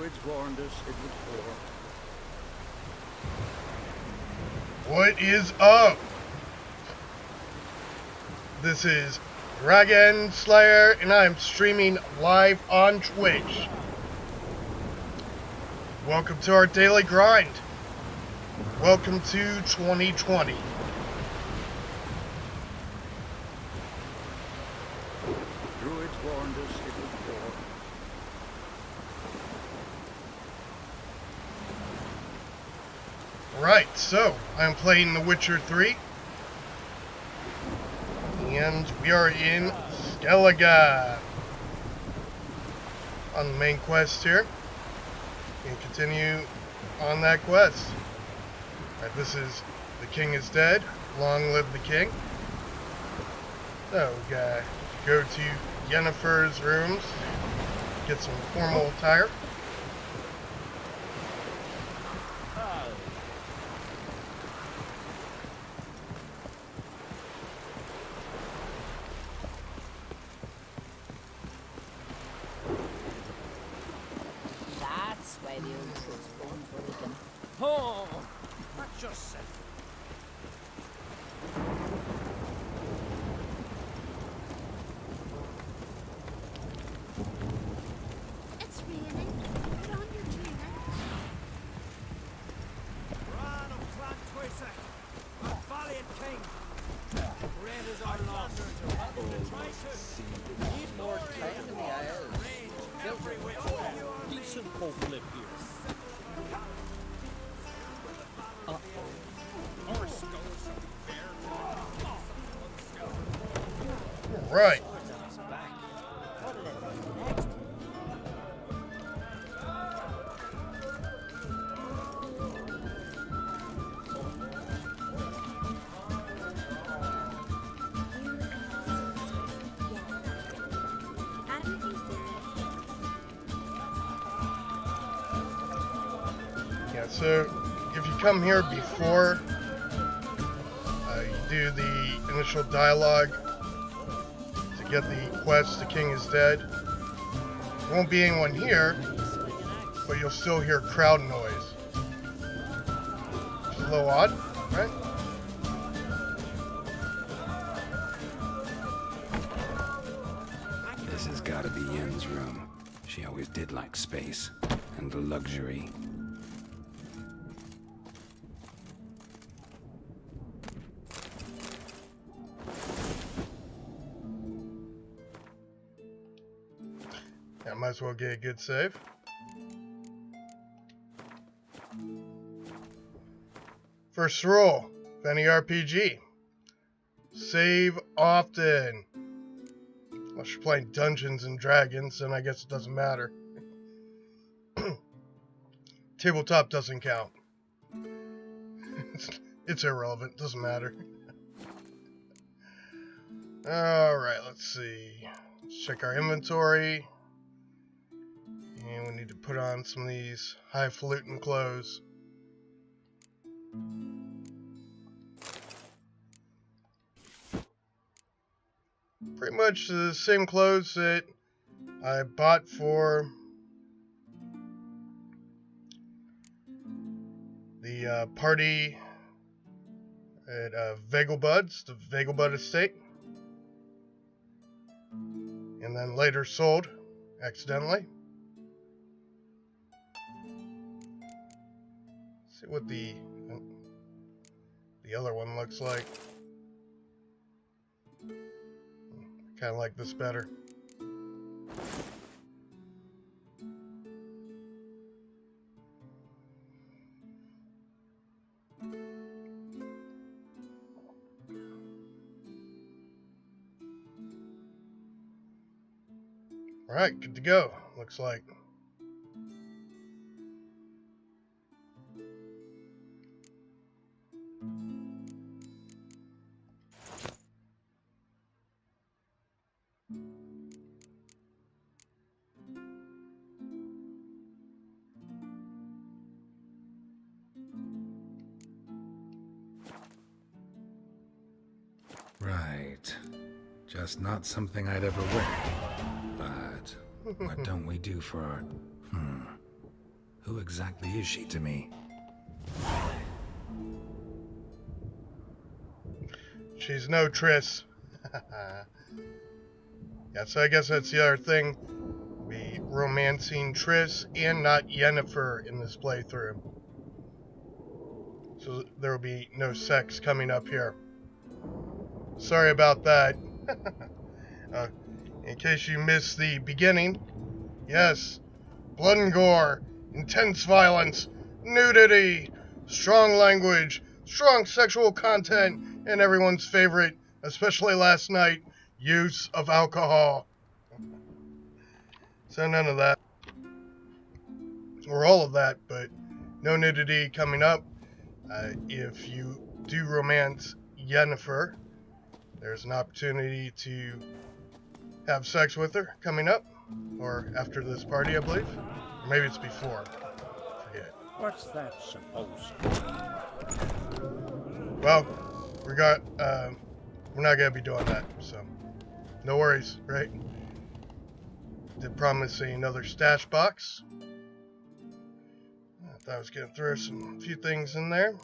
Druids warned us it was war. What is up? This is Dragon Slayer, and I'm streaming live on Twitch. Welcome to our daily grind. Welcome to 2020. Druids warned us it was war. Right, so I'm playing The Witcher 3. And we are in Skellige on the main quest here. And continue on that quest. Alright, this is The King is Dead. Long live the king. So we gotta go to Yennefer's rooms, get some formal attire. That's why the old crossbones were leaking. Oh, that just said. It's raining. Put on your trainer. Ran of Clan Twisek, our valiant king. Great is our loss. Need more time in the Isles. Every which way. Decent folk live here. Our skulls are fair. Right. What'll it be next? Yeah, so if you come here before you do the initial dialogue to get the quest, The King is Dead, there won't be anyone here, but you'll still hear crowd noise. Which is a little odd, right? This has gotta be Yen's room. She always did like space and luxury. Yeah, might as well get a good save. First rule of any RPG. Save often. Unless you're playing Dungeons and Dragons, then I guess it doesn't matter. Tabletop doesn't count. It's irrelevant, doesn't matter. Alright, let's see. Let's check our inventory. And we need to put on some of these highfalutin clothes. Pretty much the same clothes that I bought for the party at Vegelbud's, the Vegelbud estate. And then later sold accidentally. See what the other one looks like. Kind of like this better. All right, good to go. Looks like. Right. Just not something I'd ever wear. But what don't we do for our... Who exactly is she to me? She's no Triss. Yeah, so I guess that's the other thing. Be romancing Triss and not Yennefer in this playthrough. So there will be no sex coming up here. Sorry about that. In case you missed the beginning, yes, blood and gore, intense violence, nudity, strong language, strong sexual content, and everyone's favorite, especially last night, use of alcohol. So none of that. Or all of that, but no nudity coming up. If you do romance Yennefer, there's an opportunity to have sex with her coming up, or after this party, I believe. Or maybe it's before. I forget. What's that supposed to mean? Well, we're not gonna be doing that, so no worries, right? Did promise another stash box. I thought I was gonna throw a few things in there,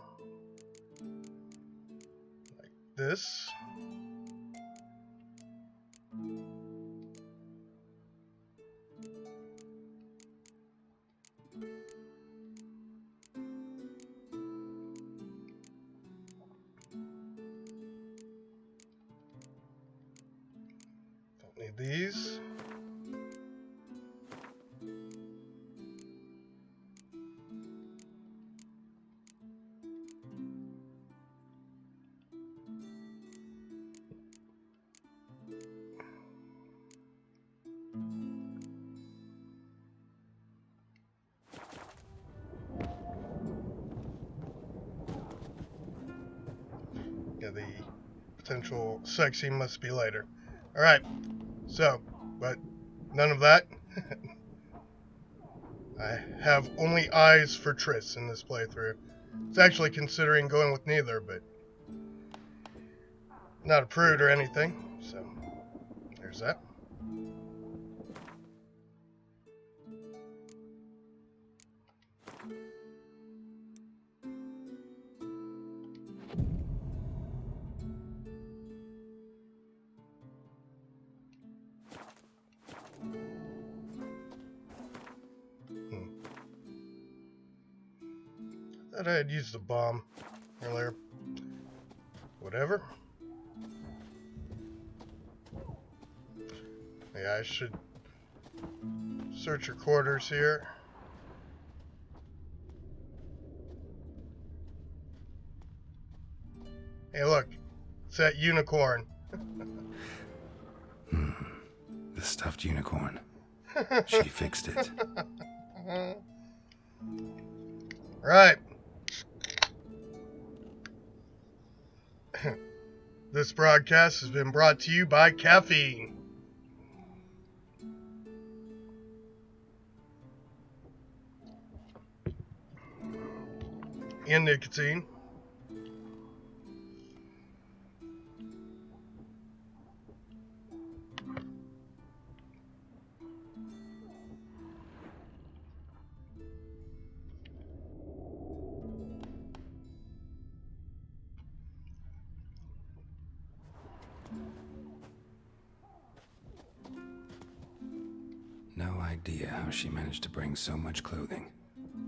like this. Don't need these. Yeah, the potential sexy must be later. Alright, so, but none of that. I have only eyes for Triss in this playthrough. It's actually considering going with neither, but not a prude or anything, so there's that. Thought I had used the bomb earlier. Whatever. Yeah, I should search your quarters here. Hey, look. It's that unicorn. The stuffed unicorn. She fixed it. Right. This broadcast has been brought to you by caffeine. And nicotine. No idea how she managed to bring so much clothing.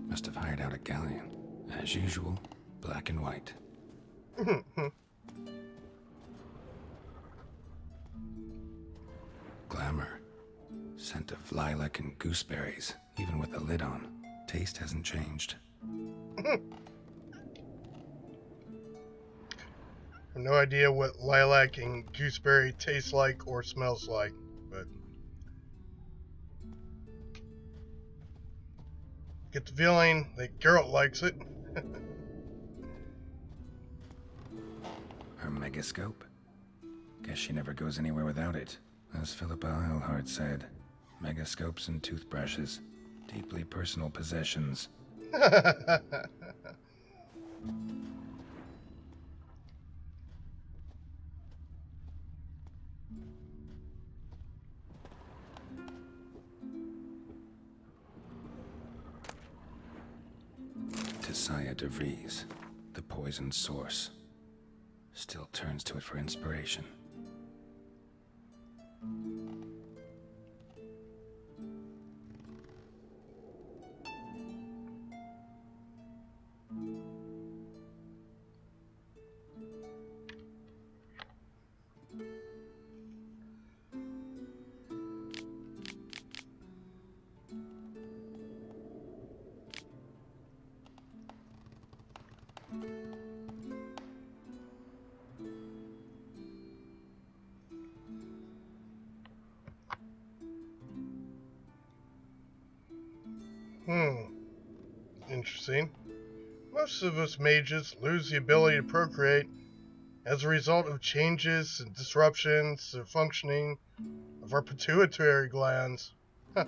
Must have hired out a galleon. As usual, black and white. Glamour. Scent of lilac and gooseberries, even with the lid on. Taste hasn't changed. I have no idea what lilac and gooseberry tastes like or smells like, but get the feeling that Geralt likes it. Her megascope? Guess she never goes anywhere without it. As Philippa Eilhart said, megascopes and toothbrushes. Deeply personal possessions. Messiah de Vries, the poisoned source, still turns to it for inspiration. Interesting. Most of us mages lose the ability to procreate as a result of changes and disruptions to functioning of our pituitary glands. Huh.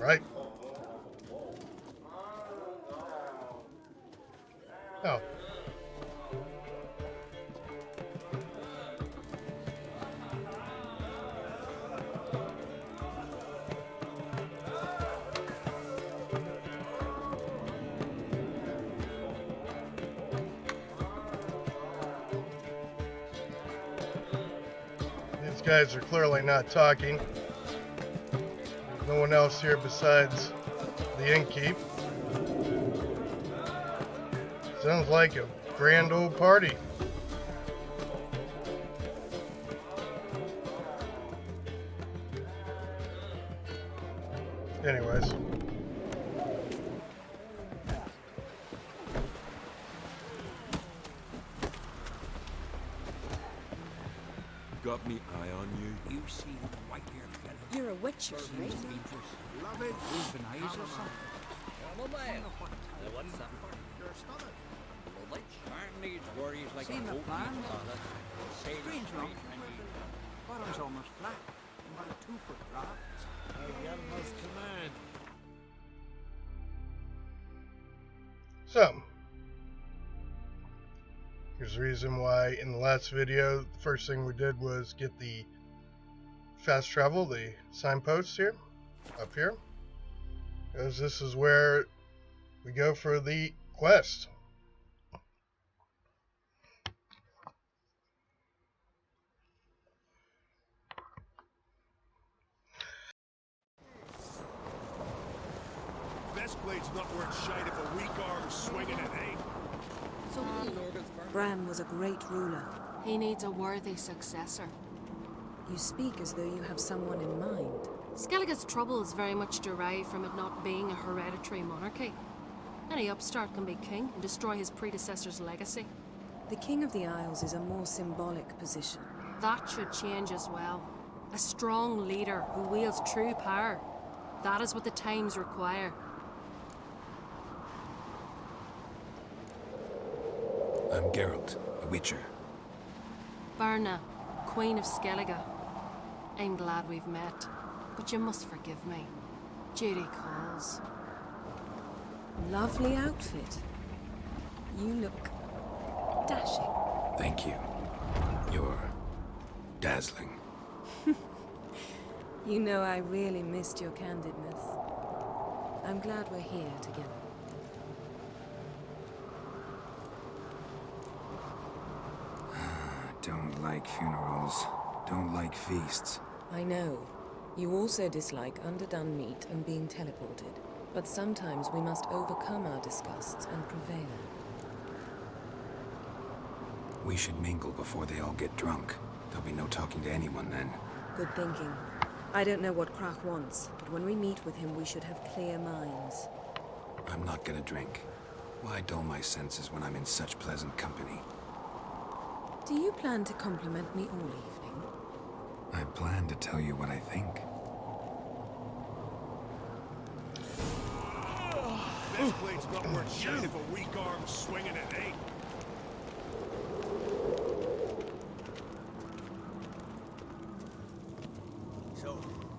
Right? Oh. These guys are clearly not talking. There's no one else here besides the innkeep. Sounds like a grand old party. Anyways. Got me eye on you. You see the white-haired fellow? You're a witcher, right? Love it. Open eyes or something. Come on, man. The one's that part. You're stunning. The lich arm needs worries like Seen a the goat plan? needs father. Sage Strange tree luck. and Bottom's almost flat. And got a 2-foot drop. So, here's the reason why in the last video, the first thing we did was get the fast travel, the signpost here, up here. Because this is where we go for the quest. This blade's not worth shite if a weak arm's swinging it, eh? So Bran was a great ruler. He needs a worthy successor. You speak as though you have someone in mind. Skellige's troubles very much derive from it not being a hereditary monarchy. Any upstart can be king and destroy his predecessor's legacy. The King of the Isles is a more symbolic position. That should change as well. A strong leader who wields true power. That is what the times require. I'm Geralt, a Witcher. Berna, Queen of Skellige. I'm glad we've met, but you must forgive me. Duty calls. Lovely outfit. You look dashing. Thank you. You're dazzling. You know, I really missed your candidness. I'm glad we're here together. Don't like funerals. Don't like feasts. I know. You also dislike underdone meat and being teleported. But sometimes we must overcome our disgusts and prevail. We should mingle before they all get drunk. There'll be no talking to anyone then. Good thinking. I don't know what Krach wants, but when we meet with him, we should have clear minds. I'm not gonna drink. Why dull my senses when I'm in such pleasant company? Do you plan to compliment me all evening? I plan to tell you what I think. This blade's not worth shit if a weak arm's swinging it, eh? So,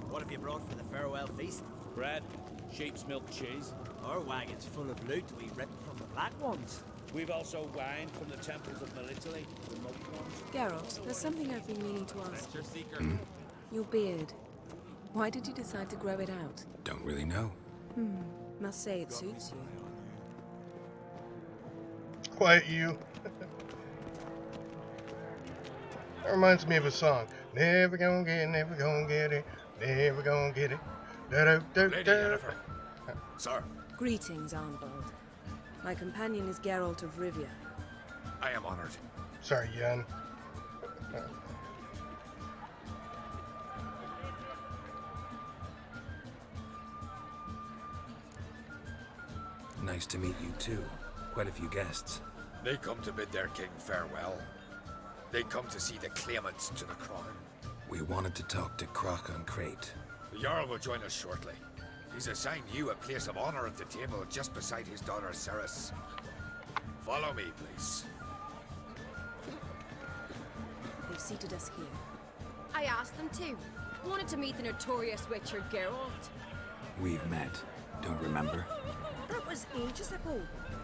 what have you brought for the farewell feast? Bread, sheep's milk cheese. Our wagon's full of loot we ripped from the Black Ones. We've also wine from the temples of Melitele, the remote ones. Geralt, there's something I've been meaning to ask you. Your beard. Why did you decide to grow it out? Don't really know. Must say it suits you. Quiet you. That reminds me of a song. Never gonna get it, never gonna get it, never gonna get it. Lady Yennefer. Sir, Greetings, Arnvald. My companion is Geralt of Rivia. I am honored. Sorry, Yen. Nice to meet you too. Quite a few guests. They come to bid their king farewell. They come to see the claimants to the crown. We wanted to talk to Crach Crate. The Jarl will join us shortly. He's assigned you a place of honor at the table just beside his daughter Ceres. Follow me, please. They've seated us here. I asked them to. Wanted to meet the notorious Witcher Geralt. We've met. Don't remember? That was ages ago.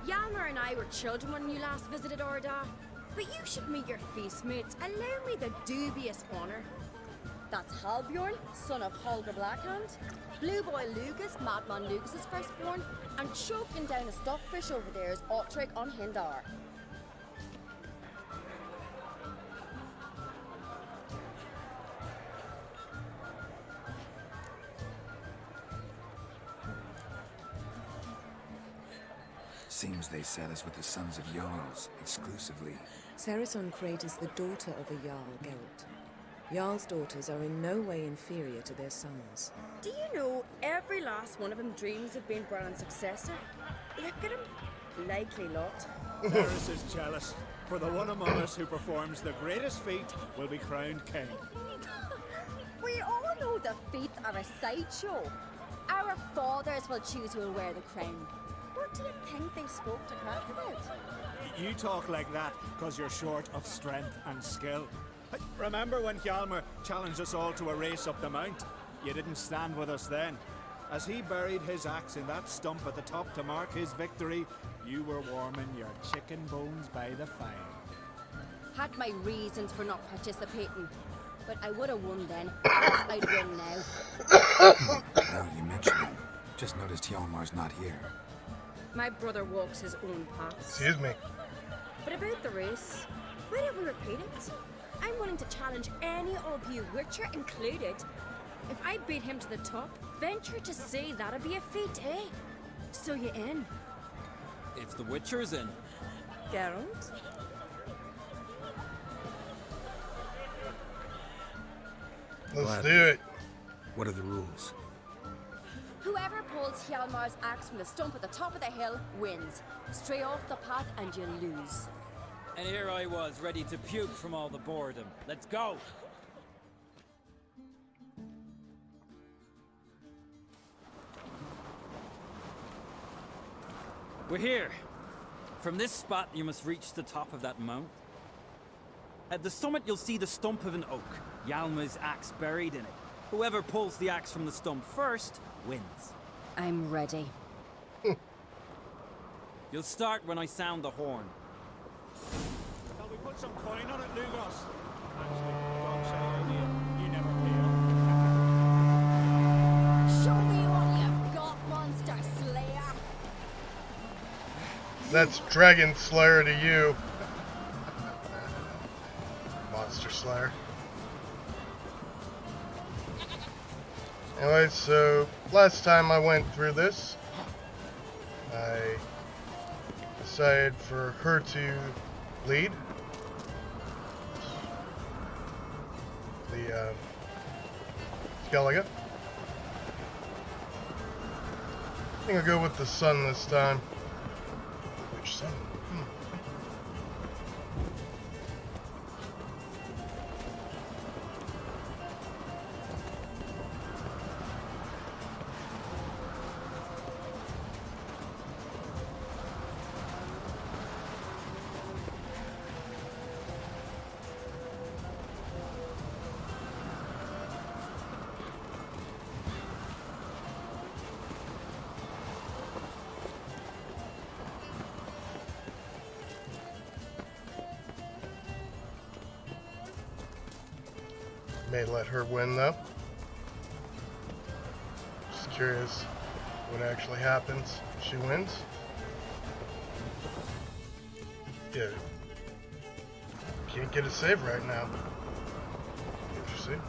Hjalmar and I were children when you last visited Ordar. But you should meet your feast mates. Allow me the dubious honor. That's Halbjorn, son of Holger Blackhand, Blue Boy Lucas, Madman Lucas's firstborn, and choking down a stockfish over there is Otrek on Hindar. Seems they set us with the sons of Jarls, exclusively. Ceres Crate is the daughter of a Jarl, Geralt. Jarl's daughters are in no way inferior to their sons. Do you know every last one of them dreams of being Bran's successor? Look at him. Likely lot. Ceres is jealous, for the one among us who performs the greatest feat will be crowned king. We all know the feats are a sideshow. Our fathers will choose who will wear the crown. What do you think they spoke to Crach about? You talk like that because you're short of strength and skill. Remember when Hjalmar challenged us all to a race up the mount? You didn't stand with us then. As he buried his axe in that stump at the top to mark his victory, you were warming your chicken bones by the fire. Had my reasons for not participating, but I would have won then. I'd win now. Now you mention him. Just noticed Hjalmar's not here. My brother walks his own paths. Excuse me. But about the race, why don't we repeat it? I'm willing to challenge any of you, Witcher included. If I beat him to the top, venture to say that'd be a feat, eh? So you in? If the Witcher's in. Geralt? Let's Gladly. do it. What are the rules? Whoever pulls Hjalmar's axe from the stump at the top of the hill wins. Stray off the path and you lose. And here I was, ready to puke from all the boredom. Let's go! We're here. From this spot, you must reach the top of that mount. At the summit, you'll see the stump of an oak, Hjalmar's axe buried in it. Whoever pulls the axe from the stump first wins. I'm ready. You'll start when I sound the horn. Shall we put some coin on it, Lugos? Actually, don't say idea. You never pay. Show me what you've got, monster slayer. That's Dragon Slayer to you. Monster Slayer. Anyway, so last time I went through this, I decided for her to lead. The Skellige. I think I'll go with the sun this time. Which sun? May let her win though. Just curious what actually happens if she wins. Yeah. Can't get a save right now. Interesting.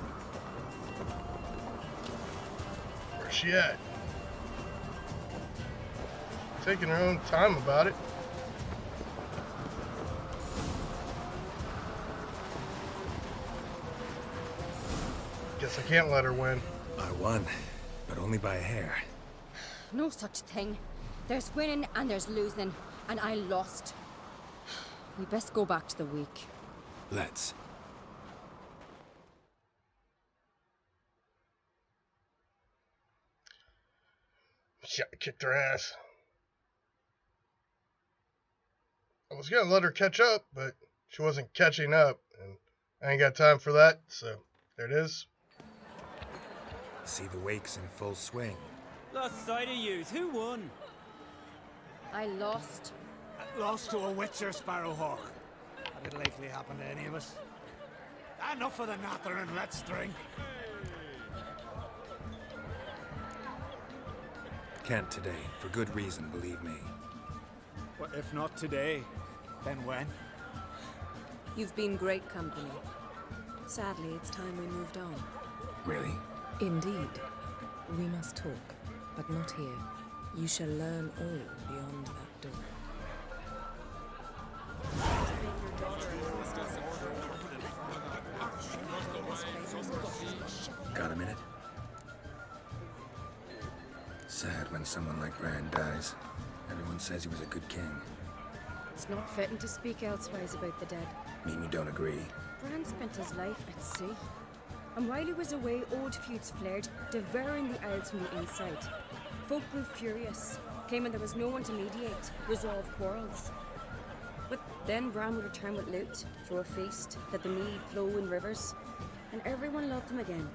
Where's she at? Taking her own time about it. Guess I can't let her win. I won, but only by a hair. No such thing. There's winning and there's losing, and I lost. We best go back to the week. Let's. Shit, I kicked her ass. I was gonna let her catch up, but she wasn't catching up, and I ain't got time for that, so there it is. See the wakes in full swing. Lost sight of yous. Who won? I lost. Lost to a witcher, Sparrowhawk. That'd likely happen to any of us. Enough of the nattering, let's drink. Can't today, for good reason, believe me. Well, if not today, then when? You've been great company. Sadly, it's time we moved on. Really? Indeed. We must talk, but not here. You shall learn all beyond that door. Got a minute? Sad when someone like Bran dies. Everyone says he was a good king. It's not fitting to speak elsewise about the dead. Mean you don't agree? Bran spent his life at sea. And while he was away, old feuds flared, devouring the Isles from the inside. Folk grew furious, claiming there was no one to mediate, resolve quarrels. But then Bran would return with loot, throw a feast, let the mead flow in rivers, and everyone loved him again.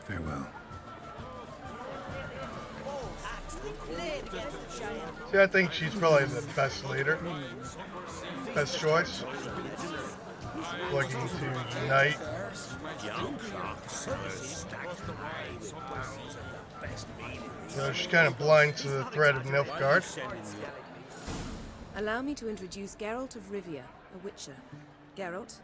Farewell. See, I think she's probably the best leader. Best choice. Looking to unite. So she's kind of blind to the threat of Nilfgaard. Allow me to introduce Geralt of Rivia, a witcher. Geralt,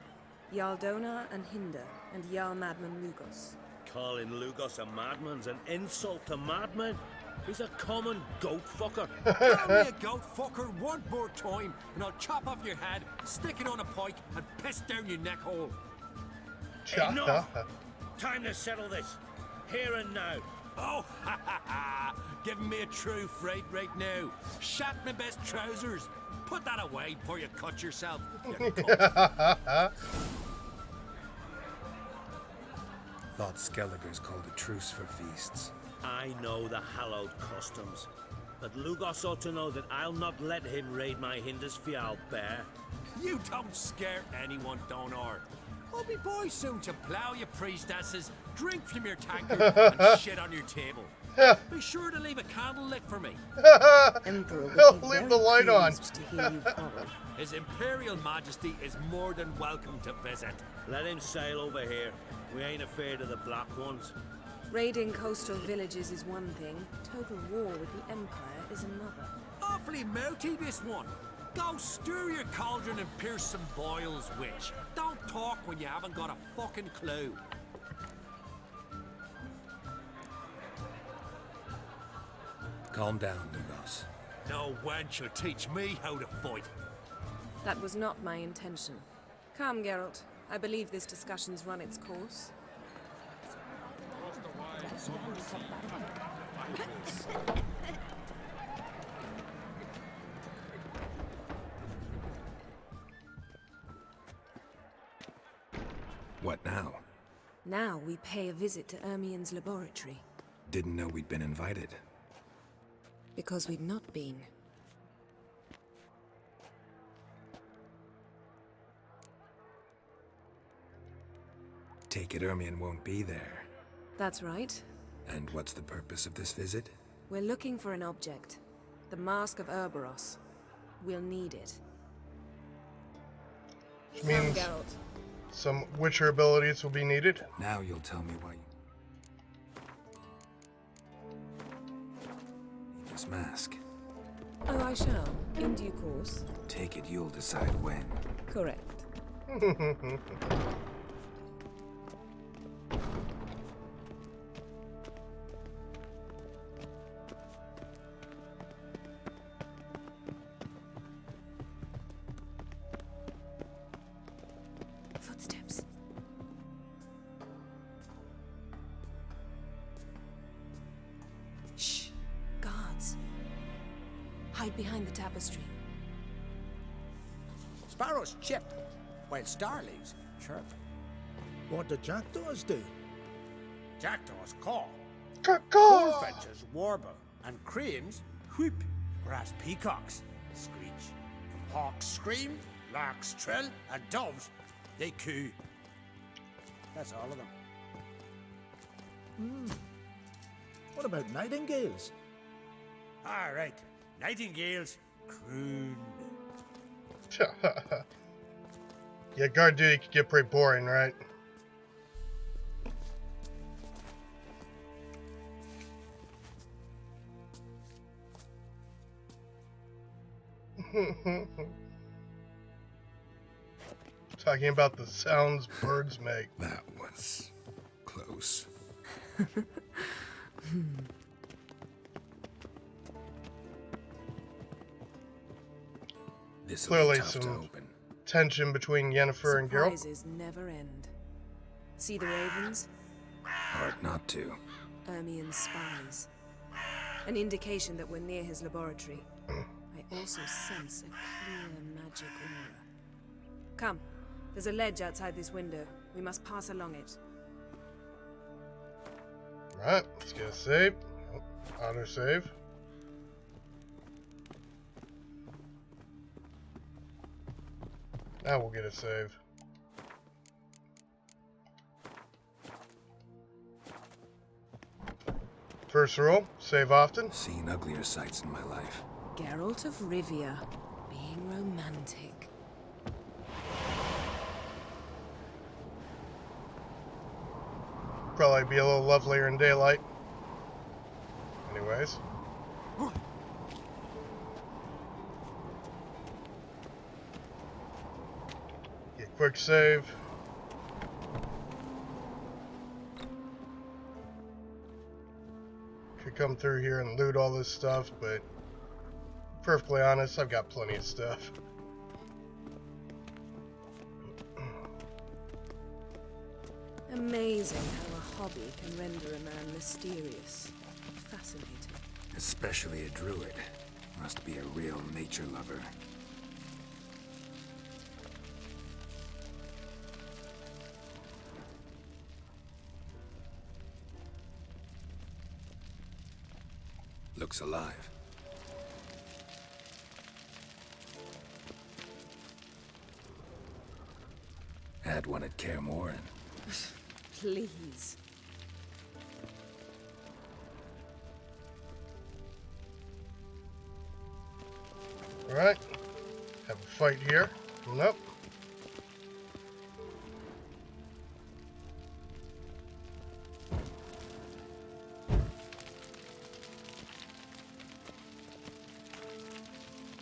Jarl Donar and Hinder, and Jarl Madman Lugos. Calling Lugos a madman's an insult to madmen. He's a common goat fucker. Call me a goat fucker one more time, and I'll chop off your head, stick it on a pike, and piss down your neck hole. Enough! Time to settle this. Here and now. Oh, ha ha ha! Giving me a true fright right now. Shat my best trousers. Put that away before you cut yourself. You cunt. Thought Skelliger's called a truce for feasts. I know the hallowed customs. But Lugos ought to know that I'll not let him raid my Hindisfial bear. You don't scare anyone, Donar. I'll be boy soon to plough your priestesses, drink from your tankard, and shit on your table. Be sure to leave a candle lit for me. Emperor He'll would be leave very the light on. pleased to hear you quarrel. His Imperial Majesty is more than welcome to visit. Let him sail over here. We ain't afraid of the Black Ones. Raiding coastal villages is one thing. Total war with the Empire is another. Awfully mouthy, this one. Go stir your cauldron and pierce some boils, witch. Don't talk when you haven't got a fucking clue. Calm down, Lugos. No wench will teach me how to fight. That was not my intention. Come, Geralt. I believe this discussion's run its course. What now? Now we pay a visit to Ermien's laboratory. Didn't know we'd been invited. Because we've not been. Take it Ermien won't be there. That's right. And what's the purpose of this visit? We're looking for an object. The Mask of Urboros. We'll need it. Which means Come, Geralt. Some Witcher abilities will be needed. Now you'll tell me why you... Need this mask. Oh, I shall, in due course. Take it you'll decide when. Correct. Footsteps. Shh. Guards. Hide behind the tapestry. Sparrows chip, while starlings chirp. What do jackdaws do? Jackdaws caw. Caw-caw! Goldfinches warble, and cranes whoop, whereas peacocks screech. Hawks scream, larks trill, and doves, they coo. That's all of them. What about nightingales? All right, nightingales croon. Yeah, guard duty could get pretty boring, right? Talking about the sounds birds make. That was close. This will Clearly be tough to some open. tension between Yennefer and Geralt. Surprises never end. See the ravens? Hard not to. Ermien's spies. An indication that we're near his laboratory. I also sense a clear magic aura. Come, there's a ledge outside this window. We must pass along it. Right, let's get a save. Auto save. Now we'll get a save. First rule, save often. Seen uglier sights in my life. Geralt of Rivia, being romantic. Probably be a little lovelier in daylight. Anyways. Get quick save. Could come through here and loot all this stuff, but perfectly honest, I've got plenty of stuff. Amazing how a hobby can render a man mysterious. Fascinating. Especially a druid. Must be a real nature lover. Looks alive. Had one at Kaer Morhen. Please. Alright. Have a fight here. Nope.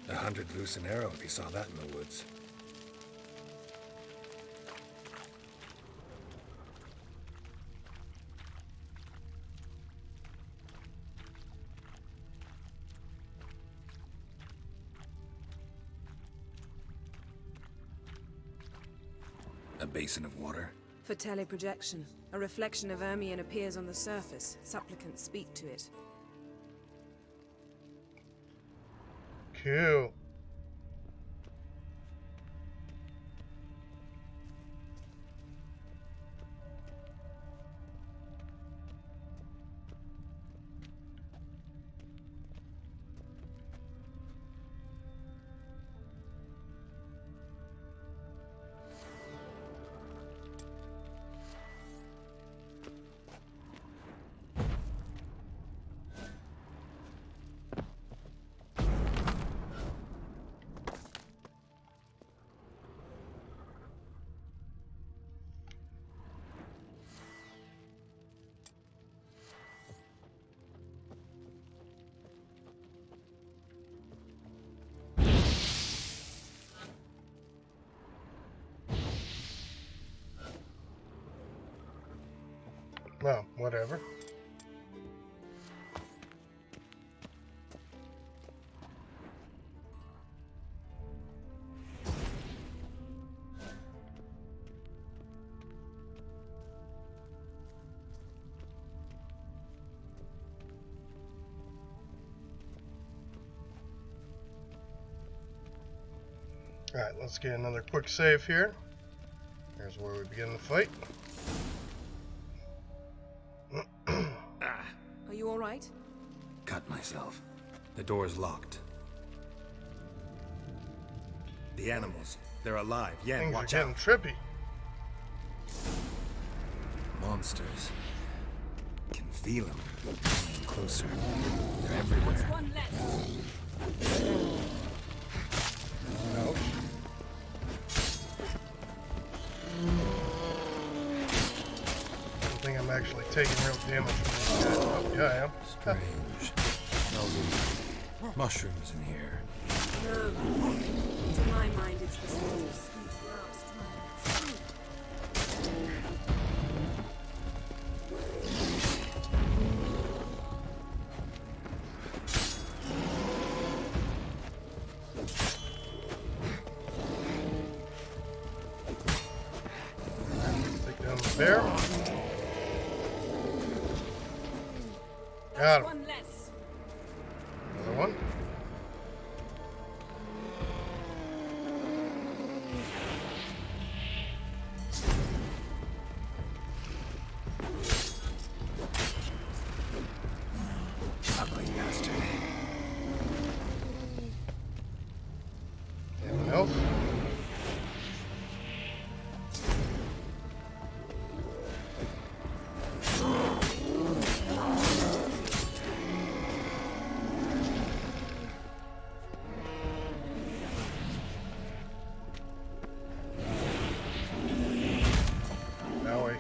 $100 loose an arrow if you saw that in the woods. A basin of water. For teleprojection, a reflection of Ermien appears on the surface. Supplicants speak to it. Cool. Well, whatever. Alright, let's get another quick save here. Here's where we begin the fight. Are you alright? Cut myself. The door's locked. The animals, they're alive. Yen, Things are watch getting out. trippy. Monsters. Can feel them. Coming closer. They're everywhere. One less. Ouch. I don't think I'm actually taking real damage from these guys. Oh, yeah, I am. Strange. Smells of mushrooms in here. No. To my mind, it's the sort of sweet grass dry. Take down the bear. Got him. One less. Another one. Ugly bastard. Anyone else? Now we.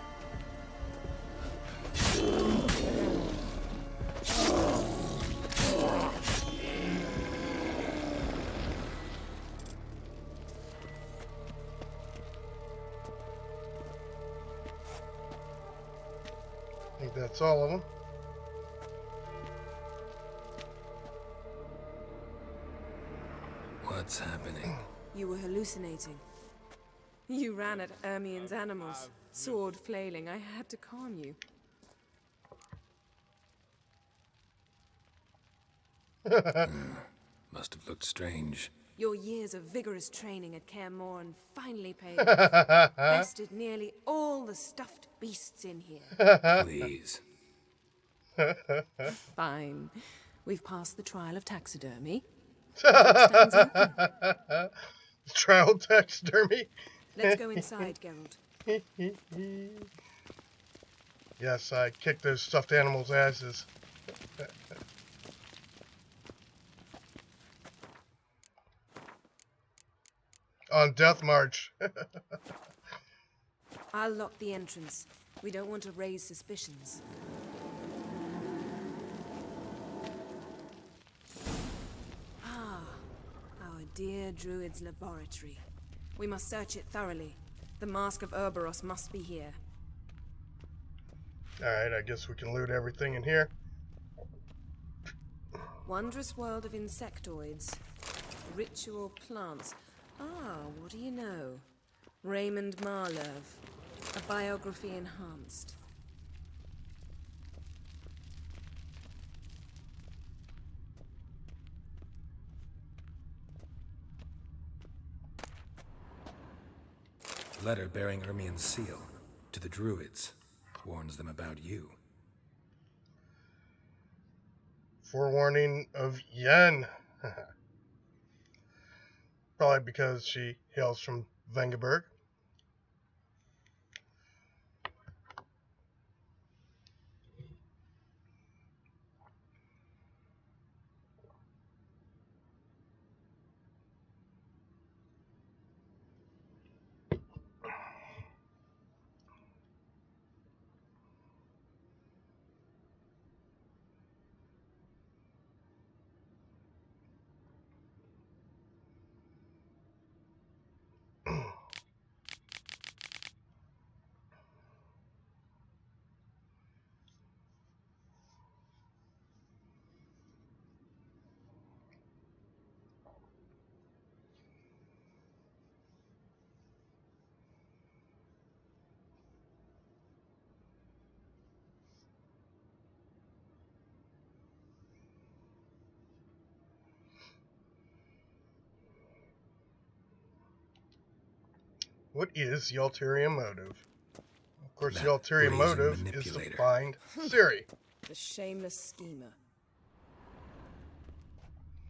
I think that's all of them. What's happening? You were hallucinating. You ran at Ermien's animals, sword flailing. I had to calm you. Must have looked strange. Your years of vigorous training at Kaer Morhen finally paid off. Bested nearly all the stuffed beasts in here. Please. Fine. We've passed the trial of taxidermy. Trial taxidermy. Let's go inside, Geralt. Yes, I kicked those stuffed animals' asses. On Death March. I'll lock the entrance. We don't want to raise suspicions. Ah, our dear Druid's laboratory. We must search it thoroughly. The Mask of Urboros must be here. Alright, I guess we can loot everything in here. Wondrous world of insectoids. Ritual plants. Ah, what do you know? Raymond Marlev. A biography enhanced. Letter bearing Ermien's seal to the Druids. Warns them about you. Forewarning of Yen. Probably because she hails from Vengerberg. What is the ulterior motive? Of course, That the ulterior brazen motive is to manipulator. find Ciri. The shameless schemer.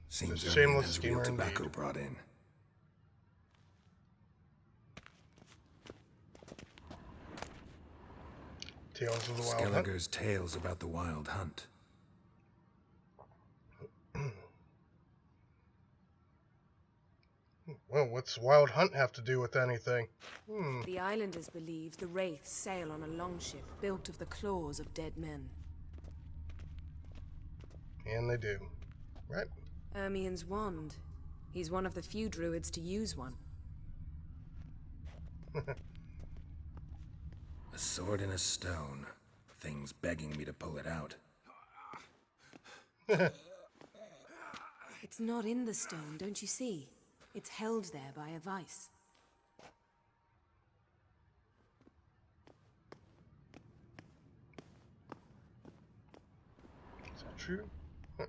Seems The Ermion shameless has real schemer tobacco indeed. brought in. Tales of the Wild Hunt. Skelliger's tales about the Wild Hunt. Well, what's Wild Hunt have to do with anything? The islanders believe the wraiths sail on a longship built of the claws of dead men. And they do. Right? Ermion's wand. He's one of the few druids to use one. A sword and a stone. Things begging me to pull it out. It's not in the stone, don't you see? It's held there by a vice. Is that true? Huh.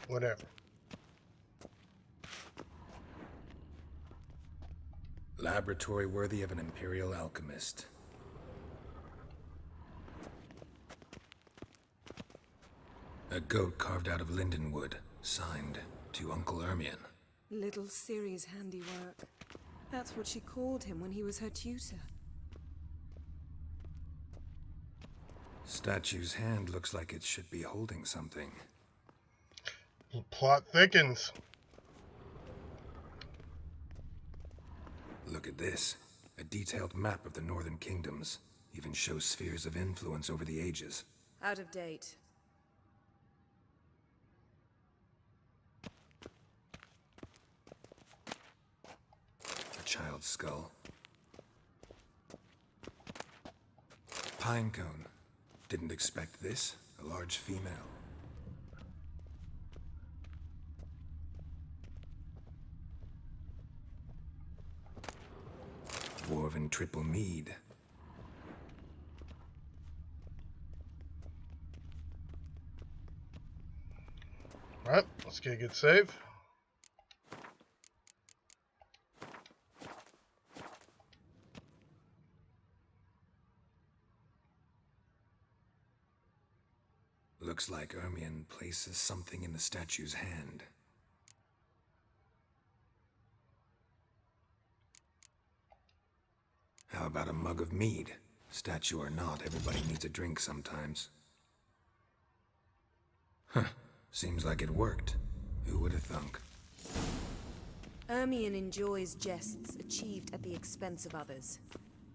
Whatever. Laboratory worthy of an imperial alchemist. A goat carved out of lindenwood, signed to Uncle Ermion. Little Ciri's handiwork. That's what she called him when he was her tutor. Statue's hand looks like it should be holding something. The plot thickens. Look at this. A detailed map of the northern kingdoms. Even shows spheres of influence over the ages. Out of date. A child's skull. Pinecone. Didn't expect this. A large female. Dwarven triple mead. Right, let's get a good save. Looks like Ermion places something in the statue's hand. How about a mug of mead? Statue or not, everybody needs a drink sometimes. Huh. Seems like it worked. Who would have thunk? Ermion enjoys jests achieved at the expense of others.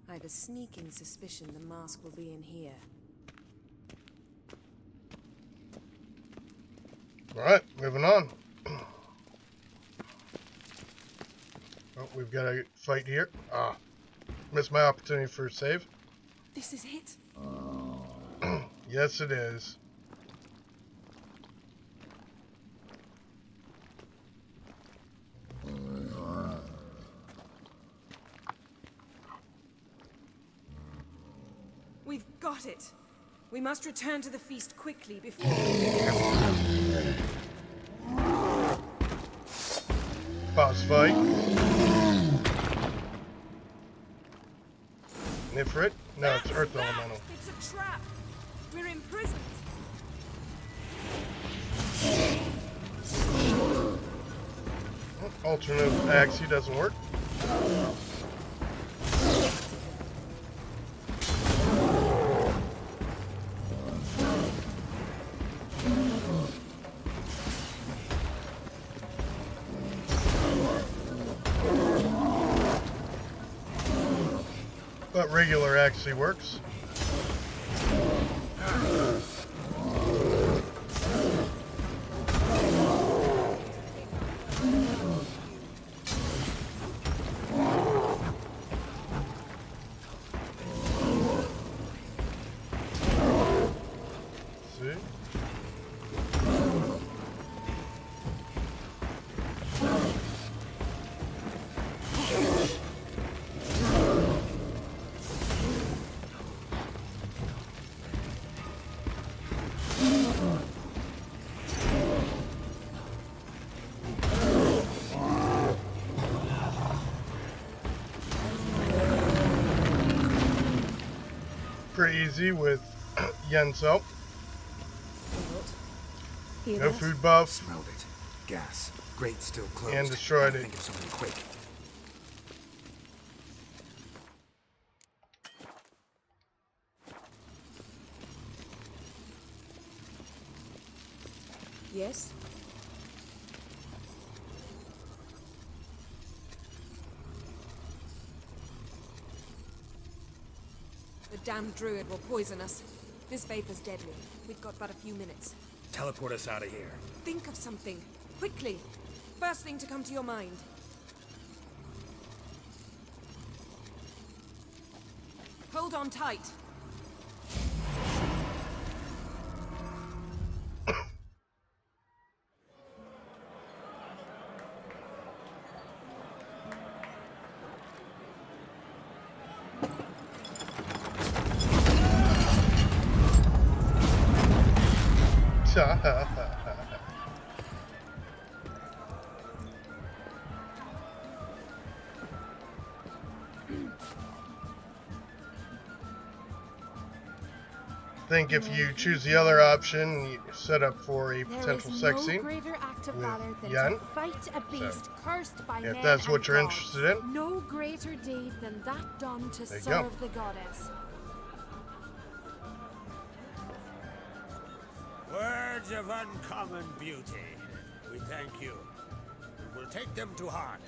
I have a sneaking suspicion the mask will be in here. Alright, moving on. Oh, we've got a fight here. Ah, missed my opportunity for a save. This is it. Yes, it is. We've got it. We must return to the feast quickly before... Boss fight. Nifrit? No, it's Earth Elemental. It's a trap. We're imprisoned. Alternate Axie doesn't work. But regular Axie works. See? pretty easy with Yen's help. No food buff. Smelled it. Gas. Grate still closed. And destroyed it. Think of something quick. Yes? The damned druid will poison us. This vapor's deadly. We've got but a few minutes. Teleport us out of here. Think of something. Quickly. First thing to come to your mind. Hold on tight. Think if you choose the other option, you set up for a potential sex scene greater act of with valor than Yen. to fight a beast cursed by If men that's what and you're gods. interested in. No greater deed than that done to There you serve go. the goddess. Words of uncommon beauty. We thank you. We will take them to heart.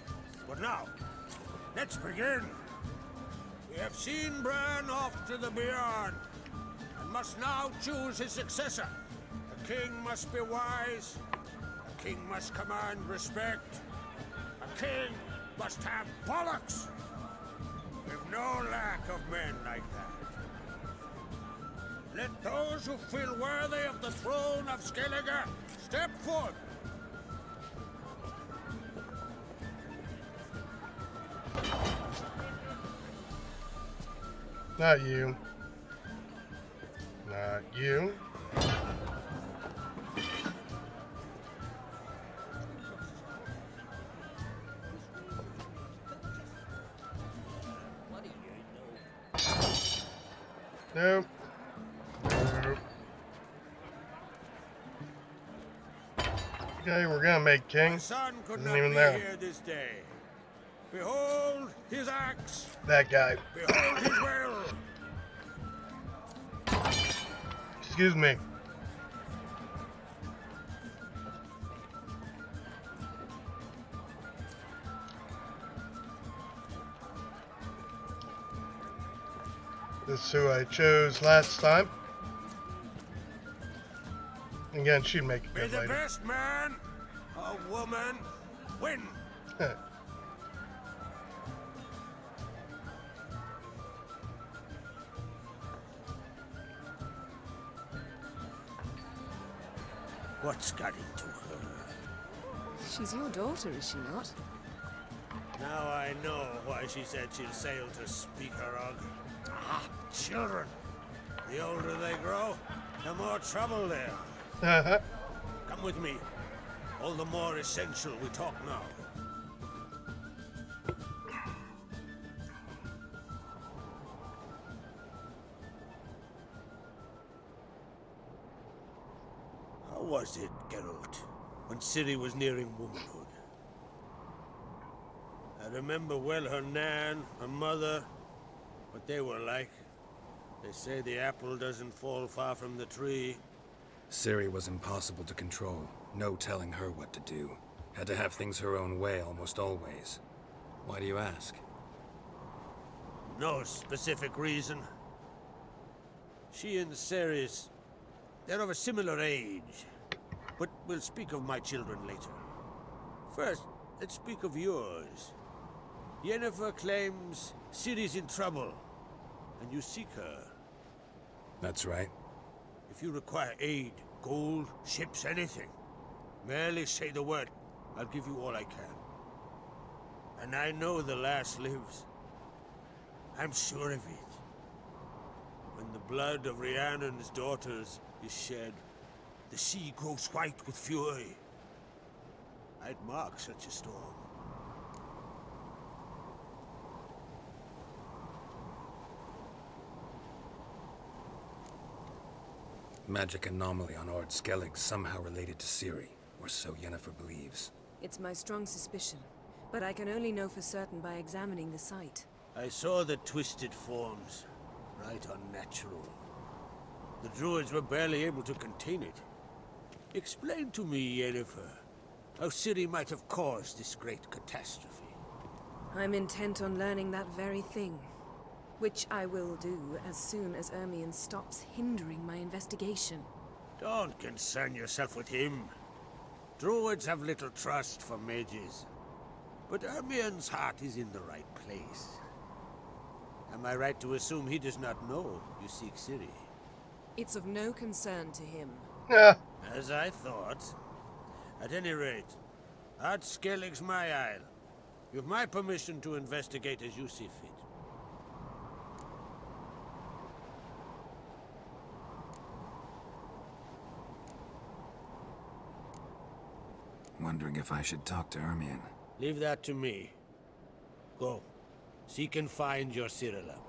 But now, let's begin. We have seen Bran off to the beyond, and must now choose his successor. A king must be wise. A king must command respect. A king must have bollocks. We've no lack of men like that. Let those who feel worthy of the throne of Skellige step forth. Not you. Not you. Nope. Nope. Okay, we're gonna make king. My son could Isn't not even be there. here this day. Behold his axe. That guy. Behold his will. Excuse me. This is who I chose last time. Again, she'd make a May good the lady. best man or woman win. What's got into her? She's your daughter, is she not? Now I know why she said she'll sail to Speakerog. Ah, children. The older they grow, the more trouble they are. Come with me. All the more essential we talk now. How was it, Geralt, when Ciri was nearing womanhood? I remember well her nan, her mother, what they were like. They say the apple doesn't fall far from the tree. Ciri was impossible to control. No telling her what to do. Had to have things her own way almost always. Why do you ask? No specific reason. She and Ceres, they're of a similar age. But we'll speak of my children later. First, let's speak of yours. Yennefer claims Ciri's in trouble, and you seek her. That's right. If you require aid, gold, ships, anything, merely say the word. I'll give you all I can. And I know the lass lives. I'm sure of it. When the blood of Rhiannon's daughters is shed, the sea grows white with fury. I'd mark such a storm. Magic anomaly on Ard Skellig somehow related to Ciri, or so Yennefer believes. It's my strong suspicion, but I can only know for certain by examining the site. I saw the twisted forms. Right unnatural. The druids were barely able to contain it. Explain to me, Yennefer, how Ciri might have caused this great catastrophe. I'm intent on learning that very thing, which I will do as soon as Ermion stops hindering my investigation. Don't concern yourself with him. Druids have little trust for mages. But Ermion's heart is in the right place. Am I right to assume he does not know you seek Ciri? It's of no concern to him. As I thought. At any rate, Ard Skellig's my isle. You've my permission to investigate as you see fit. Wondering if I should talk to Ermion. Leave that to me. Go. Seek and find your Cyrilla.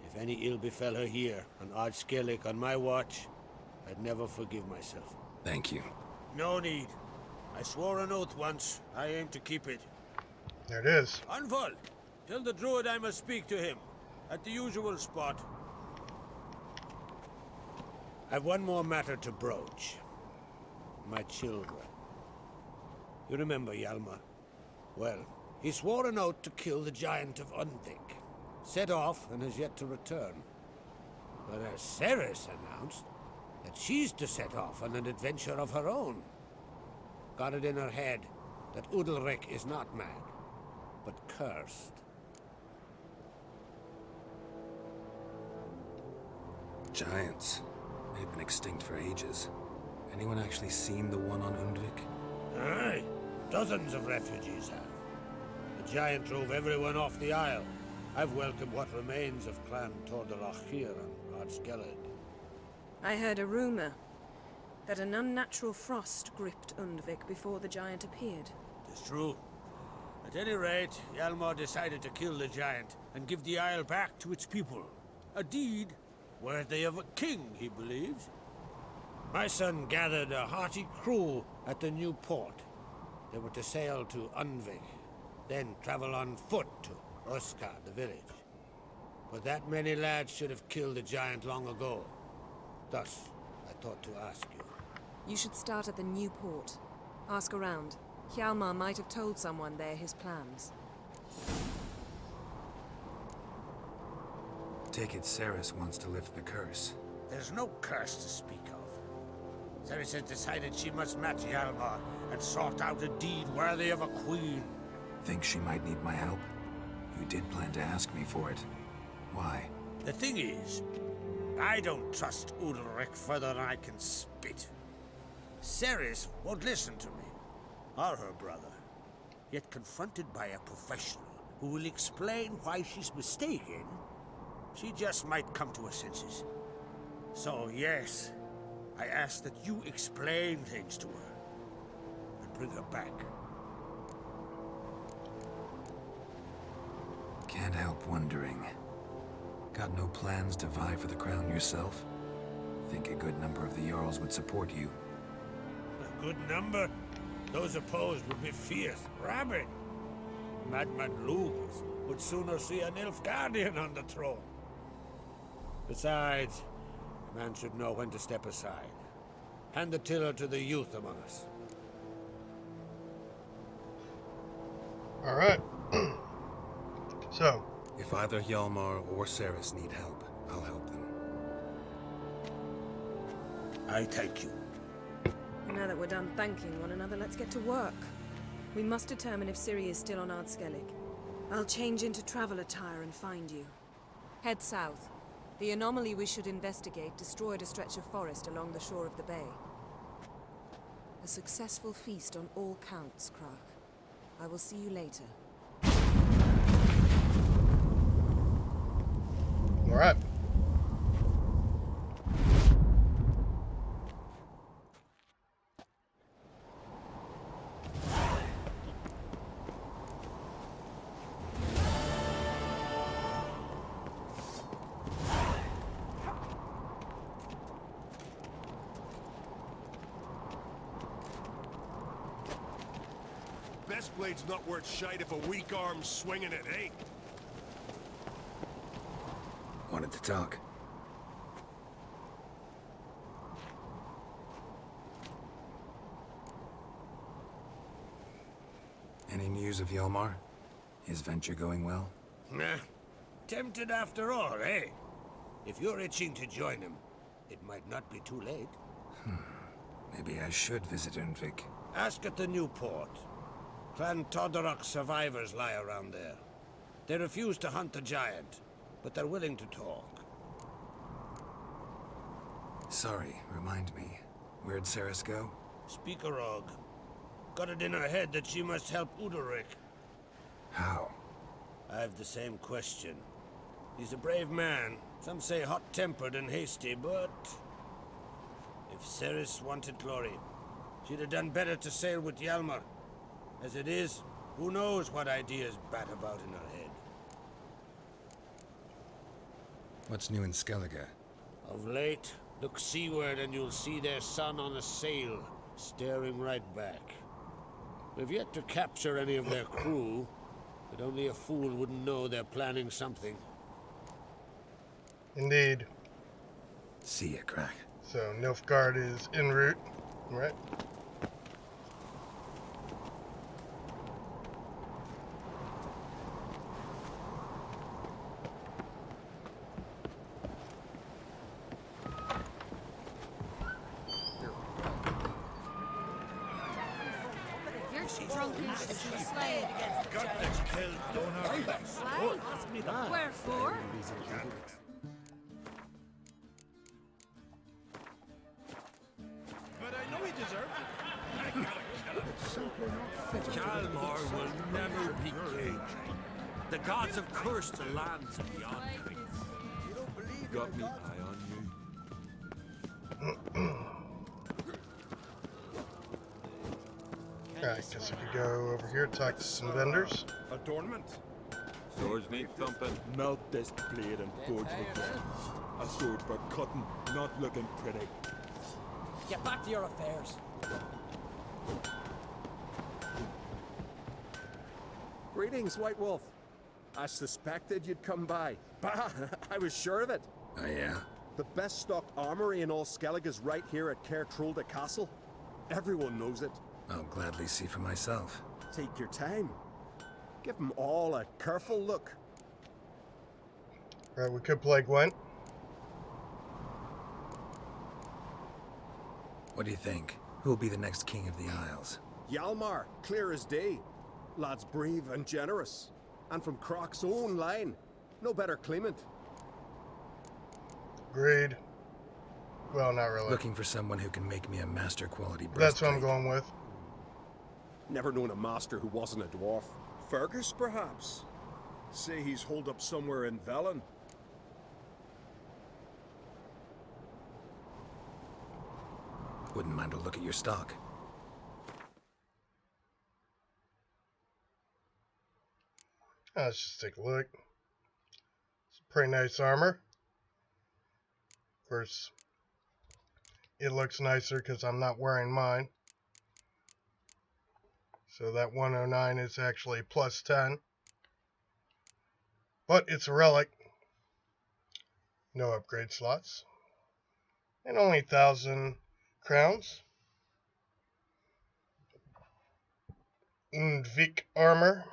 If any ill befell her here, on Ard Skellig on my watch, I'd never forgive myself. Thank you. No need. I swore an oath once. I aim to keep it. There it is. Anvol, tell the druid I must speak to him. At the usual spot. I've one more matter to broach. My children. You remember Hjalmar? Well, he swore an oath to kill the Giant of Undvik. Set off and has yet to return. But as Ceres announced that she's to set off on an adventure of her own. Got it in her head that Udalryk is not mad, but cursed. Giants. They've been extinct for ages. Anyone actually seen the one on Undvik? Aye. Dozens of refugees have. The giant drove everyone off the isle. I've welcomed what remains of Clan Tordarach here on Ard Skellig. I heard a rumor that an unnatural frost gripped Undvik before the giant appeared. It's true. At any rate, Hjalmar decided to kill the giant and give the isle back to its people. A deed worthy of a king, he believes. My son gathered a hearty crew at the new port. They were to sail to Undvik, then travel on foot to Roska, the village. But that many lads should have killed the giant long ago. Thus, I thought to ask you. You should start at the new port. Ask around. Hjalmar might have told someone there his plans. Take it Ceres wants to lift the curse. There's no curse to speak of. Ceres has decided she must match Hjalmar and sought out a deed worthy of a queen. Think she might need my help? You did plan to ask me for it. Why? The thing is, I don't trust Udalryk further than I can spit. Ceres won't listen to me, or her brother. Yet confronted by a professional who will explain why she's mistaken, she just might come to her senses. So yes, I ask that you explain things to her and bring her back. Can't help wondering. Got no plans to vie for the crown yourself? Think a good number of the Jarls would support you. A good number? Those opposed would be fierce, rabid. Madman Lugus would sooner see an Nilfgaardian on the throne. Besides, a man should know when to step aside. Hand the tiller to the youth among us. All right. So, if either Hjalmar or Ceres need help, I'll help them. I thank you. Now that we're done thanking one another, let's get to work. We must determine if Ciri is still on Ard Skellig. I'll change into travel attire and find you. Head south. The anomaly we should investigate destroyed a stretch of forest along the shore of the bay. A successful feast on all counts, Crach. I will see you later. all right. This blade's not worth shite if a weak arm's swinging it, eh? Wanted to talk. Any news of Yelmar? His venture going well? Nah. Tempted after all, eh? If you're itching to join him, it might not be too late. Maybe I should visit Undvik. Ask at the new port. Clan Todorok survivors lie around there. They refuse to hunt the giant, but they're willing to talk. Sorry, remind me. Where'd Ceres go? Speakerog. Got it in her head that she must help Udalryk. How? I have the same question. He's a brave man. Some say hot-tempered and hasty, but... if Ceres wanted glory, she'd have done better to sail with Hjalmar. As it is, who knows what ideas bat about in her head. What's new in Skellige? Of late, look seaward and you'll see their sun on a sail, staring right back. We've yet to capture any of their crew, but only a fool wouldn't know they're planning something. Indeed. See ya, Crack. So Nilfgaard is en route, right? You're drunk and slave. Got to kill Donar. Why? Wherefore? But I know he deserved it. I gotta kill him. It's simply not fit. Hjalmar will never be king. The gods have cursed the lands of the Undvik. Got me eye on you. Alright, guess I could go over here, talk to some vendors. Adornment. Swords need thumping. Melt this blade and forge it again. A sword for cutting, not looking pretty. Get back to your affairs. Greetings, White Wolf. I suspected you'd come by. Bah, I was sure of it. Oh, yeah? The best stocked armory in all Skellige is right here at Caer Trolde Castle. Everyone knows it. I'll gladly see for myself. Take your time. Give them all a careful look. Right, we could play Gwent. What do you think? Who'll be the next king of the Isles? Hjalmar, clear as day. Lad's brave and generous. And from Croc's own line. No better claimant. Agreed. Well, not really. Looking for someone who can make me a master quality breastplate. That's what I'm going with. Never known a master who wasn't a dwarf. Fergus, perhaps? Say he's holed up somewhere in Velen. Wouldn't mind a look at your stock. Let's just take a look. It's pretty nice armor. Of course, it looks nicer because I'm not wearing mine. So that 109 is actually plus 10. But it's a relic. No upgrade slots. And only 1,000 crowns. Undvik armor.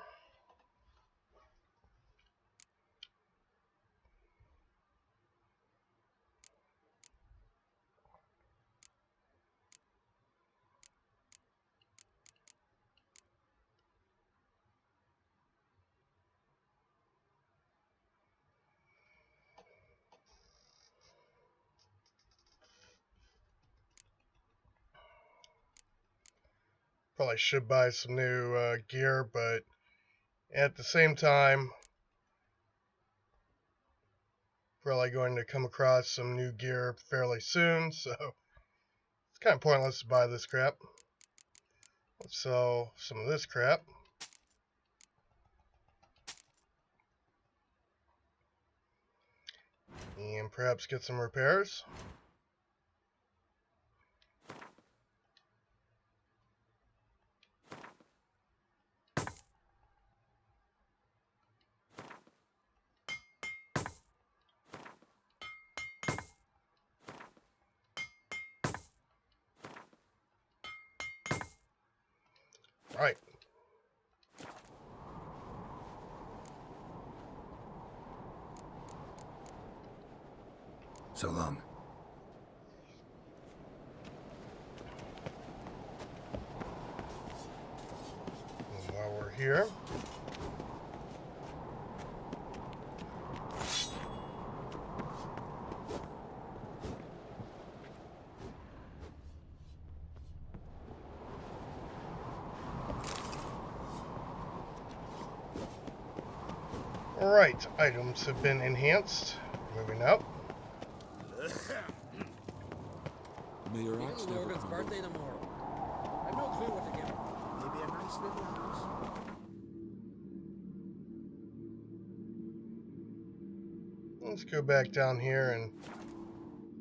Probably should buy some new gear, but at the same time, probably going to come across some new gear fairly soon, so it's kind of pointless to buy this crap. Let's sell some of this crap. And perhaps get some repairs. Alright. So long. And while we're here, alright, items have been enhanced. Moving up. May your axe never Morgan's crumble. birthday tomorrow. I've no clue what to give him. Maybe a nice little house. Let's go back down here and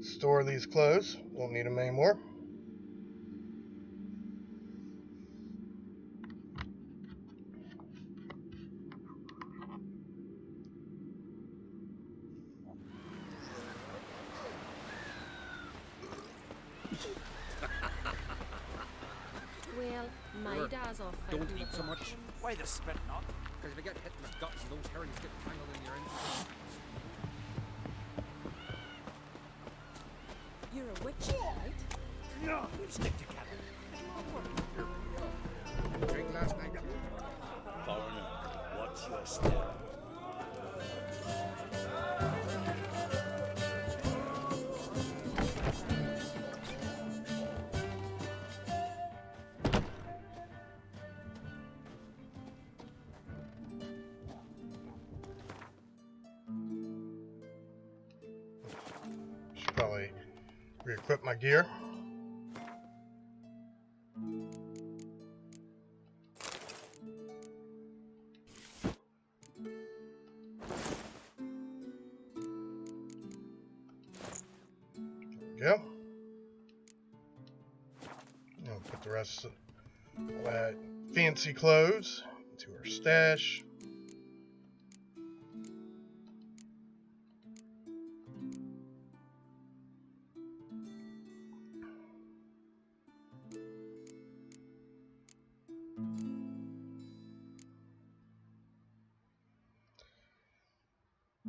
store these clothes. Won't need them anymore. Well, my dad's off. Don't fighting eat the so black much. ones. Why the spit not? Because if you get hit in the gut and those herrings get tangled in your engine. You're a witch, right? No, you stick together. Drink last night. Foreigner, what's your step? Should probably re-equip my gear. There we go. I'll put the rest of that fancy clothes into our stash.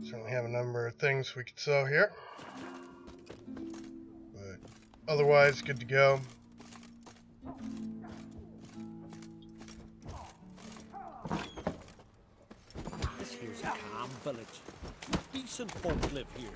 Certainly have a number of things we could sell here, but otherwise good to go. This here's a calm village. Decent folk live here.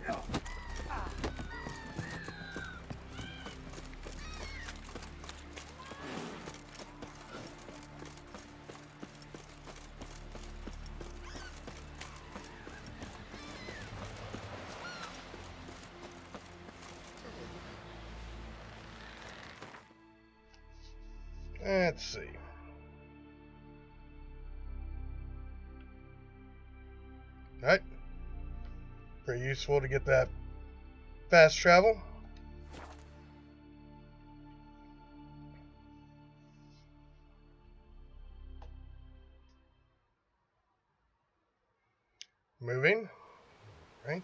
Let's see. Alright. Pretty useful to get that fast travel. Moving. Right.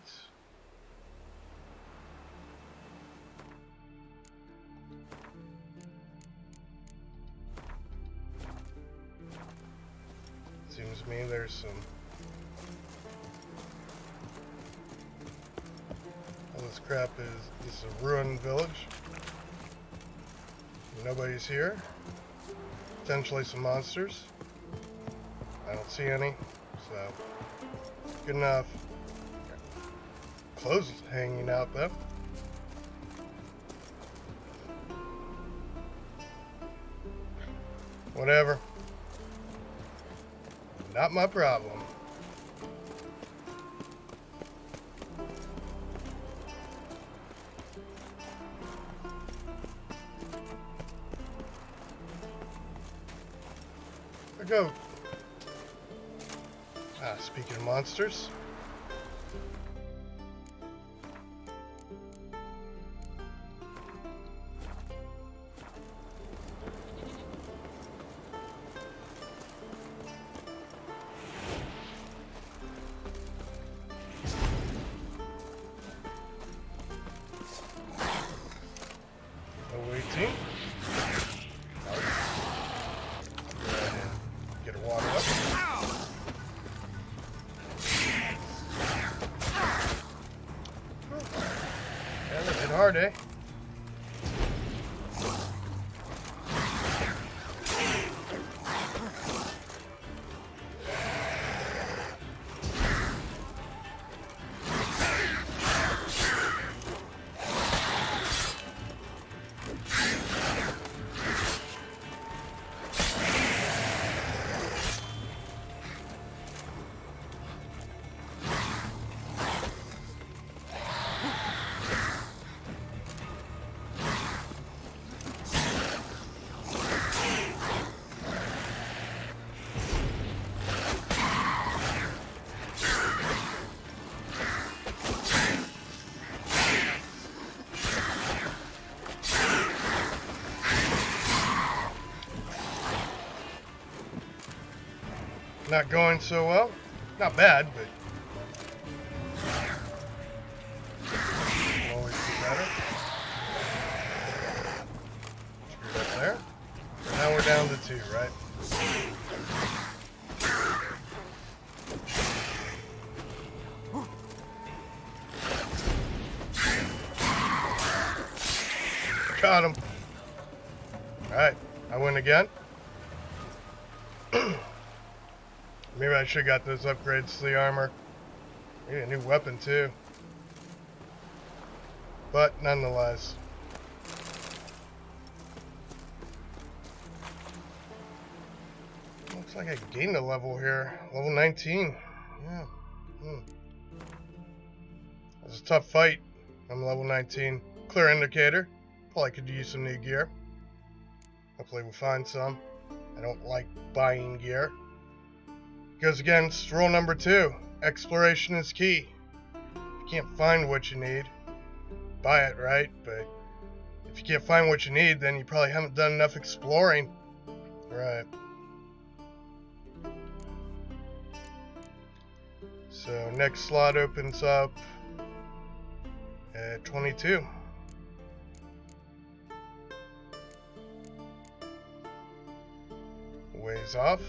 Seems to me there's some... all this crap is... this is a ruined village. Nobody's here. Potentially some monsters. I don't see any, so... good enough. Clothes hanging out though. Whatever. Not my problem. I go. Speaking of monsters. hard, eh? Not going so well. Not bad, but always be better. Screwed up there. And now we're down to 2, right? Got him. Alright, I win again. Maybe I should have got those upgrades to the armor. Maybe a new weapon too. But nonetheless. Looks like I gained a level here. Level 19. Yeah. That was a tough fight. I'm level 19. Clear indicator. Probably could use some new gear. Hopefully we'll find some. I don't like buying gear. Goes against rule number 2. Exploration is key. If you can't find what you need, buy it, right? But if you can't find what you need, then you probably haven't done enough exploring. Right. So next slot opens up at 22. Ways off.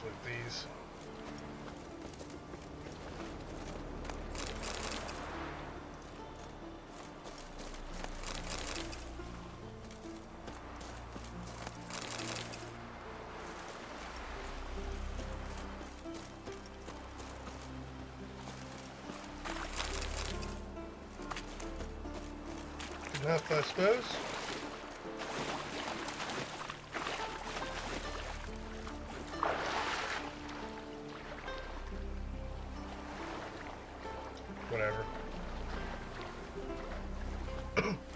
With these. Good enough, I suppose. Whatever.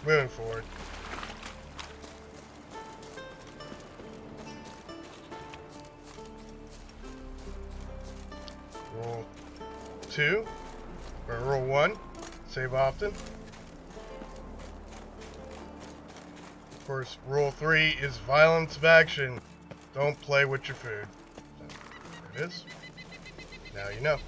Moving forward. Roll 2, or roll 1, save often. Of course, rule 3 is violence of action. Don't play with your food. So, there it is. Now you know.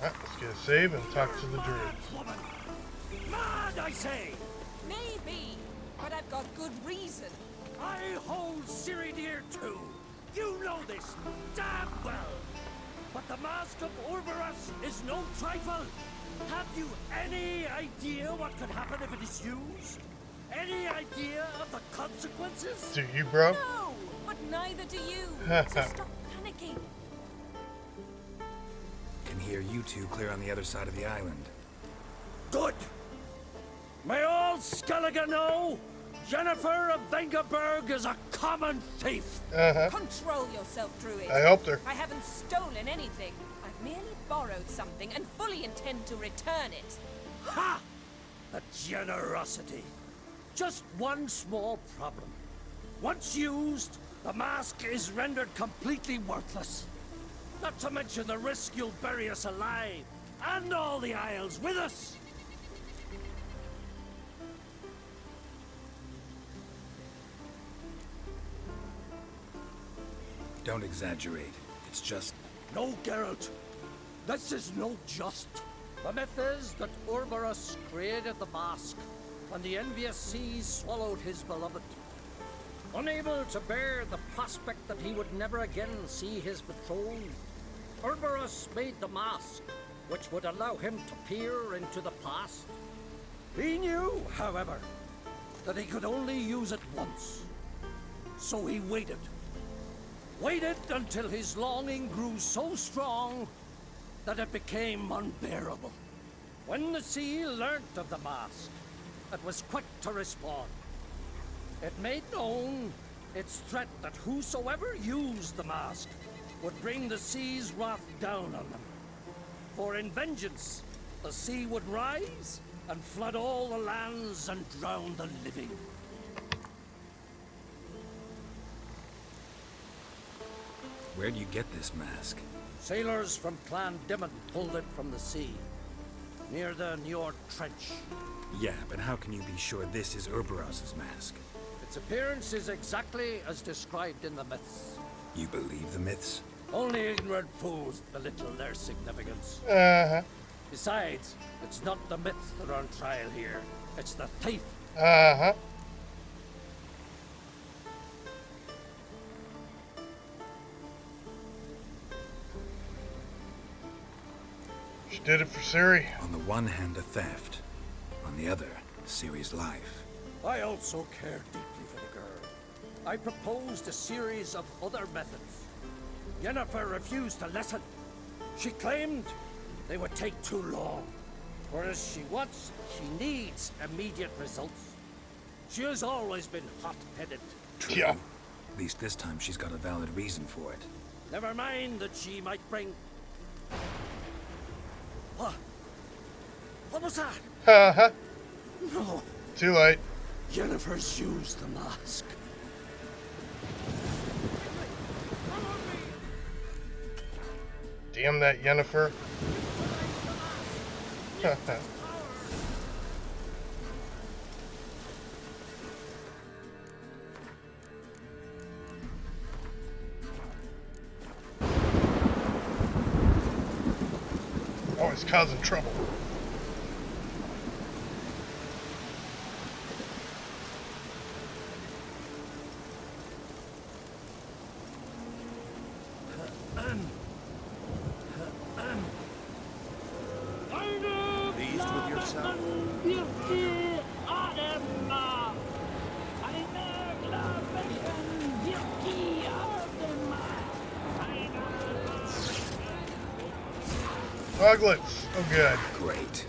Alright, let's get a save and talk to the druid. Mad, I say! Maybe, but I've got good reason. I hold Ciridir too. You know this damn well. But the Mask of Orberus is no trifle. Have you any idea what could happen if it is used? Any idea of the consequences? Do you, bro? No, but neither do you. So stop panicking. Can hear you two clear on the other side of the island. Good. May all Skellige know Jennifer of Vengerberg is a common thief. Control yourself, Druid. I helped her. I haven't stolen anything. I've merely borrowed something and fully intend to return it. Ha! The generosity. Just one small problem. Once used, the mask is rendered completely worthless. Not to mention the risk you'll bury us alive, and all the Isles with us. Don't exaggerate. It's just... No, Geralt. This is no just. The myth is that Urberus created the mask when the envious seas swallowed his beloved. Unable to bear the prospect that he would never again see his betrothed, Urberus made the mask, which would allow him to peer into the past. He knew, however, that he could only use it once. So he waited. Waited until his longing grew so strong that it became unbearable. When the sea learnt of the mask, it was quick to respond. It made known its threat that whosoever used the mask would bring the sea's wrath down on them. For in vengeance, the sea would rise and flood all the lands and drown the living. Where'd you get this mask? Sailors from Clan Dimon pulled it from the sea, near the Njord Trench. Yeah, but how can you be sure this is Urberos's mask? Its appearance is exactly as described in the myths. You believe the myths? Only ignorant fools belittle their significance. Uh-huh. Besides, it's not the myths that are on trial here. It's the thief. Uh-huh. She did it for Ciri. On the one hand, a theft. On the other, Ciri's life. I also care deeply for the girl. I proposed a series of other methods. Yennefer refused to listen. She claimed they would take too long. Whereas she needs immediate results. She has always been hot-headed. True. Yeah. At least this time she's got a valid reason for it. Never mind that she might bring... What was that? Uh-huh. No. Too late. Yennefer's used the mask. Damn that Yennefer. Always causing trouble. Pleased with yourself? Foglets. Oh, good. Great.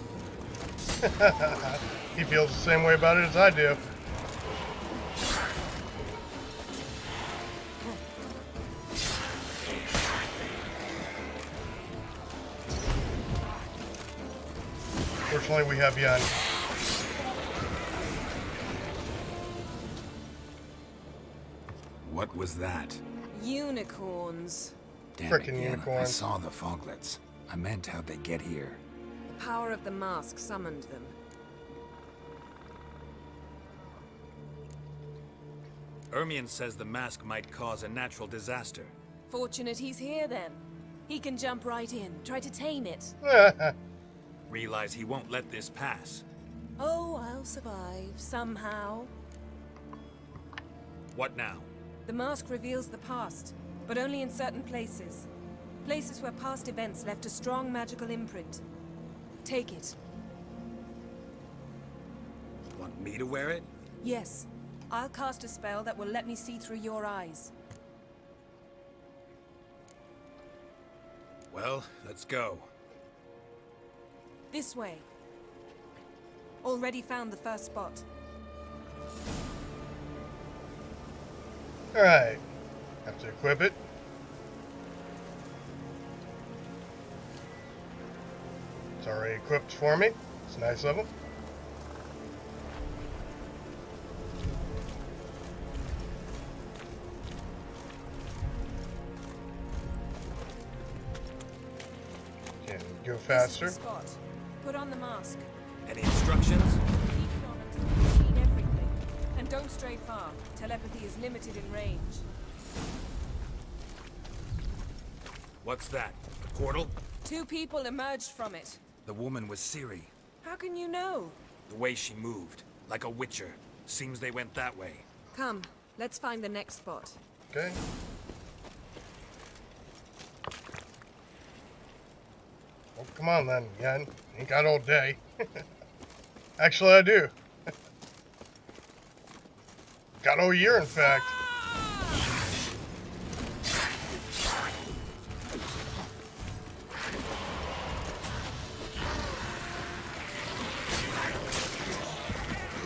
He feels the same way about it as I do. Fortunately, we have Yen. What was that? Unicorns. Damn Frickin' it, Yen. I unicorns. saw the foglets. I meant how'd they get here? The power of the mask summoned them. Ermion says the mask might cause a natural disaster. Fortunate he's here then. He can jump right in, try to tame it. Realize he won't let this pass. Oh, I'll survive, somehow. What now? The mask reveals the past, but only in certain places. Places where past events left a strong magical imprint. Take it. Want me to wear it? Yes. I'll cast a spell that will let me see through your eyes. Well, let's go. This way. Already found the first spot. Alright. Have to equip it. It's already equipped for me. It's nice of him. Can go faster. This is the spot. Put on the mask. Any instructions? Keep it on until you've seen everything. And don't stray far. Telepathy is limited in range. What's that? A portal? 2 people emerged from it. The woman was Ciri. How can you know? The way she moved, like a witcher. Seems they went that way. Come, let's find the next spot. Okay. Well, come on then, Yen. Ain't got all day. Actually, I do. Got all year, in fact.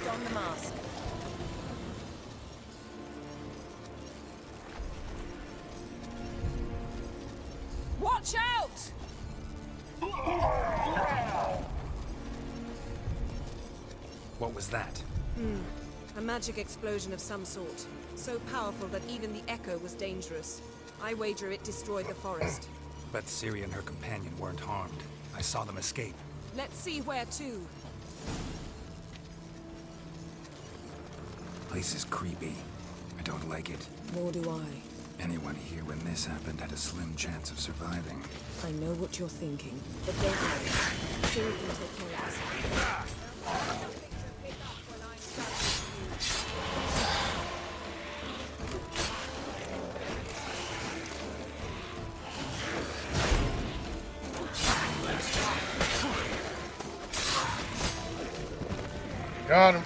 Don the mask. Watch out! What was that? A magic explosion of some sort. So powerful that even the echo was dangerous. I wager it destroyed the forest. But Ciri and her companion weren't harmed. I saw them escape. Let's see where to. Place is creepy. I don't like it. Nor do I. Anyone here when this happened had a slim chance of surviving. I know what you're thinking, but don't worry. Ciri can take care of us. Got him.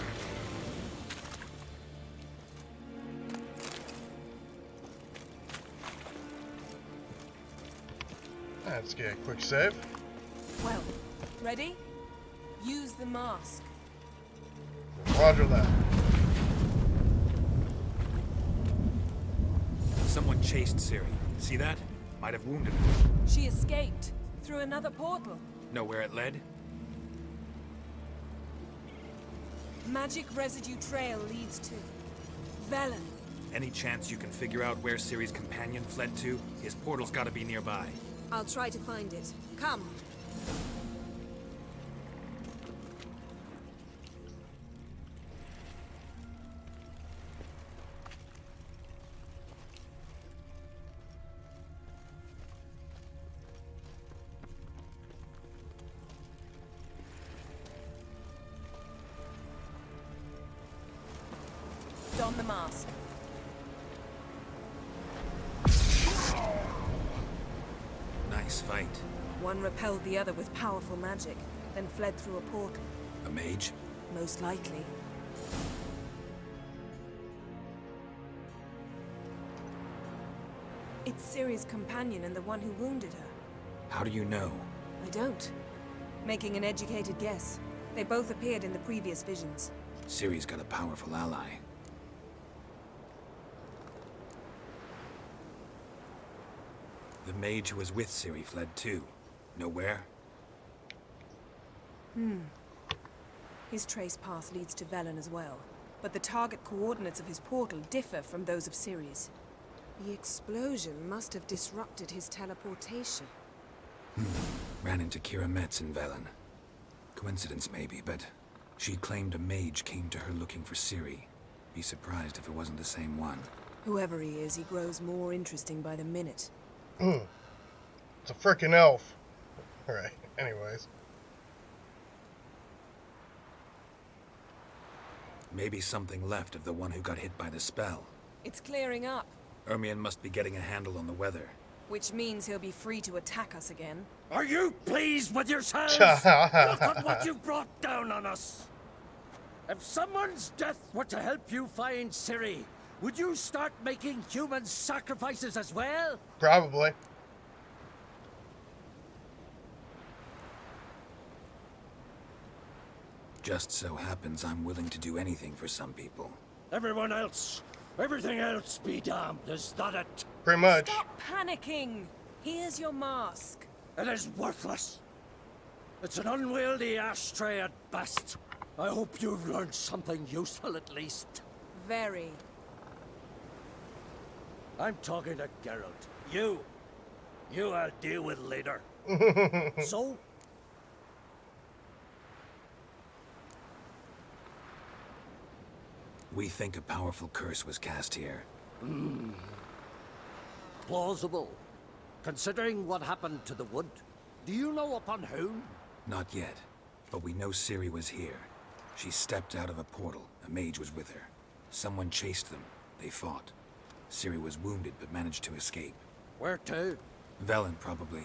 Let's get a quick save. Well, ready? Use the mask. Roger that. Someone chased Ciri. See that? Might have wounded her. She escaped through another portal. Know where it led? Magic residue trail leads to Velen. Any chance you can figure out where Ciri's companion fled to? His portal's gotta be nearby. I'll try to find it. Come. Don the mask. Nice fight. One repelled the other with powerful magic, then fled through a portal. A mage? Most likely. It's Ciri's companion and the one who wounded her. How do you know? I don't. Making an educated guess. They both appeared in the previous visions. Ciri's got a powerful ally. The mage who was with Ciri fled too. Know where? His trace path leads to Velen as well. But the target coordinates of his portal differ from those of Ciri's. The explosion must have disrupted his teleportation. Ran into Kira Metz in Velen. Coincidence maybe, but she claimed a mage came to her looking for Ciri. Be surprised if it wasn't the same one. Whoever he is, he grows more interesting by the minute. It's a frickin' elf. Alright, anyways. Maybe something left of the one who got hit by the spell. It's clearing up, Ermion must be getting a handle on the weather. which means he'll be free to attack us again. Are you pleased with yourselves? Look at what you've brought down on us. If someone's death were to help you find Ciri, would you start making human sacrifices as well? Probably. Just so happens I'm willing to do anything for some people. Everyone else, everything else be damned, is that it? Pretty much. Stop panicking! Here's your mask. It is worthless. It's an unwieldy ashtray at best. I hope you've learned something useful at least. Very. I'm talking to Geralt. You I'll deal with later. So? We think a powerful curse was cast here. Plausible. Considering what happened to the wood. Do you know upon whom? Not yet, but we know Ciri was here. She stepped out of a portal. A mage was with her. Someone chased them. They fought. Ciri was wounded but managed to escape. Where to? Velen, probably.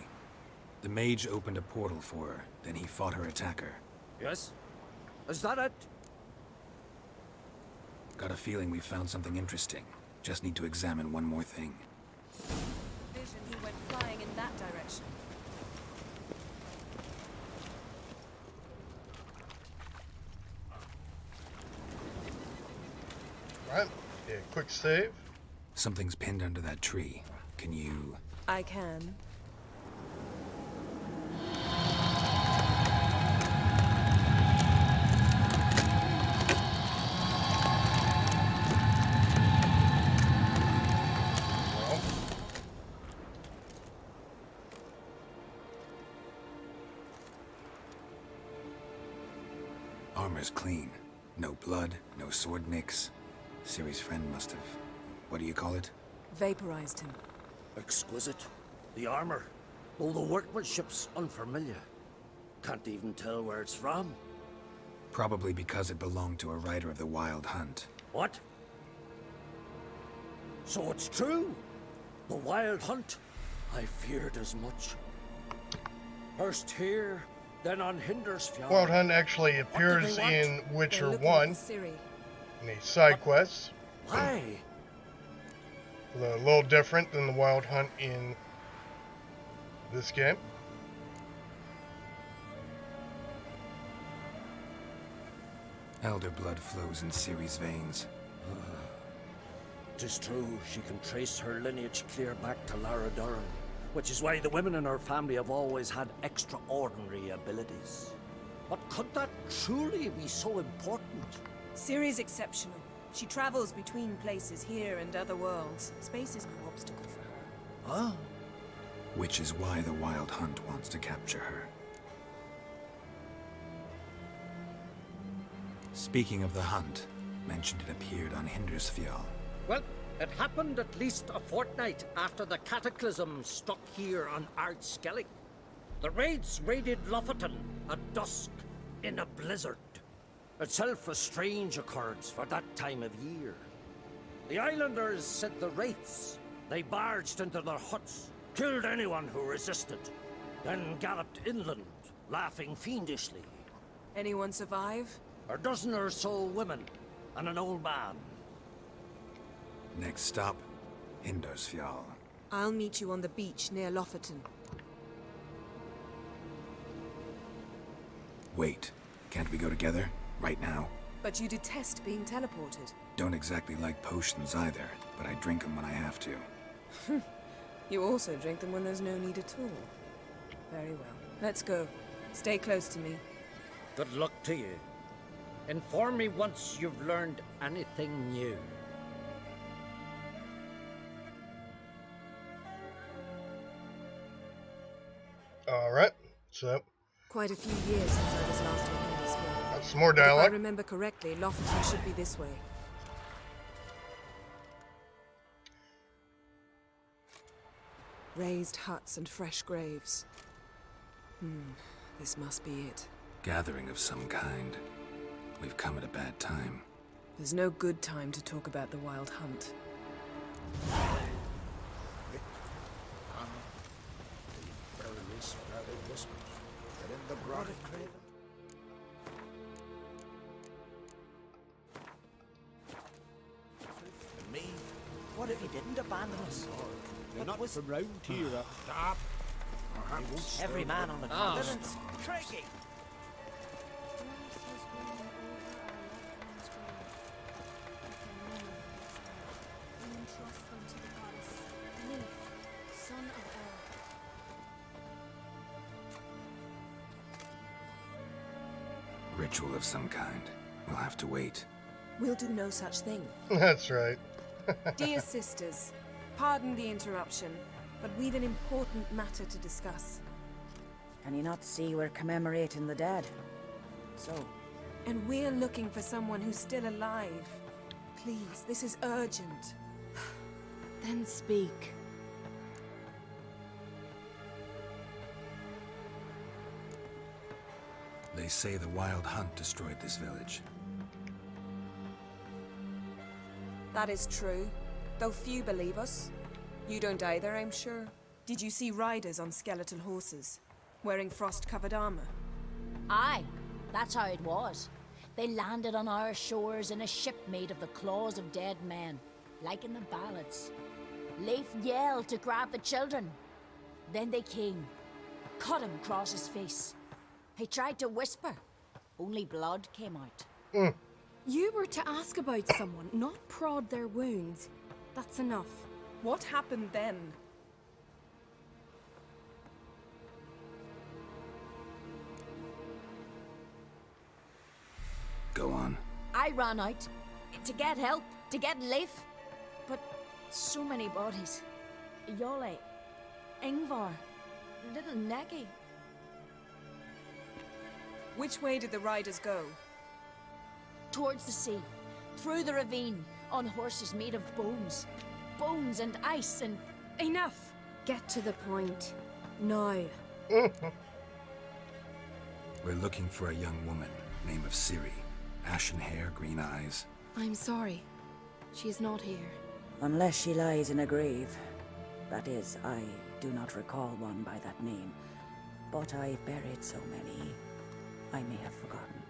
The mage opened a portal for her, then he fought her attacker. Yes? Is that it? Got a feeling we found something interesting. Just need to examine one more thing. Vision he went flying in that direction. Right. Yeah, quick save. Something's pinned under that tree. Can you... I can. Armor's clean. No blood, no sword nicks. Ciri's friend must have... what do you call it? Vaporized him. Exquisite. The armor. Though the workmanship's unfamiliar. Can't even tell where it's from. Probably because it belonged to a rider of the Wild Hunt. What? So it's true? The Wild Hunt? I feared as much. First here, then on Hindersfjord. Wild Hunt actually appears in Witcher 1 in the side quests. Why? A little different than the Wild Hunt in this game. Elder blood flows in Ciri's veins. Tis true, she can trace her lineage clear back to Lara Duran, which is why the women in her family have always had extraordinary abilities. But could that truly be so important? Ciri's exceptional. She travels between places here and other worlds. Space is no obstacle for her. Huh? Which is why the Wild Hunt wants to capture her. Speaking of the hunt, mentioned it appeared on Hindersfjall. Well, it happened at least a fortnight after the cataclysm struck here on Ardskellig. The raids raided Lofoten at dusk in a blizzard. Itself a strange occurrence for that time of year. The islanders said the wraiths. They barged into their huts, killed anyone who resisted, then galloped inland, laughing fiendishly. Anyone survive? A dozen or so women, and an old man. Next stop, Hindersfjall. I'll meet you on the beach near Lofoten. Wait, can't we go together? Right now? But you detest being teleported. Don't exactly like potions either, but I drink them when I have to. You also drink them when there's no need at all. Very well. Let's go. Stay close to me. Good luck to you. Inform me once you've learned anything new. Alright, so... Quite a few years since I was last in Hindersfjord. Got some more But if I dialogue. remember correctly, Lofoten should be this way. Raised huts and fresh graves. This must be it. Gathering of some kind. We've come at a bad time. There's no good time to talk about the Wild Hunt. Me? What if he didn't abandon us? You're not from round here. Stop! Every man on the continent. Craigie! Ritual of some kind. We'll have to wait. We'll do no such thing. That's right. Dear sisters, pardon the interruption, but we've an important matter to discuss. Can you not see we're commemorating the dead? So? And we're looking for someone who's still alive. Please, this is urgent. Then speak. They say the Wild Hunt destroyed this village. That is true, though few believe us. You don't either, I'm sure. Did you see riders on skeletal horses, wearing frost-covered armor? Aye, that's how it was. They landed on our shores in a ship made of the claws of dead men, like in the ballads. Leif yelled to grab the children. Then they came, cut him across his face. He tried to whisper, only blood came out. You were to ask about someone, not prod their wounds. That's enough. What happened then? Go on. I ran out to get help, to get Leif. But so many bodies. Yolle, Ingvar, little Neki. Which way did the riders go? Towards the sea, through the ravine, on horses made of bones. Bones and ice and... Enough! Get to the point. Now. We're looking for a young woman, name of Ciri. Ashen hair, green eyes. I'm sorry. She is not here. Unless she lies in a grave. That is, I do not recall one by that name. But I've buried so many, I may have forgotten.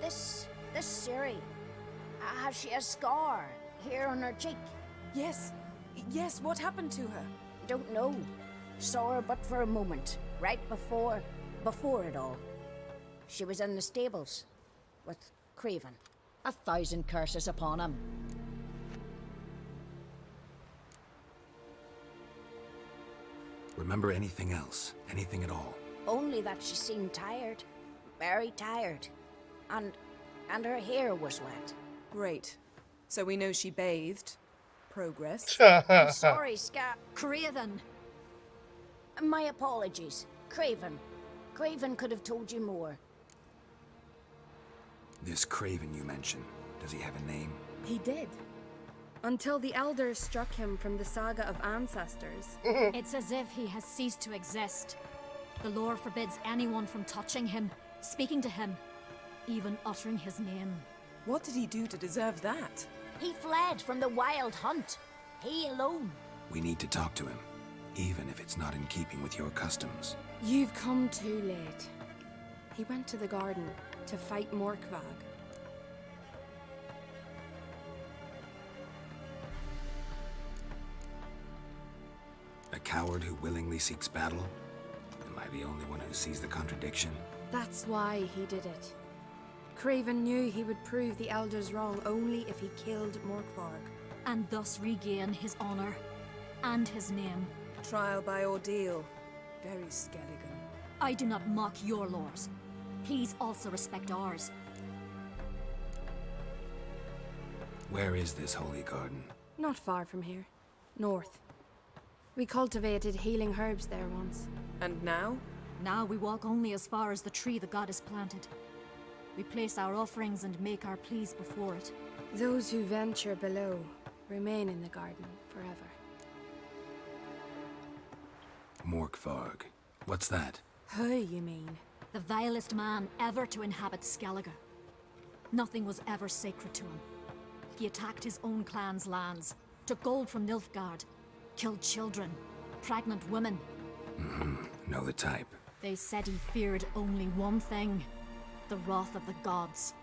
This Ciri, has she a scar here on her cheek? Yes, what happened to her? Don't know. Saw her but for a moment, right before it all. She was in the stables with Craven. 1,000 curses upon him. Remember anything else? Anything at all? Only that she seemed tired. Very tired. And her hair was wet. Great. So we know she bathed. Progress. I'm sorry, Craven. My apologies. Craven. Craven could have told you more. This Craven you mentioned, does he have a name? He did. Until the elders struck him from the saga of ancestors. It's as if he has ceased to exist. The lore forbids anyone from touching him, speaking to him, even uttering his name. What did he do to deserve that? He fled from the Wild Hunt. He alone. We need to talk to him, even if it's not in keeping with your customs. You've come too late. He went to the garden to fight Morkvag. A coward who willingly seeks battle? Am I the only one who sees the contradiction? That's why he did it. Craven knew he would prove the elders wrong only if he killed Morkvarg. And thus regain his honor and his name. Trial by ordeal. Very Skelligan. I do not mock your laws. Please also respect ours. Where is this holy garden? Not far from here. North. We cultivated healing herbs there once. And now? Now we walk only as far as the tree the goddess planted. We place our offerings and make our pleas before it. Those who venture below remain in the garden forever. Morkvarg. What's that? Who, you mean? The vilest man ever to inhabit Skellige. Nothing was ever sacred to him. He attacked his own clan's lands, took gold from Nilfgaard, killed children, pregnant women. Know the type. They said he feared only one thing, the wrath of the gods.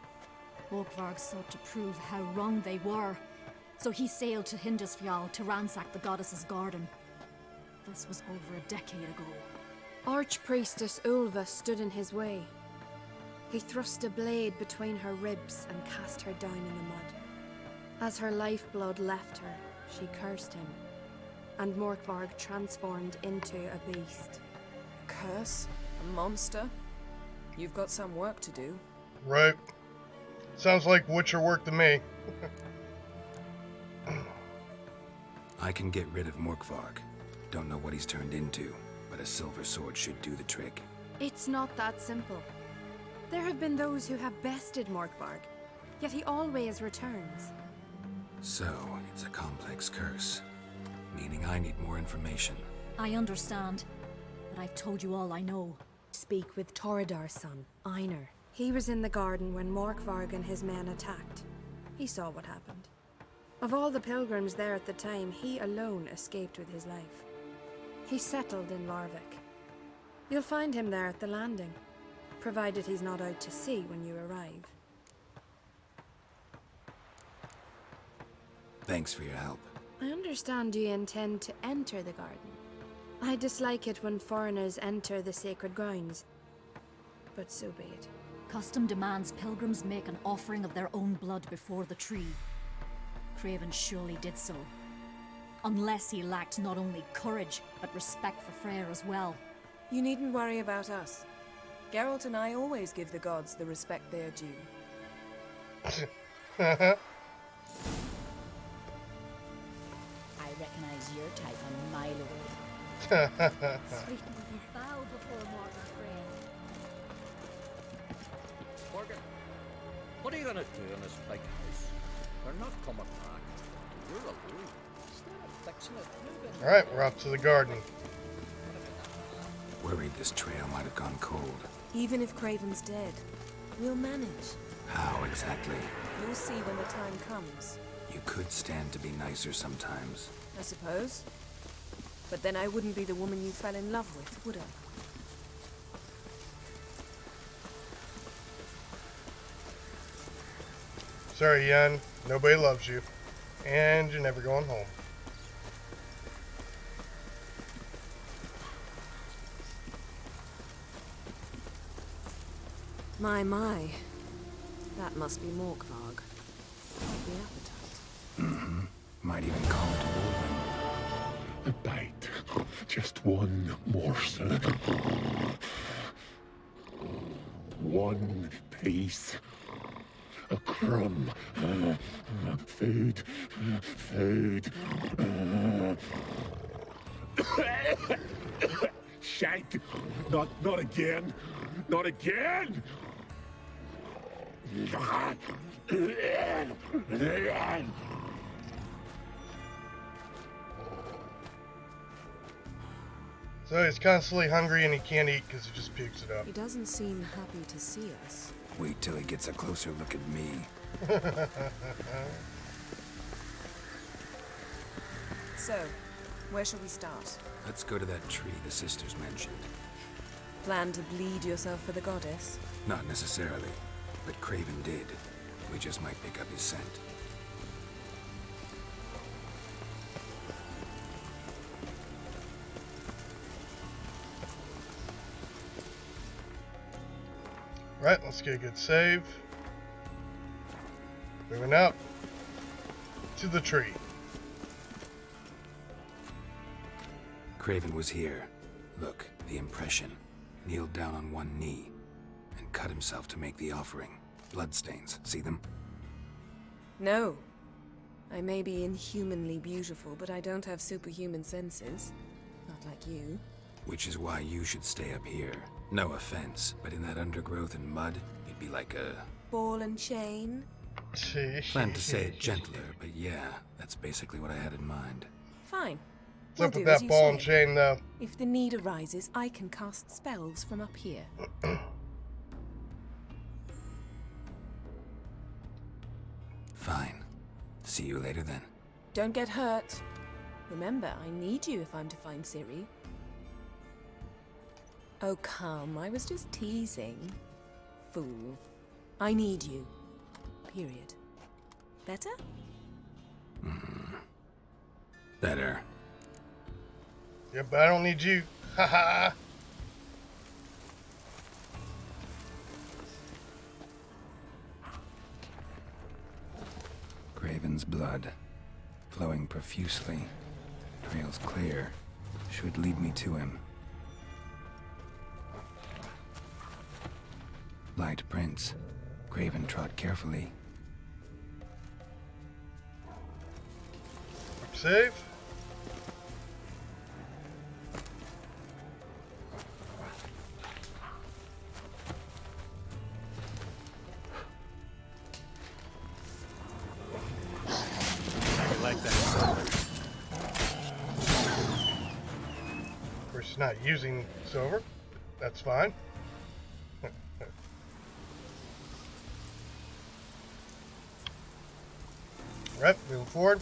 Morkvarg sought to prove how wrong they were, so he sailed to Hindisfjall to ransack the goddess's garden. This was over a decade ago. Archpriestess Ulva stood in his way. He thrust a blade between her ribs and cast her down in the mud. As her lifeblood left her, she cursed him, and Morkvarg transformed into a beast. A curse? A monster? You've got some work to do. Right. Sounds like Witcher work to me. I can get rid of Morkvarg. Don't know what he's turned into, but a silver sword should do the trick. It's not that simple. There have been those who have bested Morkvarg, yet he always returns. So, it's a complex curse, meaning I need more information. I understand, but I've told you all I know. Speak with Toredar's son, Einar. He was in the garden when Morkvarg and his men attacked. He saw what happened. Of all the pilgrims there at the time, he alone escaped with his life. He settled in Larvik. You'll find him there at the landing, provided he's not out to sea when you arrive. Thanks for your help. I understand you intend to enter the garden. I dislike it when foreigners enter the sacred grounds, but so be it. Custom demands pilgrims make an offering of their own blood before the tree. Craven surely did so. Unless he lacked not only courage, but respect for Freyr as well. You needn't worry about us. Geralt and I always give the gods the respect they are due. I recognize your type a mile away. Sweeten with his bow before Morgan Frey. Morgan, what are you gonna do in this big house? They're not coming back. You're alone. Instead of fixing it, Alright, we're off to the garden. Worried this trail might have gone cold. Even if Craven's dead, we'll manage. How exactly? You'll see when the time comes. You could stand to be nicer sometimes. I suppose. But then I wouldn't be the woman you fell in love with, would I? Sorry, Yen. Nobody loves you. And you're never going home. My. That must be Morkvarg. Quite the appetite. Mm-hmm. Might even call it a wolven. A bite. Just one morsel. One piece. A crumb. Food. Food. Shite. Not again. Not again. So he's constantly hungry and he can't eat because he just pukes it up. He doesn't seem happy to see us. Wait till he gets a closer look at me. So, where shall we start? Let's go to that tree the sisters mentioned. Plan to bleed yourself for the goddess? Not necessarily, but Craven did. We just might pick up his scent. Right, let's get a good save. Moving up to the tree. Craven was here. Look, the impression. Kneeled down on one knee and cut himself to make the offering. Bloodstains, see them? No. I may be inhumanly beautiful, but I don't have superhuman senses. Not like you. Which is why you should stay up here. No offense, but in that undergrowth and mud, you'd be like a... Ball and chain? Planned to say it gentler, but yeah, that's basically what I had in mind. Fine. What's up with that ball and chain, though? If the need arises, I can cast spells from up here. Fine. See you later then. Don't get hurt. Remember, I need you if I'm to find Ciri. Oh, come. I was just teasing. Fool. I need you. Period. Better? Better. Yeah, but I don't need you. Haha. Craven's blood, flowing profusely. Trail's clear. Should lead me to him. Light prints. Craven trod carefully. Save. I like that. Of course, he's not using silver. That's fine. Alright, moving forward.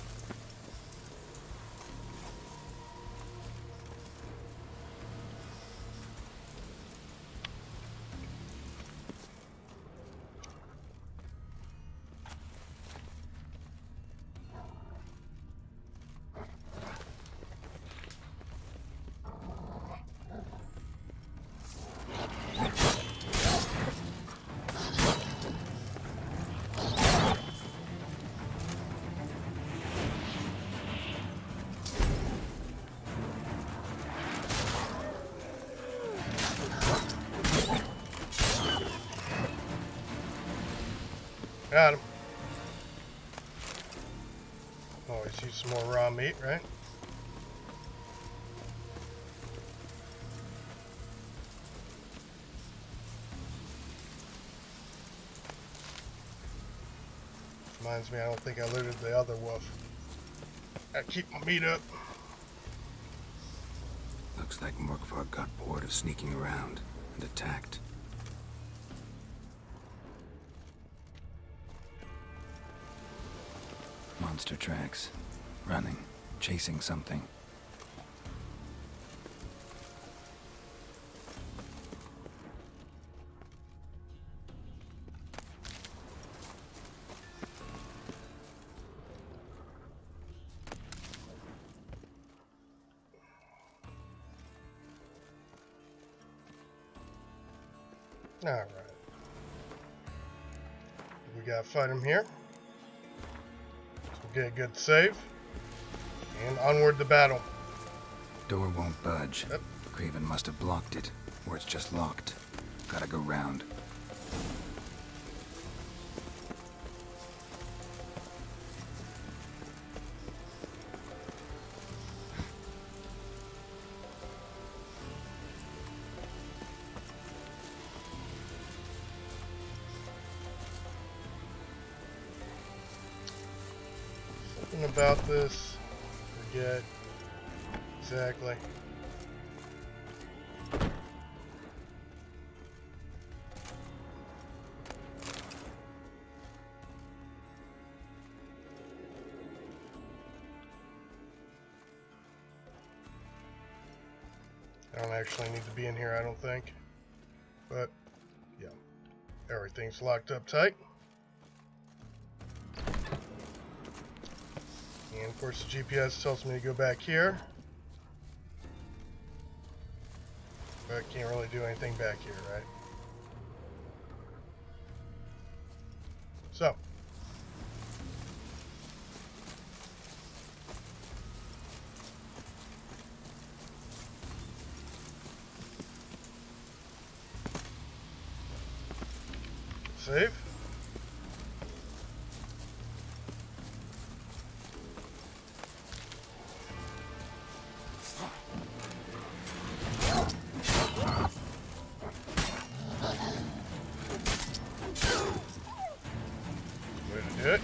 Got him. Always use some more raw meat, right? Reminds me, I don't think I looted the other wolf. Gotta keep my meat up. Looks like Morkvarg got bored of sneaking around and attacked. Monster tracks. Running. Chasing something. Alright. We gotta fight him here. Get a good save. And onward to battle. Door won't budge. Yep. Craven must have blocked it, or it's just locked. Gotta go round. Something about this. Forget. Exactly. I don't actually need to be in here, I don't think. But, yeah. Everything's locked up tight. And of course the GPS tells me to go back here. But I can't really do anything back here, right? So. Save. Way to do it.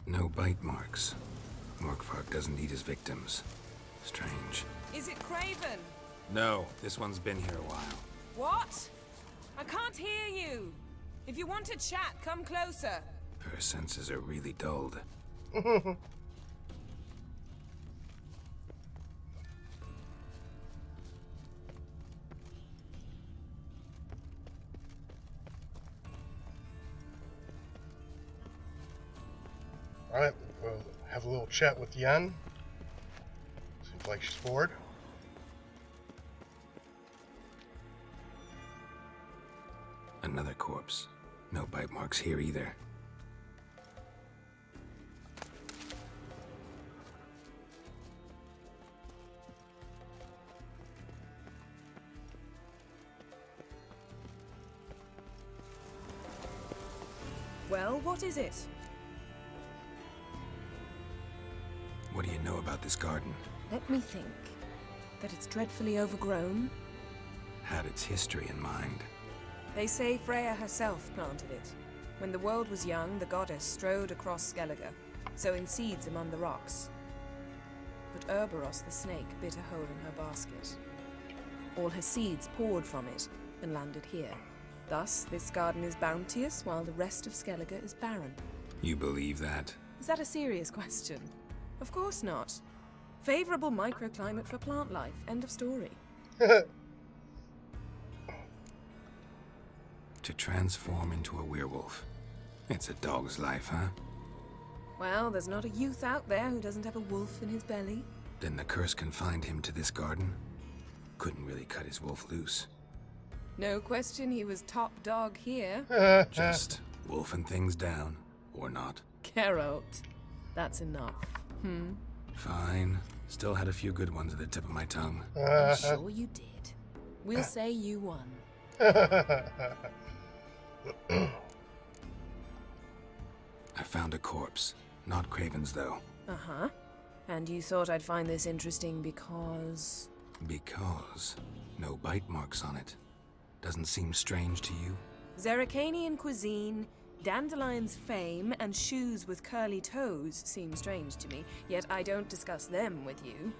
No bite marks. Morkvarg doesn't eat his victims. Strange. Is it Craven? No, this one's been here a while. What? I can't hear you. If you want to chat, come closer. Her senses are really dulled. Alright, we'll have a little chat with Yen. Seems like she's bored. Another corpse. No bite marks here either. Well, what is it? What do you know about this garden? Let me think. That it's dreadfully overgrown. Had its history in mind. They say Freya herself planted it. When the world was young, the goddess strode across Skellige, sowing seeds among the rocks. But Urboros the snake bit a hole in her basket. All her seeds poured from it and landed here. Thus, this garden is bounteous, while the rest of Skellige is barren. You believe that? Is that a serious question? Of course not. Favorable microclimate for plant life. End of story. To transform into a werewolf. It's a dog's life, huh? Well, there's not a youth out there who doesn't have a wolf in his belly. Then the curse confined him to this garden? Couldn't really cut his wolf loose. No question he was top dog here. Just wolfing things down, or not. Geralt, that's enough. Fine. Still had a few good ones at the tip of my tongue. I'm sure you did. We'll say you won. I found a corpse. Not Craven's, though. Uh-huh. And you thought I'd find this interesting because... Because no bite marks on it. Doesn't seem strange to you? Zerrikanian cuisine, Dandelion's fame, and shoes with curly toes seem strange to me, yet I don't discuss them with you.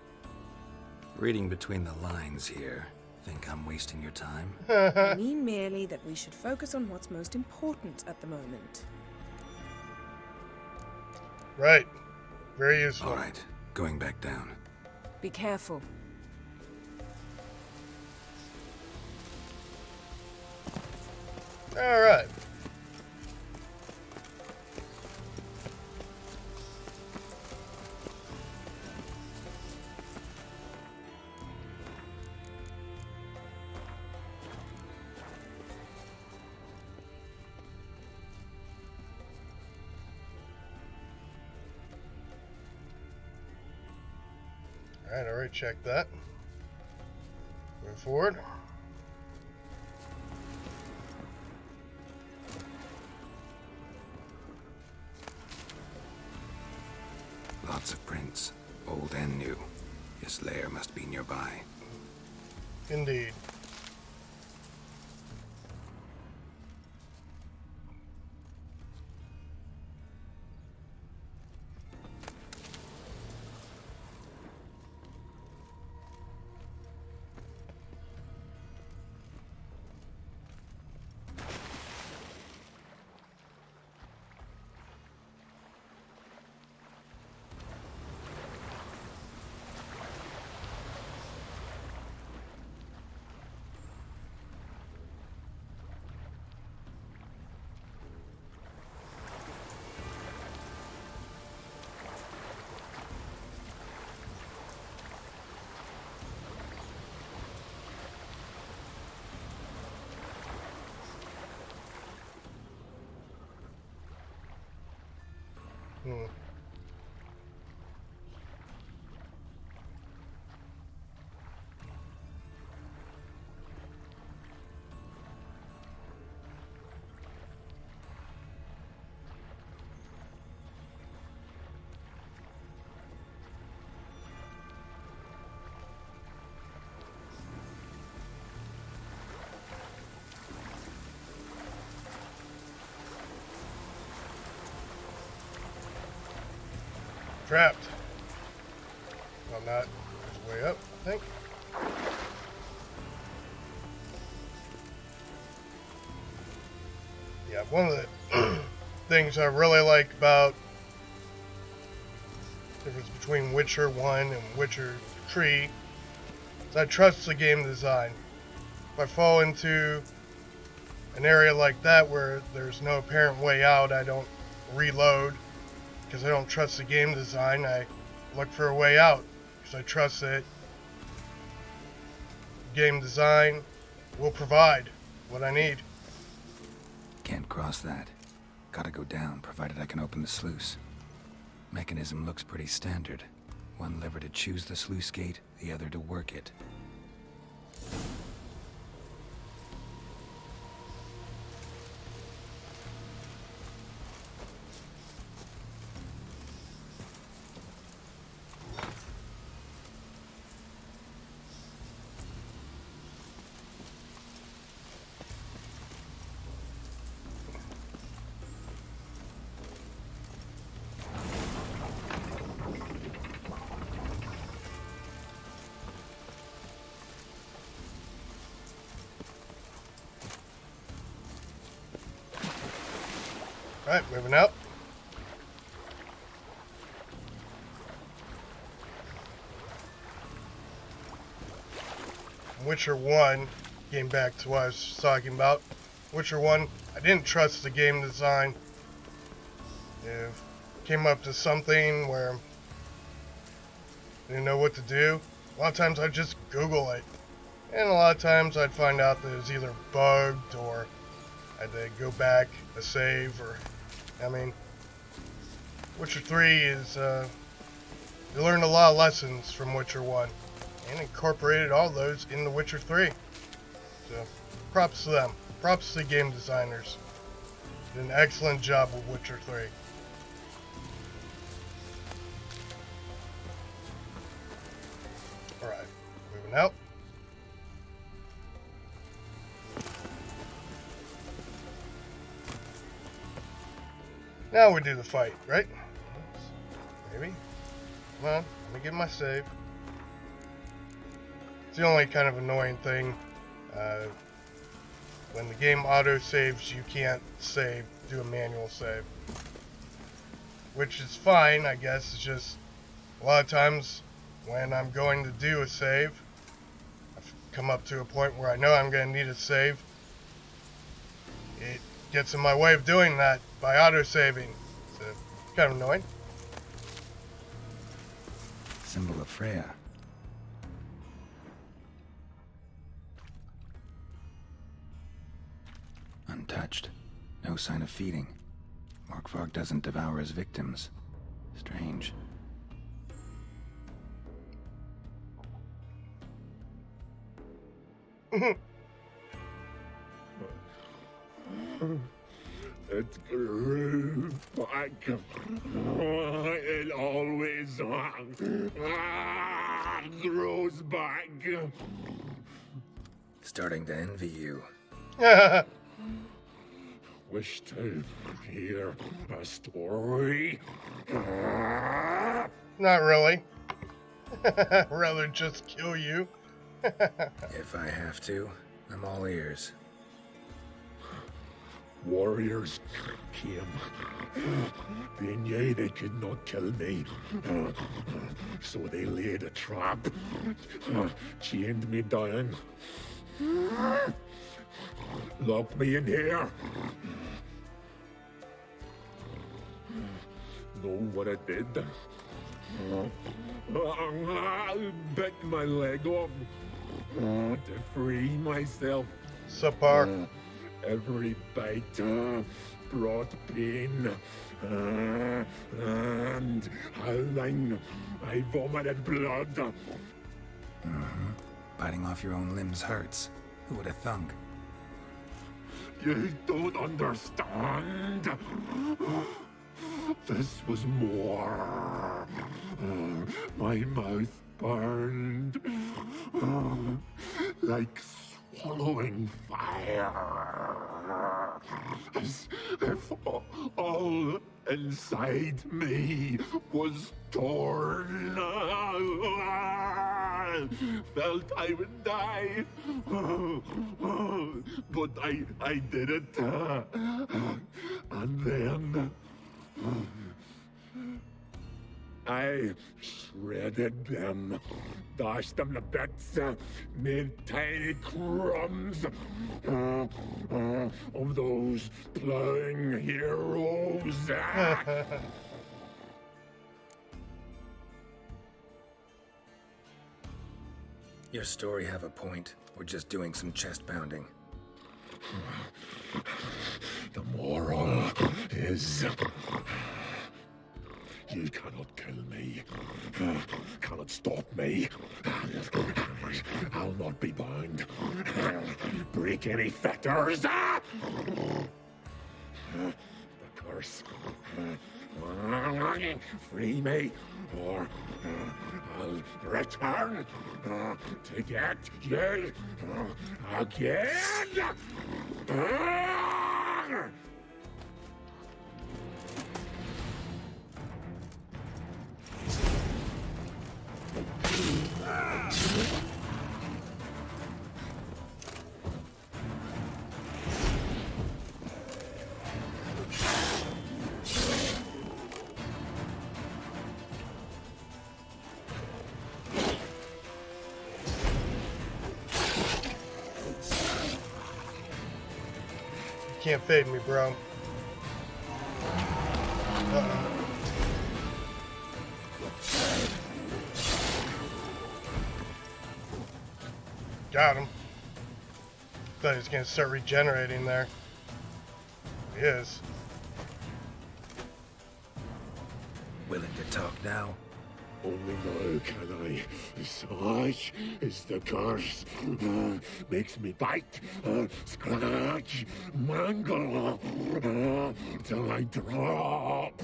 Reading between the lines here. Think I'm wasting your time? I mean merely that we should focus on what's most important at the moment. Right. Very useful. All right. Going back down. Be careful. All right. Alright, already checked that. Move forward. Lots of prints, old and new. His lair must be nearby. Indeed. Trapped. Well, not. There's way up, I think. Yeah, one of the things I really like about the difference between Witcher 1 and Witcher 3 is I trust the game design. If I fall into an area like that where there's no apparent way out, I don't reload, because I don't trust the game design, I look for a way out. Because I trust that game design will provide what I need. Can't cross that. Gotta go down, provided I can open the sluice. Mechanism looks pretty standard. One lever to choose the sluice gate, the other to work it. Alright, moving out. Witcher 1, getting back to what I was talking about. Witcher 1, I didn't trust the game design. It came up to something where I didn't know what to do. A lot of times I'd just Google it. And a lot of times I'd find out that it was either bugged or I had to go back, a save, or... I mean, Witcher 3 is, you learned a lot of lessons from Witcher 1 and incorporated all those in The Witcher 3. So, props to them. Props to the game designers. Did an excellent job with Witcher 3. Alright, moving out. Now we do the fight, right? Maybe. Come on, let me get my save. It's the only kind of annoying thing. When the game auto-saves, you can't save, do a manual save. Which is fine, I guess. It's just a lot of times when I'm going to do a save, I've come up to a point where I know I'm going to need a save. It gets in my way of doing that by auto-saving. So, it's kind of annoying. Symbol of Freya. Untouched. No sign of feeding. Morkvarg doesn't devour his victims. Strange. It grew back. It always grows back. Starting to envy you. Wish to hear a story? Not really. Rather just kill you. If I have to, I'm all ears. Warriors came. They knew they could not kill me. So they laid a trap. Chained me down. Locked me in here. Know what I did? Bit my leg off to free myself. Subpar. Every bite brought pain and howling. I vomited blood. Biting off your own limbs hurts. Who would have thunk? You don't understand. This was more. My mouth burned like swallowing fire. As if all inside me was torn. Felt I would die. But I did it. And then I shredded them, dashed them to bits, made tiny crumbs of those plowing heroes. Your story have a point. We're just doing some chest pounding. The moral is... You cannot kill me. Cannot stop me. I'll not be bound. Break any fetters. The curse. Free me, or I'll return to get you again. Can't fade me, bro. Got him. Thought he was gonna start regenerating there. He is. Willing to talk now? Only now can I. Such is the curse. Makes me bite, scratch, mangle, till I drop.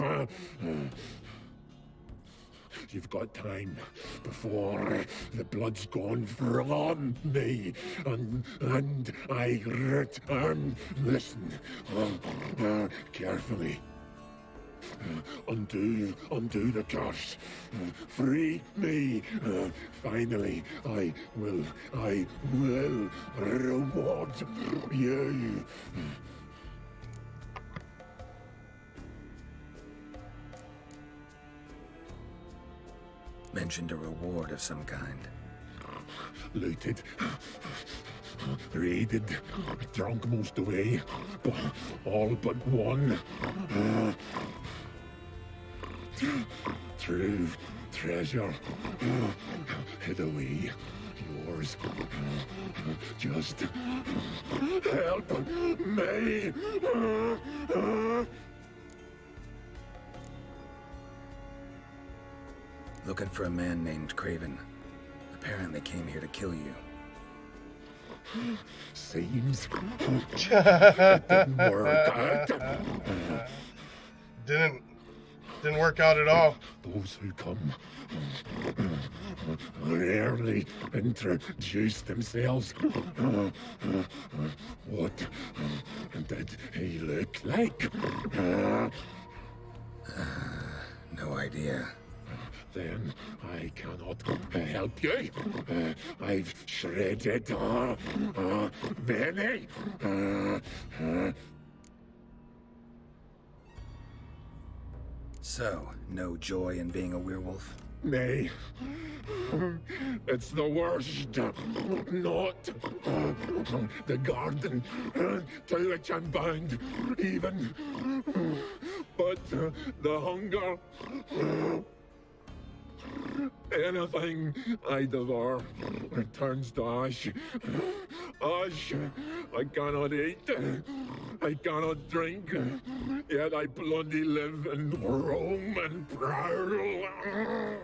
You've got time before the blood's gone from me, and I return. Listen, carefully. Undo the curse. Free me. Finally, I will reward you. Mentioned a reward of some kind. Looted, raided, drunk most away, all but one. True treasure hid away. Yours. Just help me. Looking for a man named Craven. Apparently came here to kill you. Seems it didn't work out. Didn't work out at all. Those who come rarely introduce themselves. What did he look like? No idea. Then I cannot help you. I've shredded many. So, no joy in being a werewolf? Nay. It's the worst. Not the garden to which I'm bound, even. But the hunger. Anything I devour returns to ash. Ash I cannot eat. I cannot drink. Yet I bloody live and roam and prowl.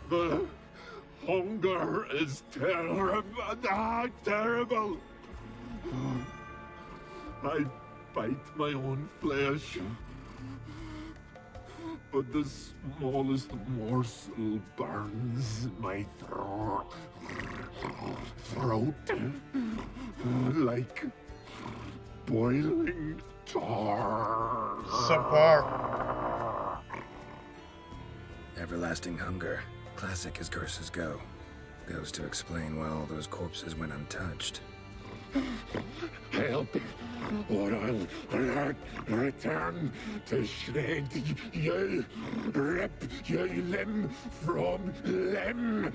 The hunger is terrible. Terrible. I bite my own flesh. But the smallest morsel burns my throat like boiling tar. Subpar. Everlasting hunger. Classic as curses go. Goes to explain why all those corpses went untouched. Help, or I'll return to shred you, rip you limb from limb.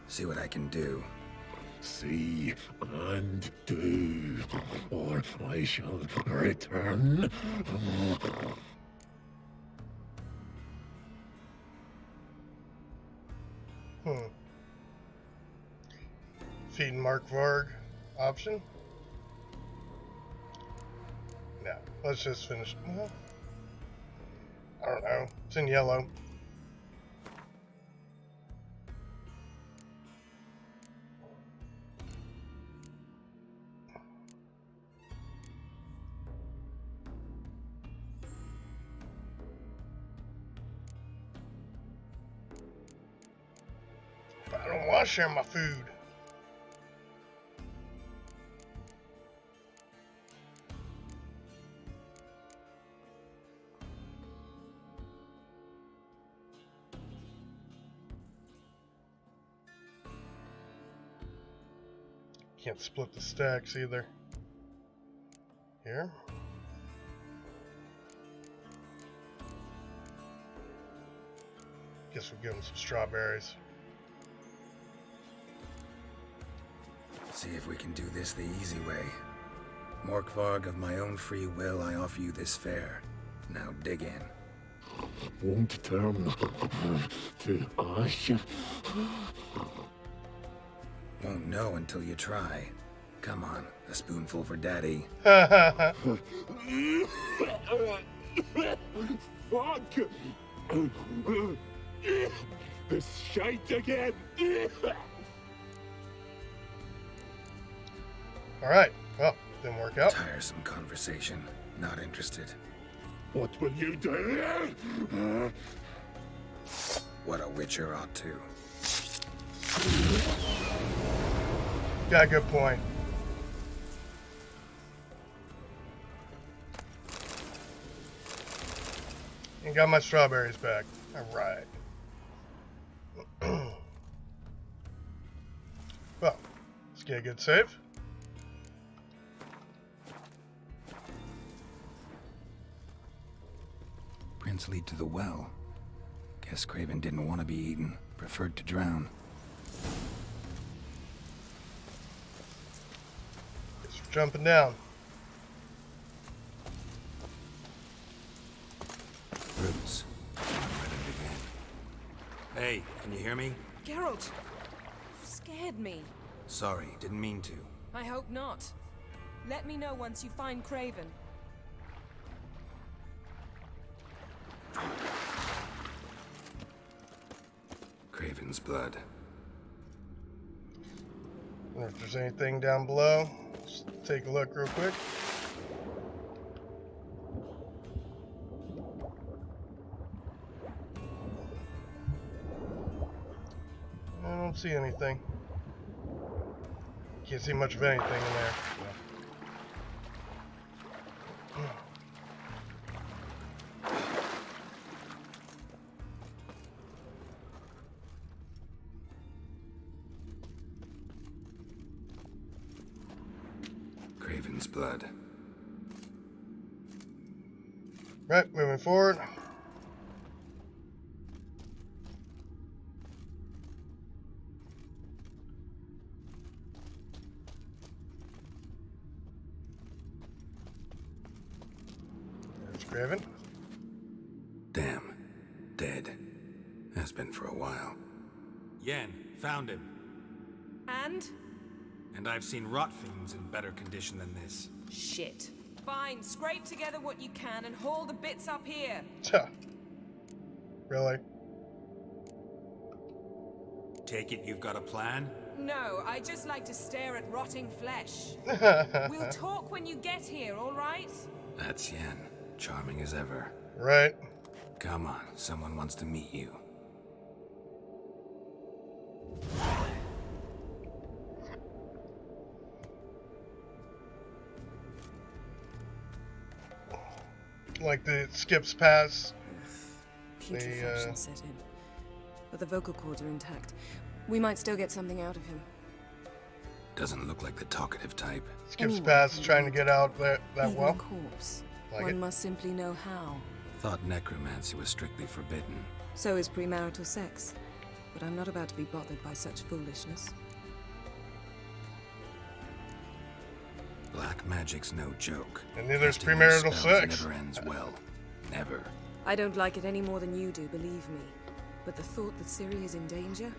See what I can do. See and do, or I shall return. Feeding Mark Varg option? No, let's just finish. Well, I don't know. It's in yellow. But I don't want to share my food. Can't split the stacks either. Here. Guess we'll give him some strawberries. See if we can do this the easy way. Morkvarg, of my own free will, I offer you this fare. Now dig in. Won't turn to ash. Won't know until you try. Come on, a spoonful for Daddy. Fuck! This shite again! Alright, well, didn't work out. Tiresome conversation. Not interested. What will you do? What a witcher ought to. Got a good point. And got my strawberries back. Alright. Well, let's get a good save. Prince lead to the well. Guess Craven didn't want to be eaten. Preferred to drown. Guess we're jumping down. Roots. Hey, can you hear me? Geralt, you scared me. Sorry, didn't mean to. I hope not. Let me know once you find Craven. Craven's blood. Wonder if there's anything down below. Let's take a look real quick. I don't see anything. Can't see much of anything in there. Craven's blood. Right, moving forward. There's Craven. Damn. Dead. Has been for a while. Yen, found him. And? And I've seen rot fiends in better condition than this. Shit. Fine, scrape together what you can and haul the bits up here. Really? Take it you've got a plan? No, I just like to stare at rotting flesh. We'll talk when you get here, all right? That's Yen. Charming as ever. Right. Come on, someone wants to meet you. Like the skips past. Putrefaction set in. But the vocal cords are intact. We might still get something out of him. Doesn't look like the talkative type. Skips past trying to get out that Even well. a corpse. Like One it. must simply know how. Thought necromancy was strictly forbidden. So is premarital sex. But I'm not about to be bothered by such foolishness. Black magic's no joke. And neither's Casting those premarital spells sex. never ends well. Never. I don't like it any more than you do, believe me. But the thought that Ciri is in danger,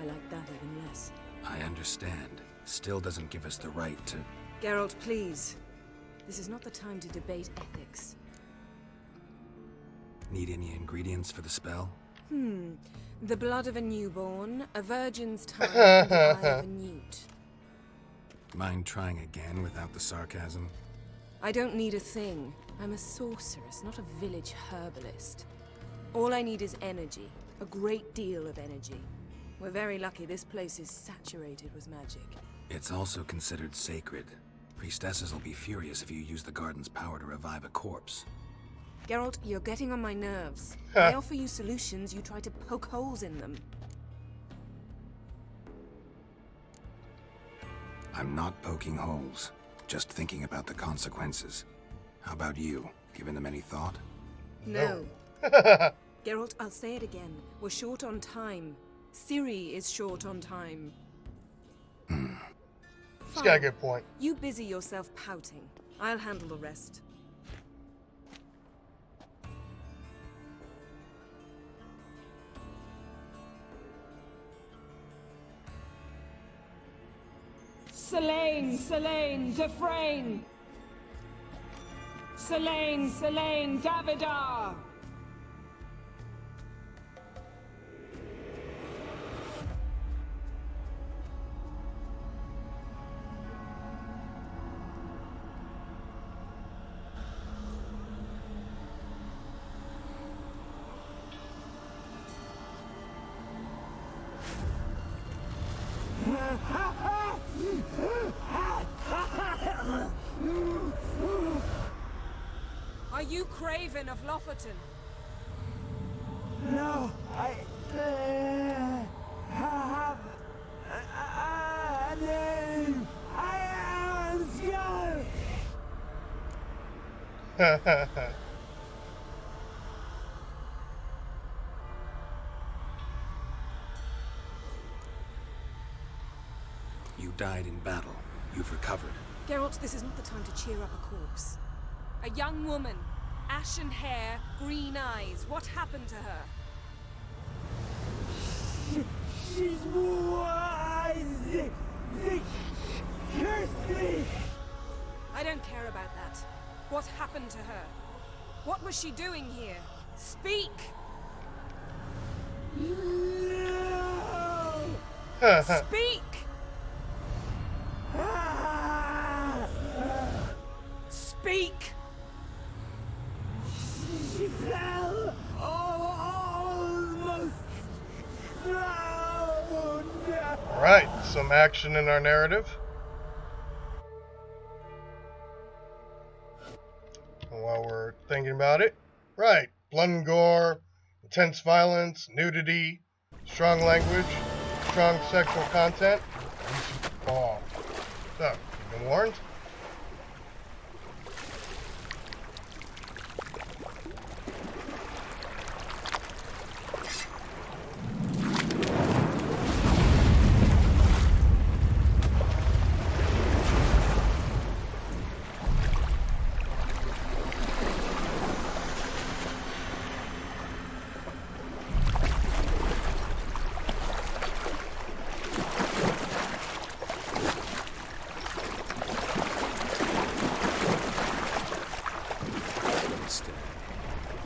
I like that even less. I understand. Still doesn't give us the right to... Geralt, please. This is not the time to debate ethics. Need any ingredients for the spell? The blood of a newborn, a virgin's tongue, and the eye of a newt. Mind trying again without the sarcasm? I don't need a thing. I'm a sorceress, not a village herbalist. All I need is energy. A great deal of energy. We're very lucky this place is saturated with magic. It's also considered sacred. Priestesses will be furious if you use the garden's power to revive a corpse. Geralt, you're getting on my nerves. I offer you solutions, you try to poke holes in them. I'm not poking holes, just thinking about the consequences. How about you? Given them any thought? No. Geralt, I'll say it again. We're short on time. Ciri is short on time. She's got a good point. You busy yourself pouting. I'll handle the rest. Selene, Selene, Dufresne! Selene, Selene, Davidar! Are you Craven of Lofoten? No, I have a name. I am Skjal. You died in battle. You've recovered. Geralt, this is not the time to cheer up a corpse. A young woman. Ashen hair, green eyes. What happened to her? She's wise. They cursed me. I don't care about that. What happened to her? What was she doing here? Speak! No. Speak! Speak! She fell almost drowned. Right, some action in our narrative. And while we're thinking about it, right, blood and gore, intense violence, nudity, strong language, strong sexual content. Oh, so, you've been warned?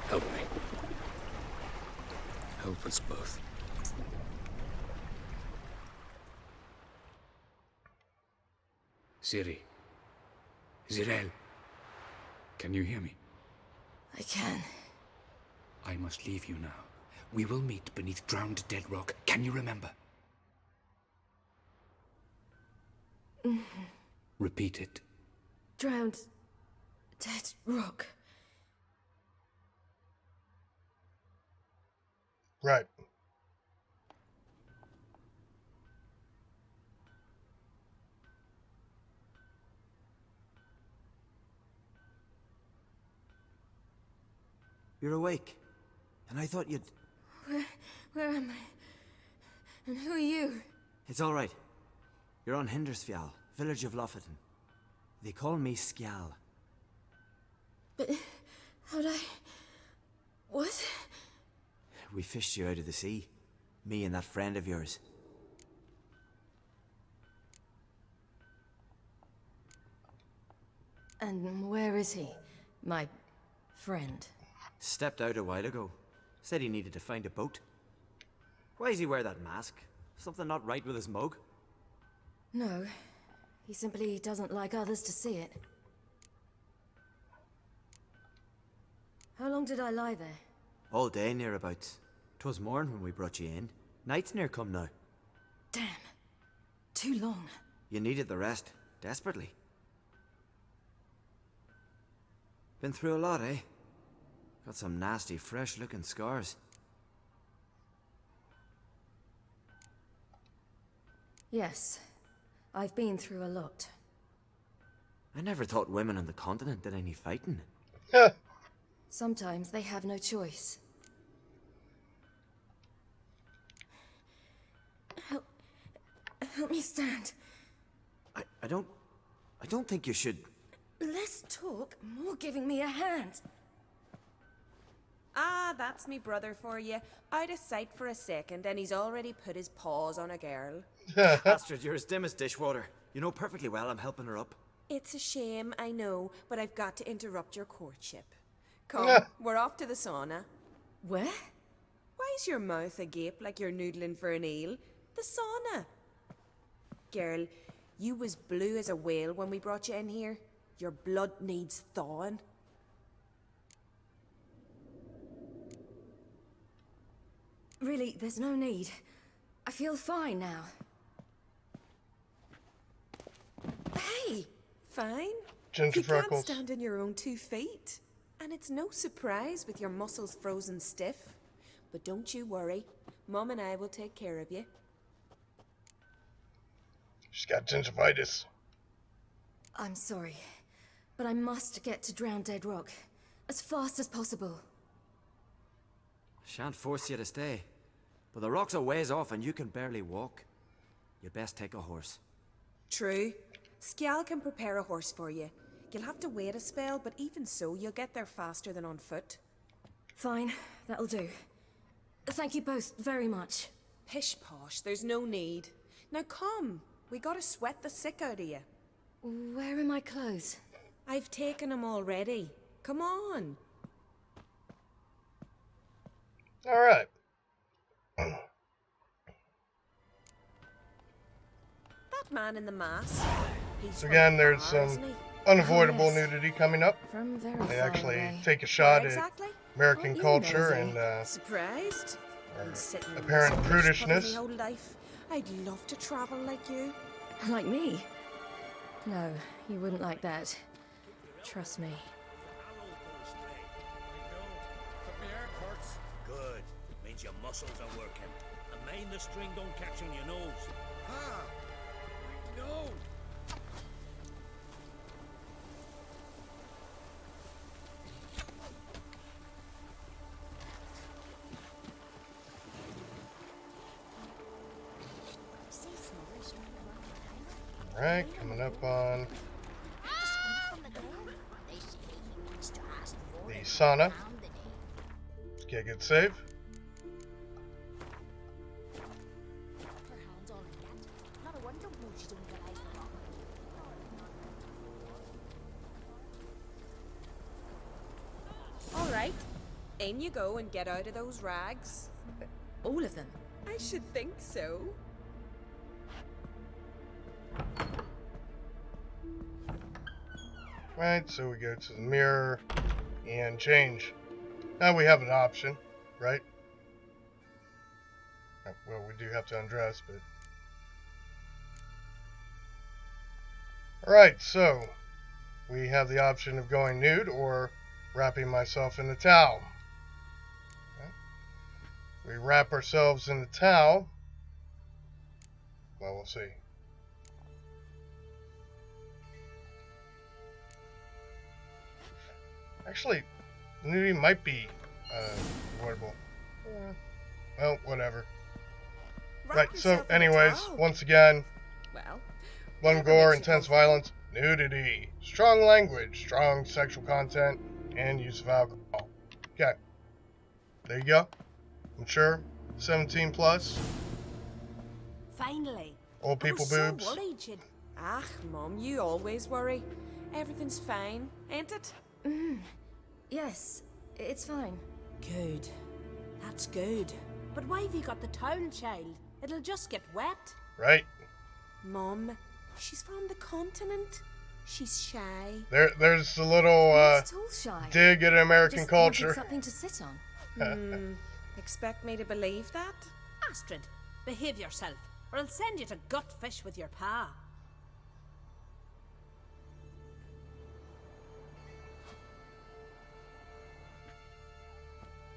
Help me. Help us both. Ciri. Zirael. Can you hear me? I can. I must leave you now. We will meet beneath drowned dead rock. Can you remember? Repeat it. Drowned. Dead rock. Right. You're awake. And I thought you'd... Where am I? And who are you? It's all right. You're on Hindersfjall, village of Lofoten. They call me Skjal. But how'd I... What? We fished you out of the sea. Me and that friend of yours. And where is he? My friend. Stepped out a while ago. Said he needed to find a boat. Why does he wear that mask? Something not right with his mug? No. He simply doesn't like others to see it. How long did I lie there? All day nearabouts. 'Twas morn when we brought you in. Night's near come now. Damn. Too long. You needed the rest. Desperately. Been through a lot, eh? Got some nasty, fresh-looking scars. Yes. I've been through a lot. I never thought women on the continent did any fighting. Sometimes they have no choice. Help me stand. I don't think you should... Less talk, more giving me a hand. Ah, that's me brother for you. Out of sight for a second, and he's already put his paws on a girl. Astrid, you're as dim as dishwater. You know perfectly well I'm helping her up. It's a shame, I know, but I've got to interrupt your courtship. Come, we're off to the sauna. Where? Why's your mouth agape like you're noodling for an eel? The sauna. Girl, you was blue as a whale when we brought you in here. Your blood needs thawing. Really, there's no need. I feel fine now. Hey! Fine. Ginger You can't freckles. stand on your own 2 feet. And it's no surprise with your muscles frozen stiff. But don't you worry. Mom and I will take care of you. She's got gingivitis. I'm sorry, but I must get to Drowned Dead Rock as fast as possible. Shan't force you to stay. But the rock's a ways off and you can barely walk. You'd best take a horse. True. Skjal can prepare a horse for you. You'll have to wait a spell, but even so, you'll get there faster than on foot. Fine, that'll do. Thank you both very much. Pish posh, there's no need. Now come, we gotta sweat the sick out of you. Where are my clothes? I've taken them already. Come on. All right. That man in the mask. He's So again, there's some unavoidable nudity coming up. From very They far actually away. take a shot Where at exactly? American You culture nosy. and Surprised? our Been sitting in apparent this bush prudishness. probably my whole life. I'd love to travel like you. Like me? No, you wouldn't like that. Trust me. Good. Means your muscles are working. And mind the string don't catch on your nose. Ah! No! right, coming up on the sauna. Let's get a good save. All right, in you go and get out of those rags. All of them? I should think so. Right, so we go to the mirror and change. Now we have an option, right? Well, we do have to undress, but... Alright, so we have the option of going nude or wrapping myself in the towel. Okay. We wrap ourselves in the towel. Well, we'll see. Actually, nudity might be avoidable. Well, whatever. Right, so anyways, once again, well, blood and gore, intense violence, nudity, strong language, strong sexual content, and use of alcohol. Okay. There you go. Mature, 17 plus. Finally. Old people boobs. So worried you'd... Ah, Mum, you always worry. Everything's fine, ain't it? Yes, it's fine. Good. That's good. But why have you got the towel, child? It'll just get wet. Right. Mum, she's from the continent. She's shy. There's the little Not at all shy. dig at American Just culture. wanted something to sit on. Expect me to believe that? Astrid, behave yourself, or I'll send you to gut fish with your pa.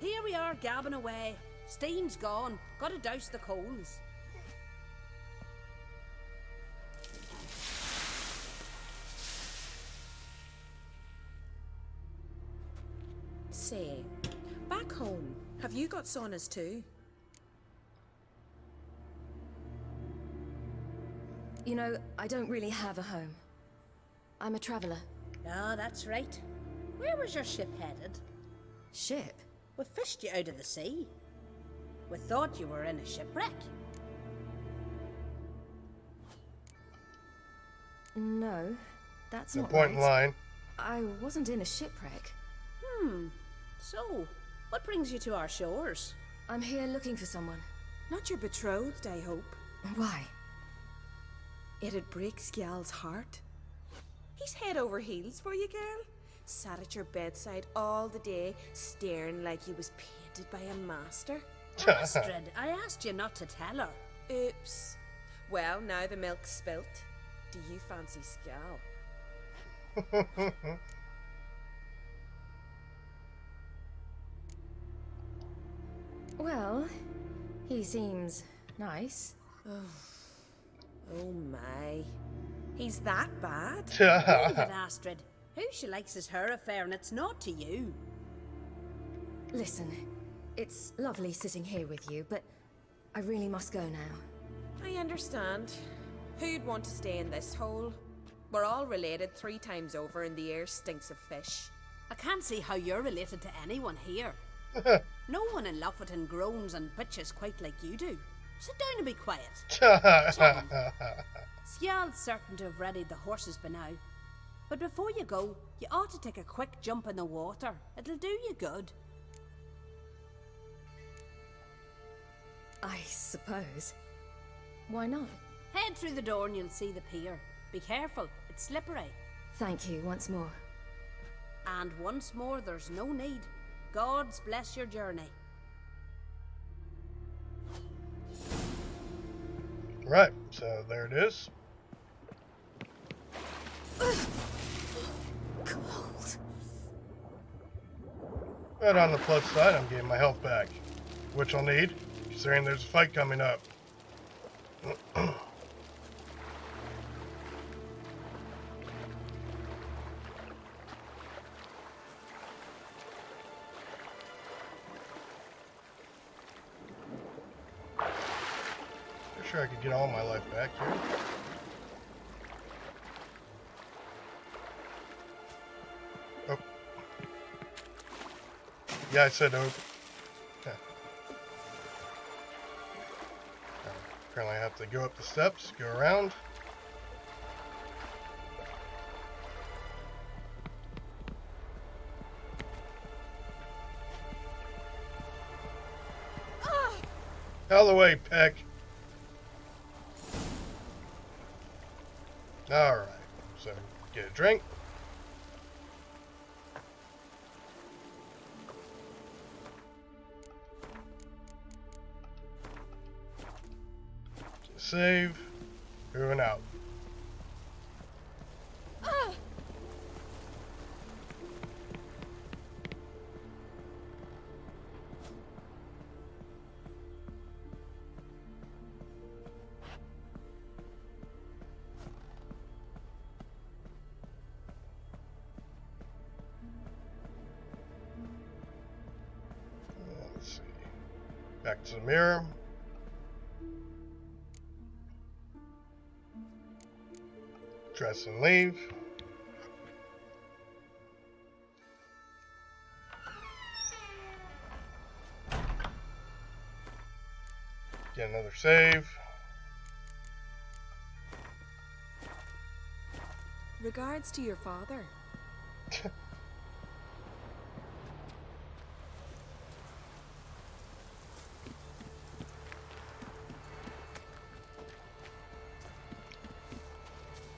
Here we are, gabbing away. Steam's gone. Gotta douse the coals. Say, back home, have you got saunas too? You know, I don't really have a home. I'm a traveller. Ah, that's right. Where was your ship headed? Ship? We fished you out of the sea. We thought you were in a shipwreck. No, that's No not point in right. lying. I wasn't in a shipwreck. So, what brings you to our shores? I'm here looking for someone. Not your betrothed, I hope. Why? It'd break Skjal's heart. He's head over heels for you, girl. Sat at your bedside all the day, staring like he was painted by a master. Astrid, I asked you not to tell her. Oops. Well, now the milk's spilt. Do you fancy Skjal? Well, he seems nice. Oh my. He's that bad? Leave it, Astrid. Who she likes is her affair, and it's not to you. Listen, it's lovely sitting here with you, but I really must go now. I understand. Who'd want to stay in this hole? We're all related 3 times over, and the air stinks of fish. I can't see how you're related to anyone here. No one in Lofferton groans and bitches quite like you do. Sit down and be quiet. Tom, Skjal's certain to have readied the horses by now. But before you go, you ought to take a quick jump in the water. It'll do you good. I suppose. Why not? Head through the door and you'll see the pier. Be careful, it's slippery. Thank you once more. And once more, there's no need. God's bless your journey. Right, so there it is. Cold. But on the plus side, I'm getting my health back, which I'll need, considering there's a fight coming up. Sure I could get all my life back here. Oh. Yeah, I said open. Yeah. Apparently I have to go up the steps, go around. Out of the way, Peck. Alright, so get a drink. Save. Moving out. Let's see. Back to the mirror. Dress and leave. Get another save. Regards to your father.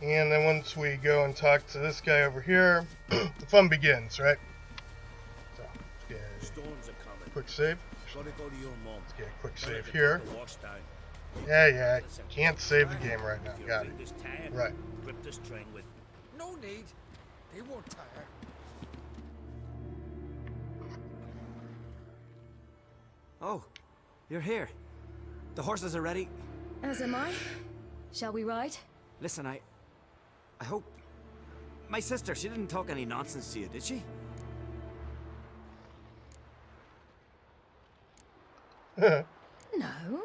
And then once we go and talk to this guy over here, the fun begins, right? So, let's get Storms are coming. quick save. Gotta go to your mom. Let's get a quick Tell her save to here. take the wash down. Yeah, can't save the game right now. You'll Got it. bring this tan. Right. Grip this train with. No need. They won't tire. Oh, you're here. The horses are ready. As am I. Shall we ride? Listen, I hope... My sister, she didn't talk any nonsense to you, did she? No.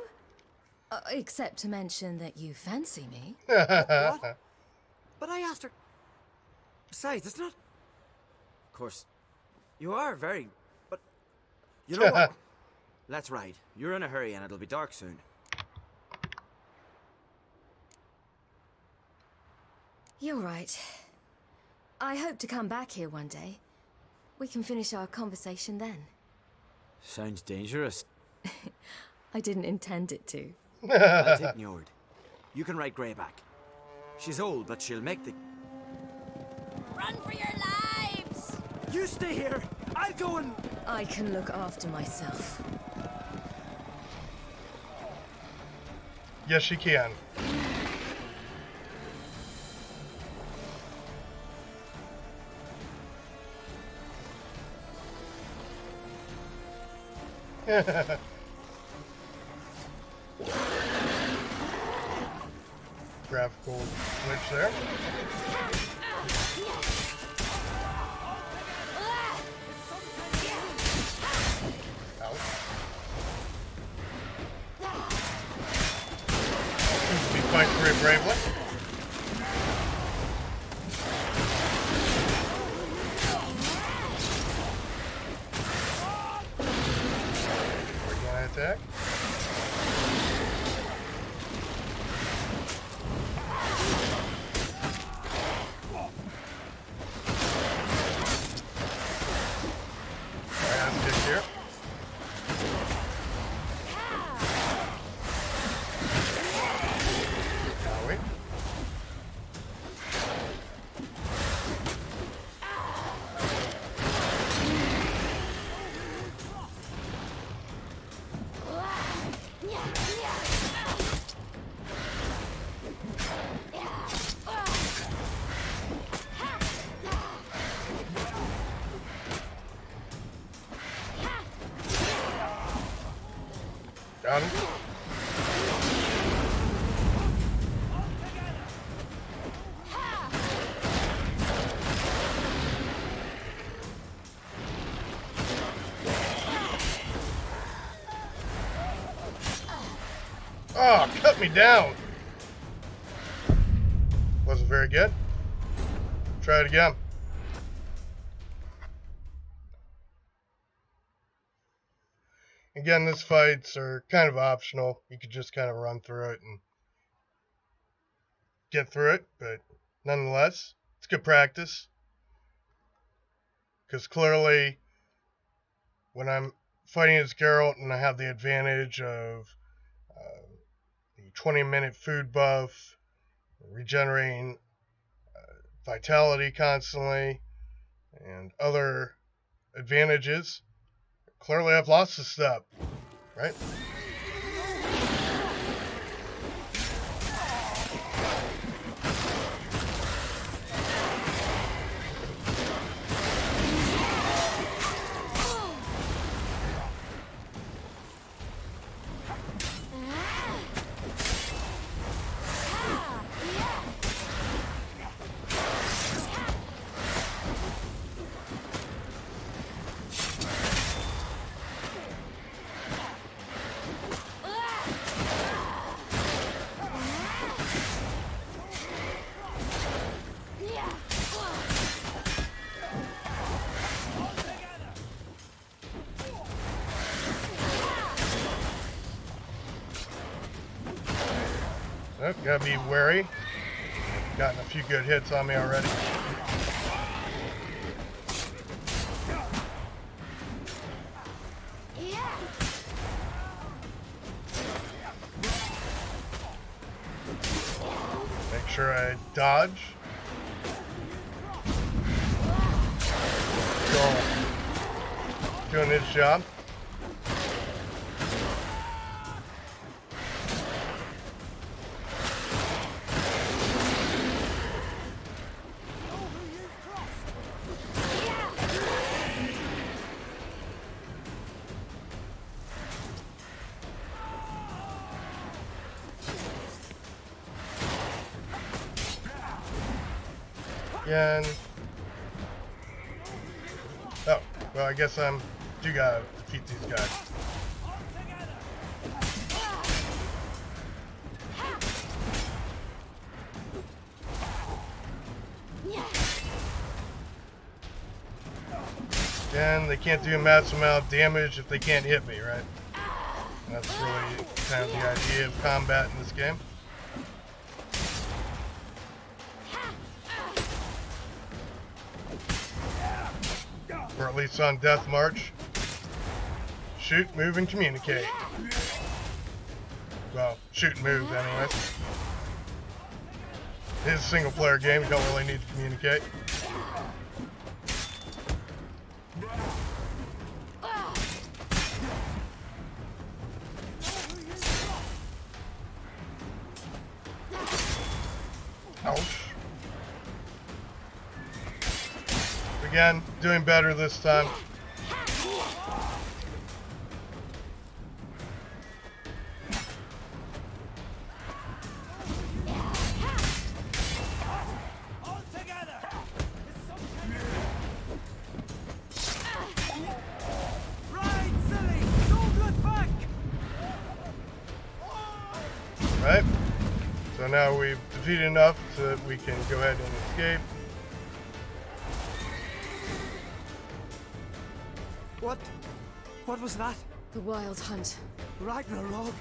Except to mention that you fancy me. What? But I asked her... Besides, it's not... Of course, you are very... But... You know what? Let's ride. You're in a hurry and it'll be dark soon. You're right. I hope to come back here one day. We can finish our conversation then. Sounds dangerous. I didn't intend it to. That's ignored. You can ride Greyback. She's old, but she'll make the... Run for your lives! You stay here! I'll go and... I can look after myself. Yes, you can. Graphical glitch there. Ouch. Seems to be fighting very bravely. We're gonna attack. Got him. Oh, cut me down. Wasn't very good. Try it again. Again, these fights are kind of optional. You could just kind of run through it and get through it, but nonetheless, it's good practice. Because clearly, when I'm fighting as Geralt and I have the advantage of the 20-minute food buff, regenerating vitality constantly, and other advantages, clearly I've lost a step, right? Oh, gotta be wary. Gotten a few good hits on me already. Make sure I dodge. Go. Doing his job. Again. Oh, well, I guess do gotta defeat these guys. Again, they can't do a massive amount of damage if they can't hit me, right? And that's really kind of the idea of combat in this game. Or at least on Death March. Shoot, move, and communicate. Well, shoot and move, anyways. It is a single-player game, you don't really need to communicate. Ouch. Again, doing better this time. Right? So now we've defeated enough so that we can go ahead and escape. What was that? The Wild Hunt. Ragnarok?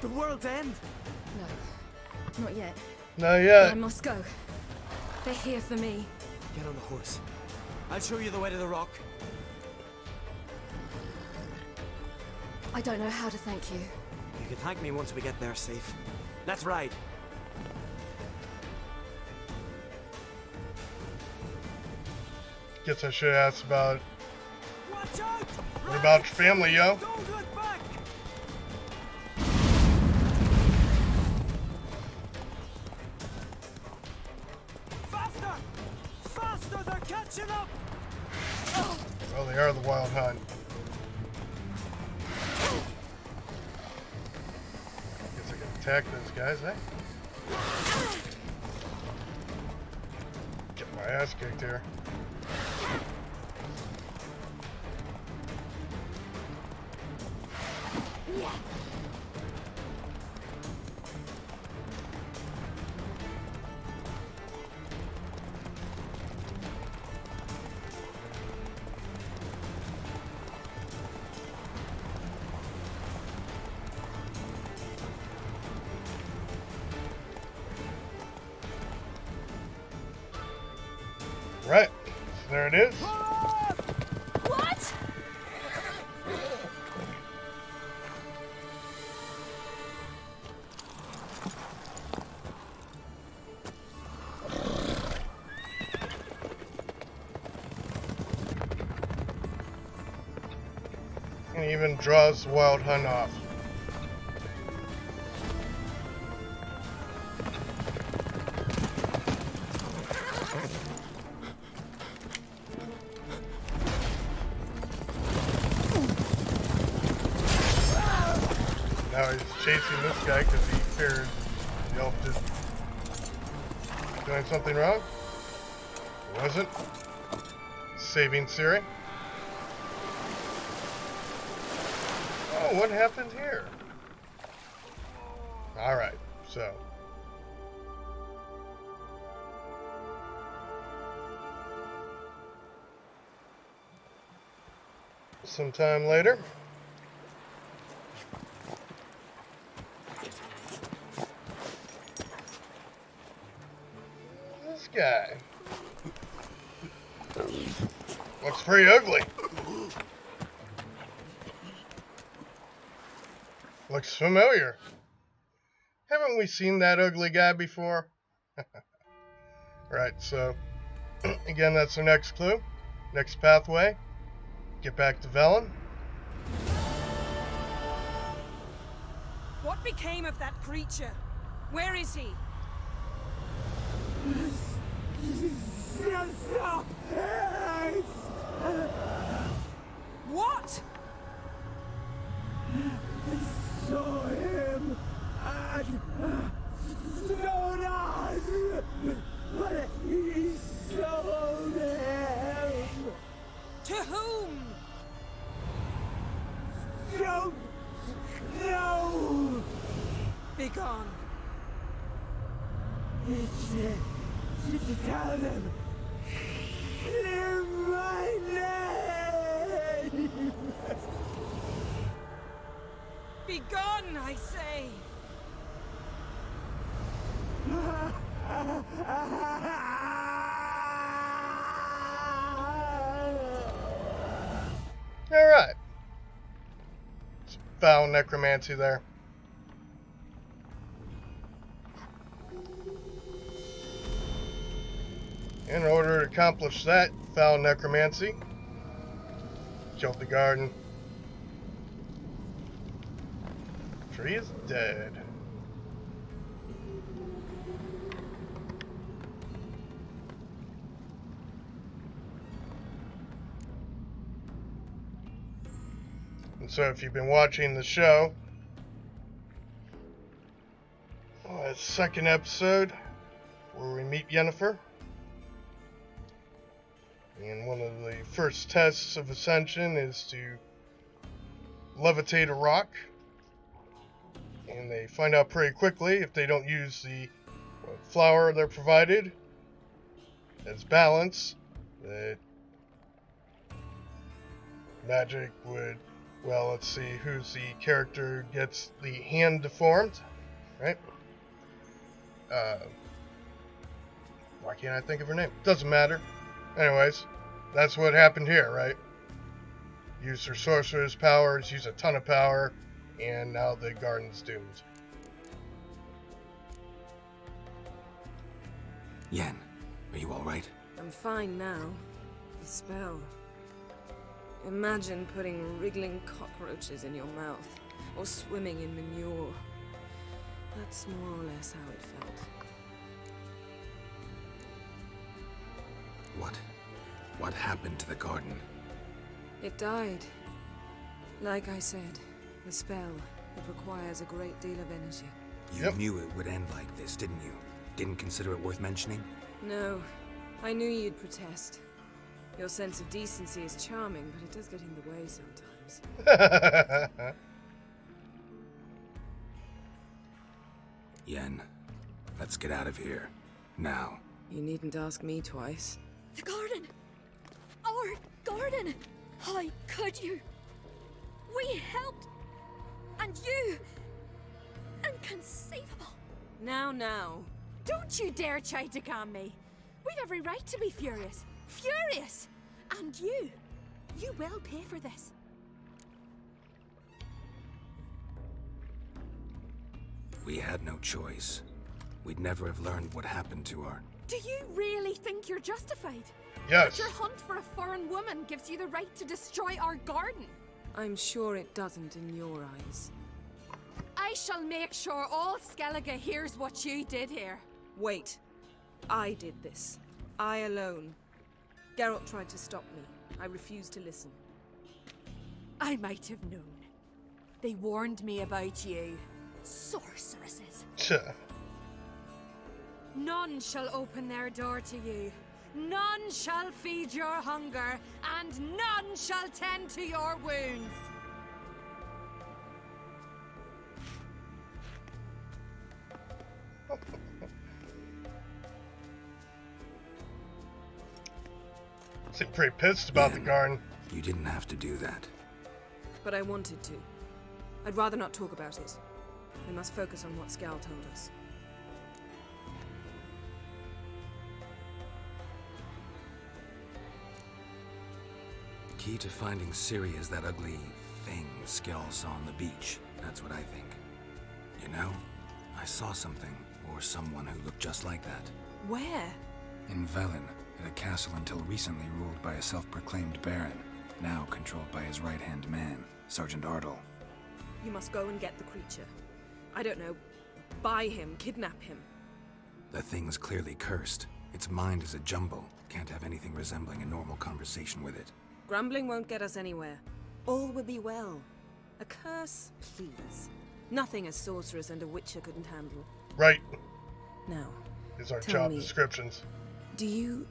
The world's end? No, not yet. Not yet. But I must go. They're here for me. Get on the horse. I'll show you the way to the rock. I don't know how to thank you. You can thank me once we get there safe. Let's ride. Guess I should ask about what about your family, yo? Faster! Faster! They're catching up! Well, they are the Wild Hunt. Guess I can attack those guys, eh? Get my ass kicked here. Right, so there it is. What? And even draws the Wild Hunt off. Now he's chasing this guy because he feared the elf is doing something wrong. It wasn't. Saving Ciri. Oh, what happened here? Alright, so. Sometime later. guy? Looks pretty ugly. Looks familiar. Haven't we seen that ugly guy before? Right, so again, that's our next clue. Next pathway. Get back to Velen. What became of that creature? Where is he? Stop! What? I saw him at Stonas, but he sold him. To whom? Don't know. Begone. Tell them. Clear my name. Begone, I say. Alright. Foul necromancy there. In order to accomplish that foul necromancy, killed the garden. Tree is dead. And so if you've been watching the show, second episode where we meet Yennefer. And one of the first tests of ascension is to levitate a rock. And they find out pretty quickly if they don't use the flower they're provided as balance, that magic would, well, let's see who's the character gets the hand deformed, right? Why can't I think of her name? Doesn't matter. Anyways, that's what happened here, right? Used her sorcerer's powers, used a ton of power, and now the garden's doomed. Yen, are you alright? I'm fine now. The spell. Imagine putting wriggling cockroaches in your mouth, or swimming in manure. That's more or less how it felt. What happened to the garden? It died. Like I said, the spell, it requires a great deal of energy. You knew it would end like this, didn't you? Didn't consider it worth mentioning? No, I knew you'd protest. Your sense of decency is charming, but it does get in the way sometimes. Yen, let's get out of here. Now. You needn't ask me twice. The garden! Our garden! How could you? We helped! And you! Inconceivable! Now. Don't you dare try to calm me. We've every right to be furious. Furious! And you will pay for this. We had no choice. We'd never have learned what happened to her. Do you really think you're justified? Yes. That your hunt for a foreign woman gives you the right to destroy our garden? I'm sure it doesn't in your eyes. I shall make sure all Skellige hears what you did here. Wait. I did this. I alone. Geralt tried to stop me. I refused to listen. I might have known. They warned me about you. Sorceresses. None shall open their door to you. None shall feed your hunger, and none shall tend to your wounds. Seem pretty pissed about the garden. You didn't have to do that. But I wanted to. I'd rather not talk about it. We must focus on what Scal told us. key to finding Ciri is that ugly thing Skell saw on the beach. That's what I think. You know, I saw something, or someone who looked just like that. Where? In Velen, at a castle until recently ruled by a self-proclaimed baron, now controlled by his right-hand man, Sergeant Ardle. You must go and get the creature. I don't know, buy him, kidnap him. The thing's clearly cursed. Its mind is a jumble. Can't have anything resembling a normal conversation with it. Grumbling won't get us anywhere. All will be well. A curse, please. Nothing a sorceress and a witcher couldn't handle. Right. Now, These are tell job me, descriptions. do you...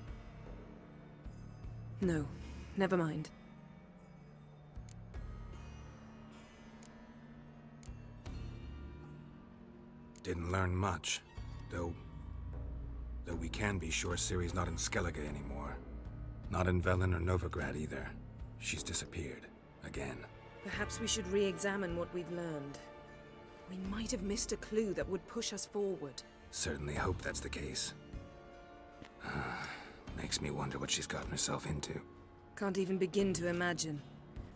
No, never mind. Didn't learn much, though we can be sure Ciri's not in Skellige anymore. Not in Velen or Novigrad either. She's disappeared. Again. Perhaps we should re-examine what we've learned. We might have missed a clue that would push us forward. Certainly hope that's the case. Makes me wonder what she's gotten herself into. Can't even begin to imagine.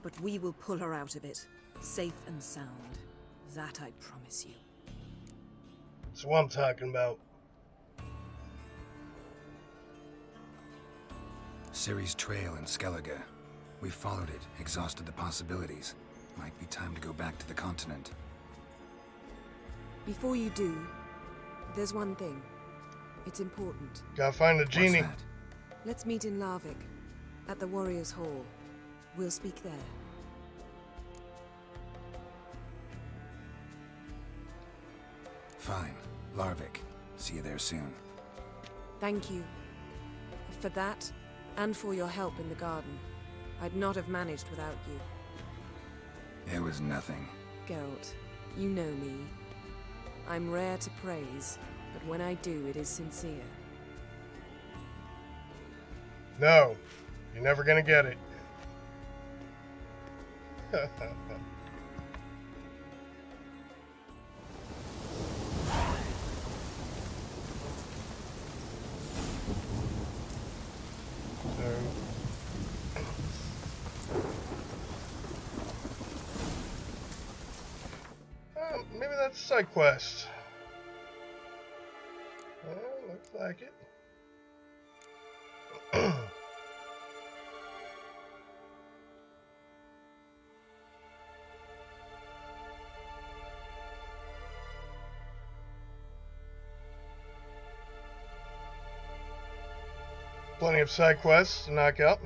But we will pull her out of it. Safe and sound. That I promise you. That's what I'm talking about. Ciri's trail in Skellige. We followed it, exhausted the possibilities. Might be time to go back to the continent. Before you do, there's one thing. It's important. Gotta find the genie. What's that? Let's meet in Larvik, at the Warriors' Hall. We'll speak there. Fine. Larvik. See you there soon. Thank you. For that, and for your help in the garden. I'd not have managed without you. It was nothing. Geralt, you know me. I'm rare to praise, but when I do, it is sincere. No, you're never gonna get it. Maybe that's a side quest. Looks like it. Plenty of side quests to knock out.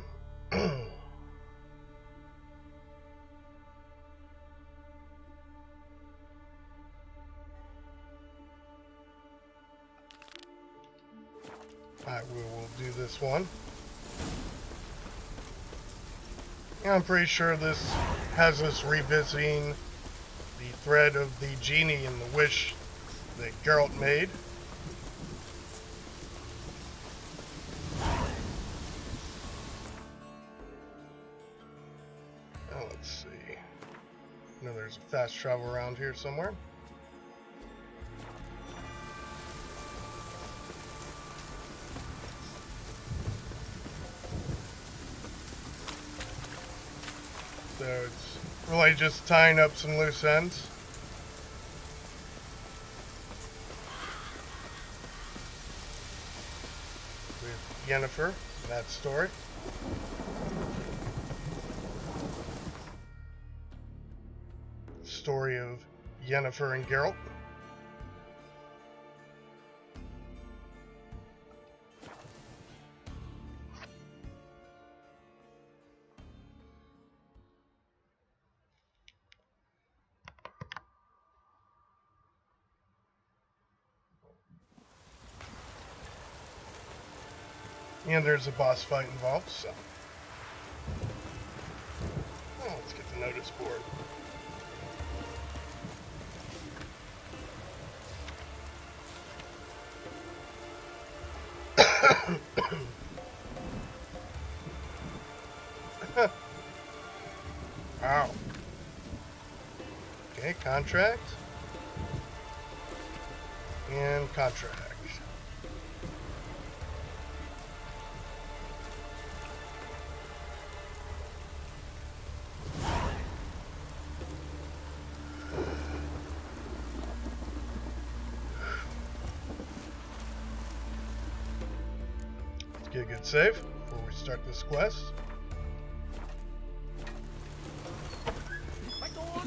Alright, we will do this one. Yeah, I'm pretty sure this has us revisiting the thread of the genie and the wish that Geralt made. Oh, let's see. I know there's a fast travel around here somewhere. So it's really just tying up some loose ends. With Yennefer, that story. The story of Yennefer and Geralt. And there's a boss fight involved, so. Oh, let's get the notice board. Wow. Okay, contract. And contract. Get a good save before we start this quest.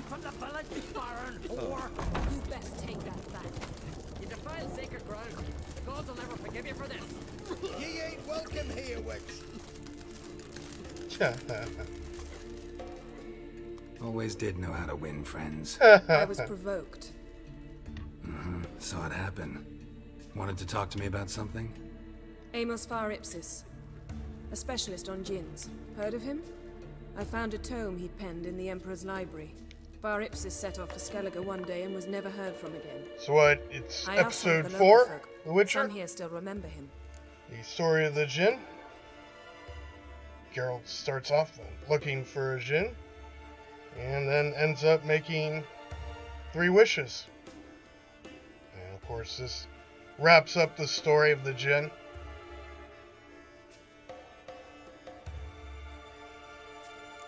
From the village, Baron, or You best take that back. you defile sacred ground. The gods will never forgive you for this. Ye ain't welcome here, witch. Always did know how to win friends. I was provoked. Saw it happen. Wanted to talk to me about something? Amos Far Ipsis, a specialist on djinns. Heard of him? I found a tome he'd penned in the Emperor's library. Far Ipsis set off for Skellige one day and was never heard from again. So what? It's I asked some of episode the 4, local folk. The Witcher? Some here still remember him. The story of the Djinn. Geralt starts off looking for a Djinn, and then ends up making 3 wishes. And of course, this wraps up the story of the Djinn.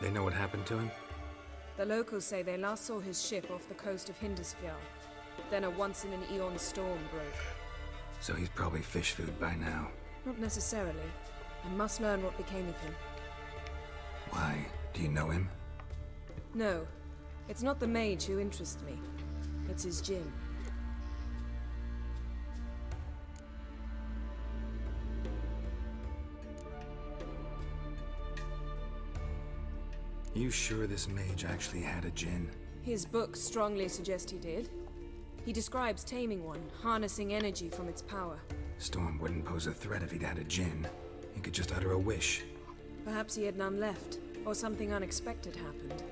They know what happened to him? The locals say they last saw his ship off the coast of Hindisfjall. Then a once-in-an-eon storm broke. So he's probably fish food by now. Not necessarily. I must learn what became of him. Why? Do you know him? No, it's not the mage who interests me. It's his djinn. You sure this mage actually had a djinn? His books strongly suggest he did. He describes taming one, harnessing energy from its power. Storm wouldn't pose a threat if he'd had a djinn. He could just utter a wish. Perhaps he had none left, or something unexpected happened.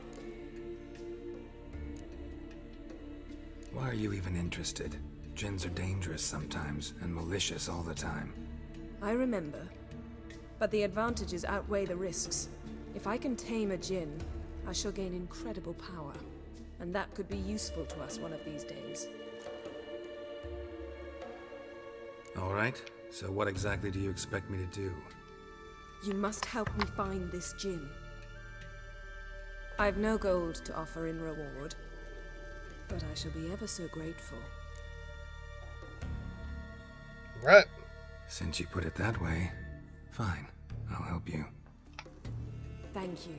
Why are you even interested? Djinns are dangerous sometimes, and malicious all the time. I remember. But the advantages outweigh the risks. If I can tame a djinn, I shall gain incredible power. And that could be useful to us one of these days. Alright, so what exactly do you expect me to do? You must help me find this djinn. I've no gold to offer in reward, but I shall be ever so grateful. Right. Since you put it that way, fine. I'll help you. Thank you.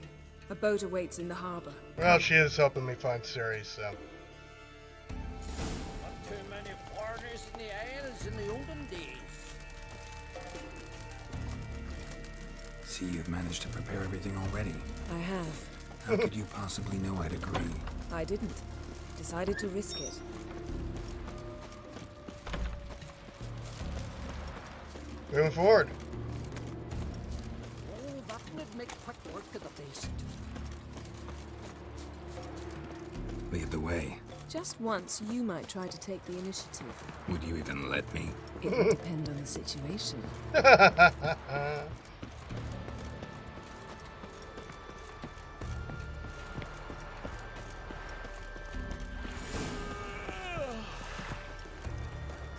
A boat awaits in the harbor. Well, she is helping me find Ceres, so. Not too many foreigners in the Isles in the olden days. See, you've managed to prepare everything already. I have. How could you possibly know I'd agree? I didn't. Decided to risk it. Moving forward. Oh, that would make quick work of the beast. Lead the way. Just once, you might try to take the initiative. Would you even let me? It would depend on the situation.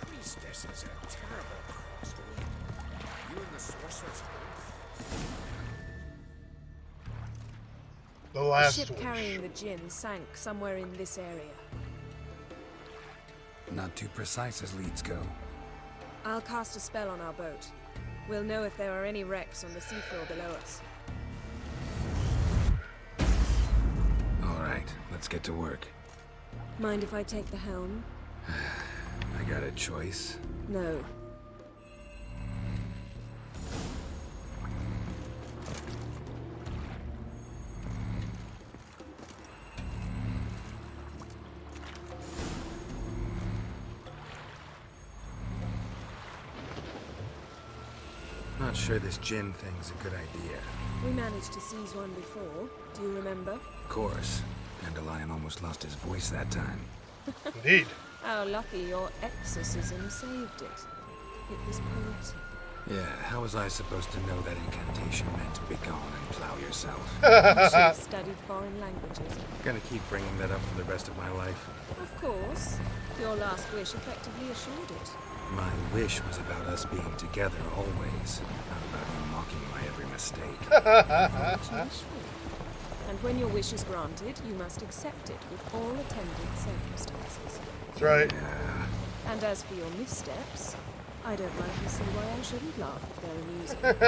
Priestess is a terrible crossroad. You and the sorceress both. The last ship wish. carrying the djinn sank somewhere in this area. Not too precise as leads go. I'll cast a spell on our boat. We'll know if there are any wrecks on the seafloor below us. Alright, let's get to work. Mind if I take the helm? I got a choice. No. Not sure this djinn thing's a good idea. We managed to seize one before. Do you remember? Of course. Dandelion almost lost his voice that time. Indeed. How lucky your exorcism saved it. It was poetic. Yeah, how was I supposed to know that incantation meant begone and plow yourself? You should have studied foreign languages. Gonna keep bringing that up for the rest of my life. Of course. Your last wish effectively assured it. My wish was about us being together always, not about you mocking my every mistake. And when your wish is granted, you must accept it with all attendant circumstances. That's right. Yeah. And as for your missteps, I don't rightly see why I shouldn't laugh at their amusement.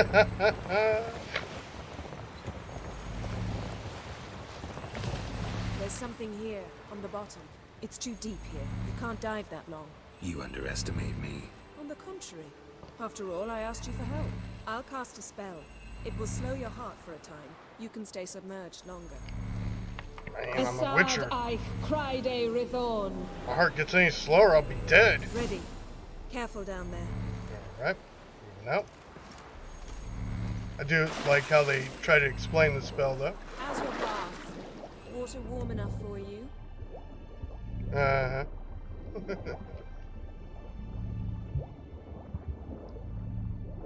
There's something here, on the bottom. It's too deep here. You can't dive that long. You underestimate me. On the contrary. After all, I asked you for help. I'll cast a spell. It will slow your heart for a time. You can stay submerged longer. Man, I'm a witcher. I cried a Rithorn. My heart gets any slower, I'll be dead. Ready. Careful down there. Alright, moving out. I do like how they try to explain the spell, though. How's your bath? Water warm enough for you? Uh-huh.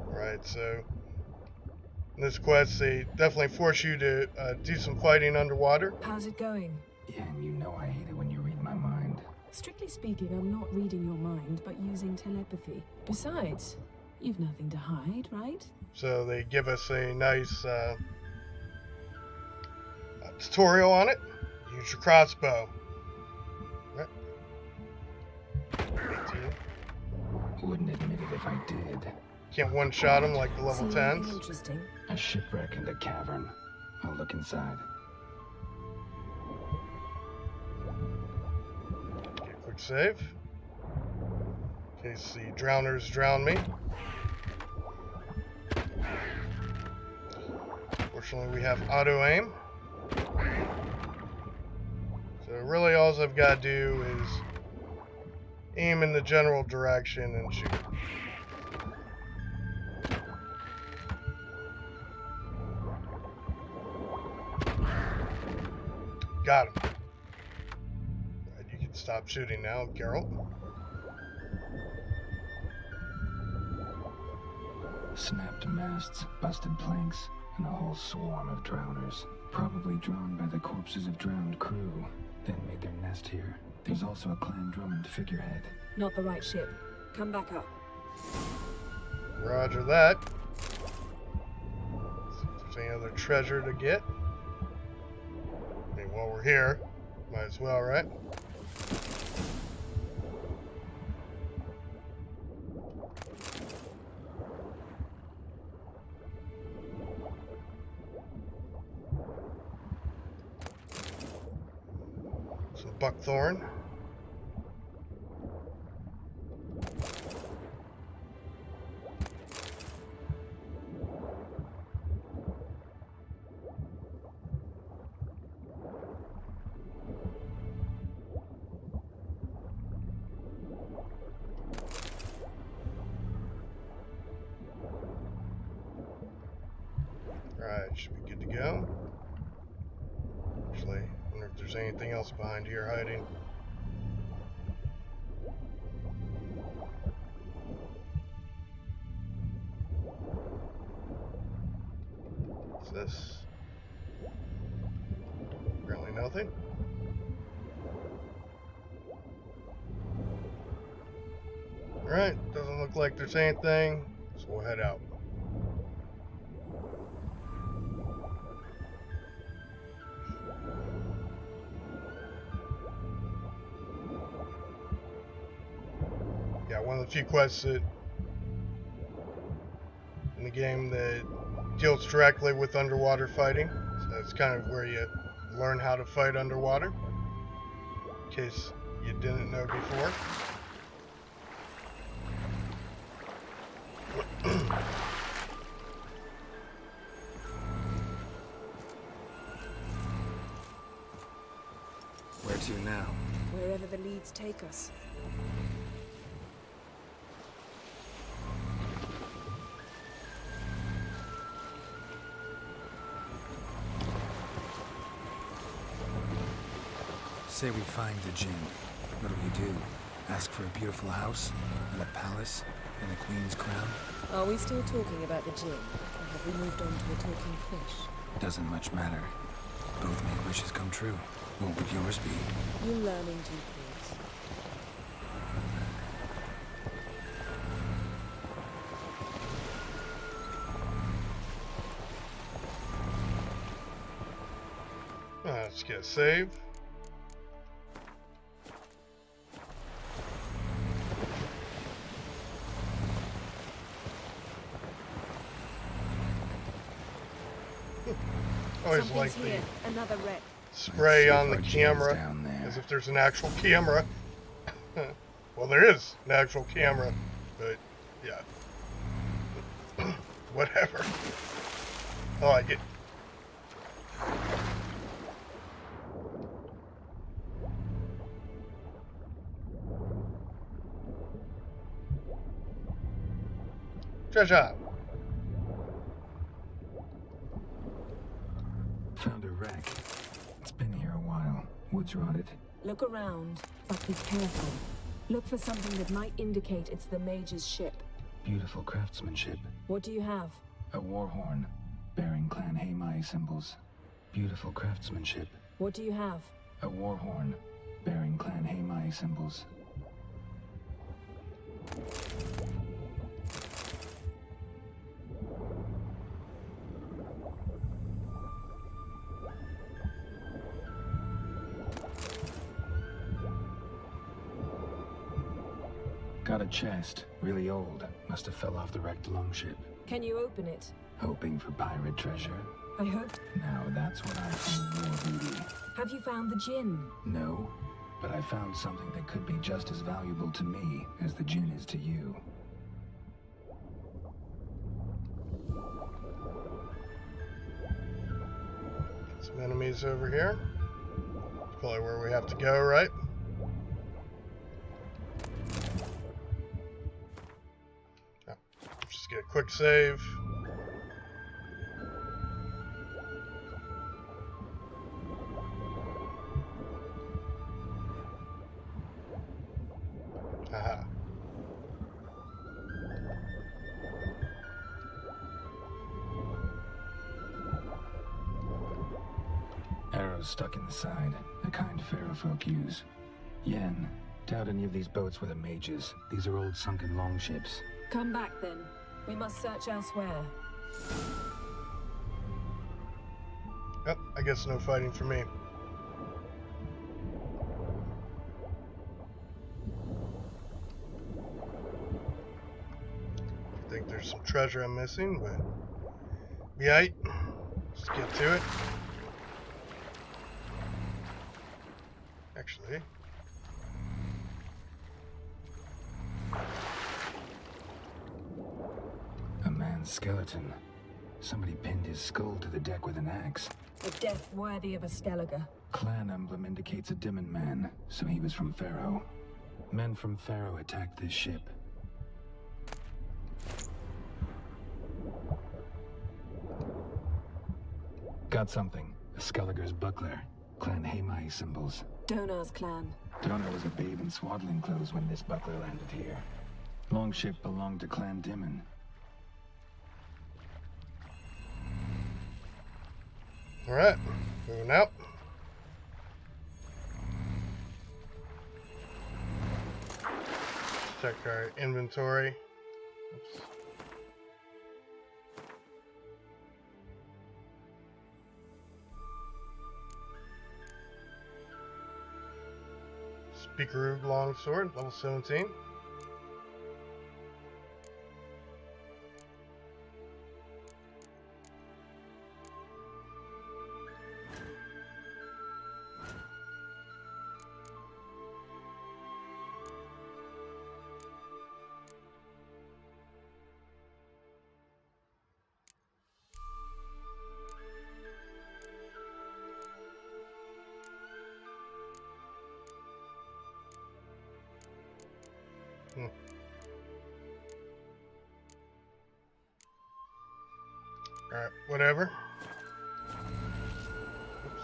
Right, so in this quest, they definitely force you to do some fighting underwater. How's it going? Yeah, and you know I hate it when you read my mind. Strictly speaking, I'm not reading your mind, but using telepathy. Besides, you've nothing to hide, right? So they give us a nice tutorial on it. Use your crossbow. Right. 18. Wouldn't admit it if I did. Can't one-shot them like the level 10s. Interesting. A shipwreck and a cavern. I'll look inside. Okay, quick save. In case the drowners drown me. Fortunately, we have auto-aim. So really all I've got to do is aim in the general direction and shoot. Got him. Right, you can stop shooting now, Geralt. Snapped masts, busted planks, and a whole swarm of drowners. Probably drawn by the corpses of drowned crew, then made their nest here. There's also a Clan Drummond figurehead. Not the right ship. Come back up. Roger that. See if there's any other treasure to get. I mean, while we're here, might as well, right? Some buckthorn. Alright, should be good to go. Actually, I wonder if there's anything else behind here hiding. What's this? Apparently nothing. Alright, doesn't look like there's anything, so we'll head out. Yeah, one of the few quests that in the game that deals directly with underwater fighting. So that's kind of where you learn how to fight underwater, in case you didn't know before. Where to now? Wherever the leads take us. Say we find the Jinn. What do we do? Ask for a beautiful house, and a palace, and a queen's crown? Are we still talking about the Jinn? Or have we moved on to a talking fish? Doesn't much matter. Both make wishes come true. What would yours be? You learning to please. Let's get a save. always Something's like the here. Another wreck. spray Let's see on if the our Jim's camera down there. as if there's an actual camera. Well, there is an actual camera, but yeah. Whatever. I like it. Treasure. Found a wreck. It's been here a while. Wood's rotted. Look around, but be careful. Look for something that might indicate it's the mage's ship. Beautiful craftsmanship. What do you have? A war horn, bearing Clan Haemai symbols. Beautiful craftsmanship. What do you have? A war horn, bearing Clan Haemai symbols. Got a chest, really old. Must have fell off the wrecked longship. Can you open it? Hoping for pirate treasure. I hope. Now that's what I call war booty. Have you found the gin? No, but I found something that could be just as valuable to me as the gin is to you. Some enemies over here. That's probably where we have to go, right? Oh, just get a quick save. Aha. Arrows stuck in the side, the kind Pharaoh folk use. Yen, doubt any of these boats were the mages. These are old sunken longships. Come back then. We must search elsewhere. Yep, I guess no fighting for me. I think there's some treasure I'm missing, but yeah, let's get to it. Actually, A man's skeleton. Somebody pinned his skull to the deck with an axe. A death worthy of a Skellige. Clan emblem indicates a Dimon man, so he was from Pharaoh. Men from Pharaoh attacked this ship. Got something. A Skellige's buckler. Clan Haemai symbols. Donar's clan. Donar was a babe in swaddling clothes when this buckler landed here. Longship belonged to Clan Dimon. alright, moving out. Check our inventory. Oops. Speakeroo longsword, level 17. Alright, whatever. Oops.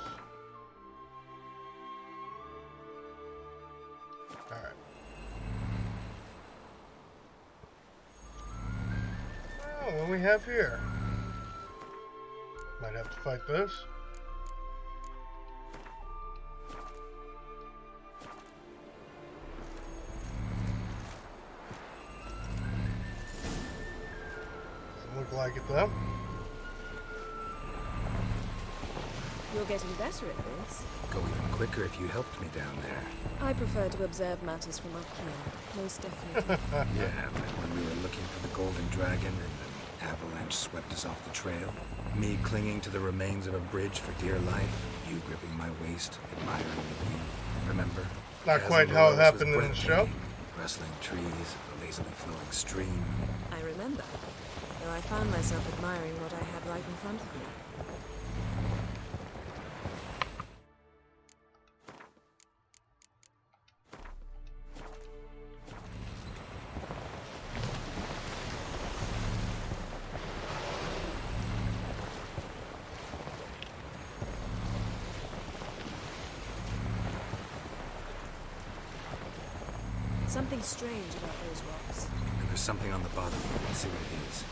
Alright. Oh, what do we have here? Might have to fight this. Doesn't look like it though. You're getting better at this. Go even quicker if you helped me down there. I prefer to observe matters from up here, most definitely. Yeah, like when we were looking for the golden dragon and Avalanche swept us off the trail. Me clinging to the remains of a bridge for dear life. You gripping my waist, admiring the view. Remember? Not quite how it happened in the show. Rustling trees, a lazily flowing stream. I remember, though I found myself admiring what I had right in front of me. Something strange about those rocks. And there's something on the bottom. Let's see what it is.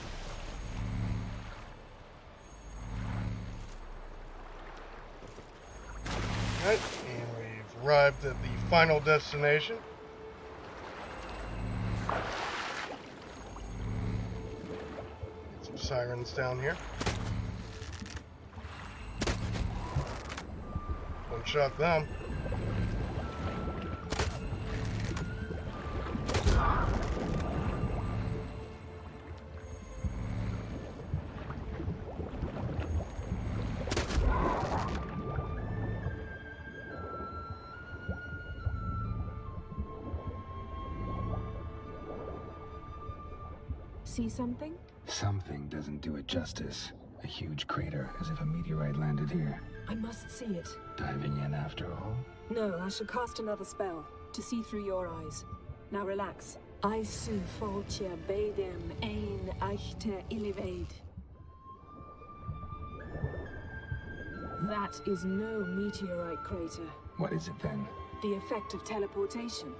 Right, and we've arrived at the final destination. Get some sirens down here. One shot them. See something? Something doesn't do it justice. A huge crater, as if a meteorite landed here. I must see it. Diving in after all? No, I shall cast another spell to see through your eyes. Now relax. I su faltia bedem ein eichte illivaid. That is no meteorite crater. What is it then? The effect of teleportation.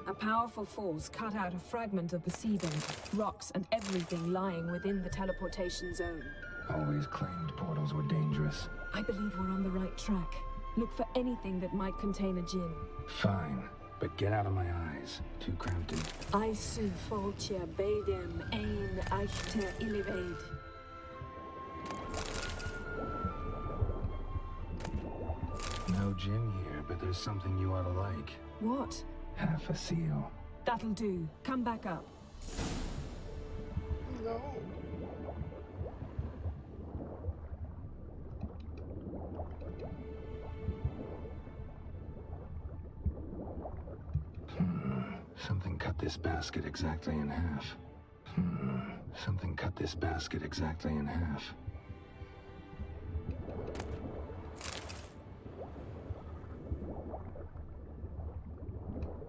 A powerful force cut out a fragment of the seabed, rocks and everything lying within the teleportation zone. Always claimed portals were dangerous. I believe we're on the right track. Look for anything that might contain a djinn. Fine, but get out of my eyes. Too cramped in. I su faltia bedem ein eichte illivaid. No gin here, but there's something you ought to like. What? Half a seal. That'll do. Come back up. No. Something cut this basket exactly in half. Something cut this basket exactly in half.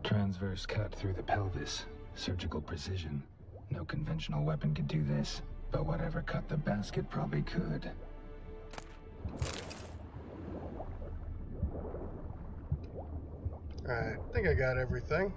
Transverse cut through the pelvis. Surgical precision. No conventional weapon could do this, but whatever cut the basket probably could. Alright, I think I got everything.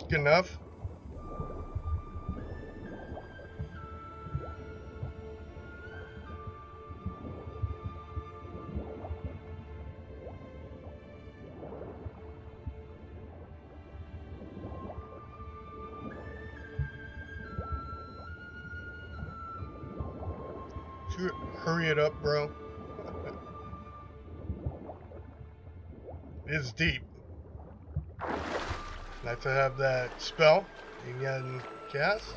Good enough. Hurry it up, bro. It's deep. Nice to have that spell you can cast.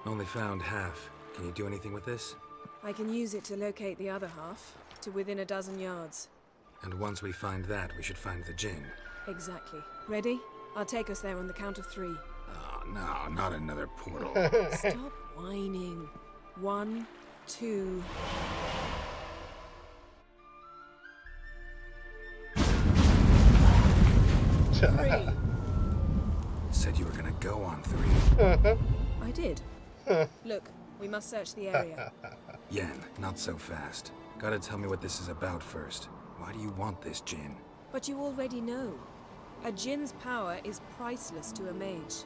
Only found half. Can you do anything with this? I can use it to locate the other half, to within a dozen yards. And once we find that, we should find the djinn. Exactly. Ready? I'll take us there on the count of 3. Oh, no, not another portal. Stop whining. 1, 2... Said you were gonna go on 3. I did. Look, we must search the area. Yen, not so fast. Gotta tell me what this is about first. Why do you want this Jinn? But you already know. A Jinn's power is priceless to a mage.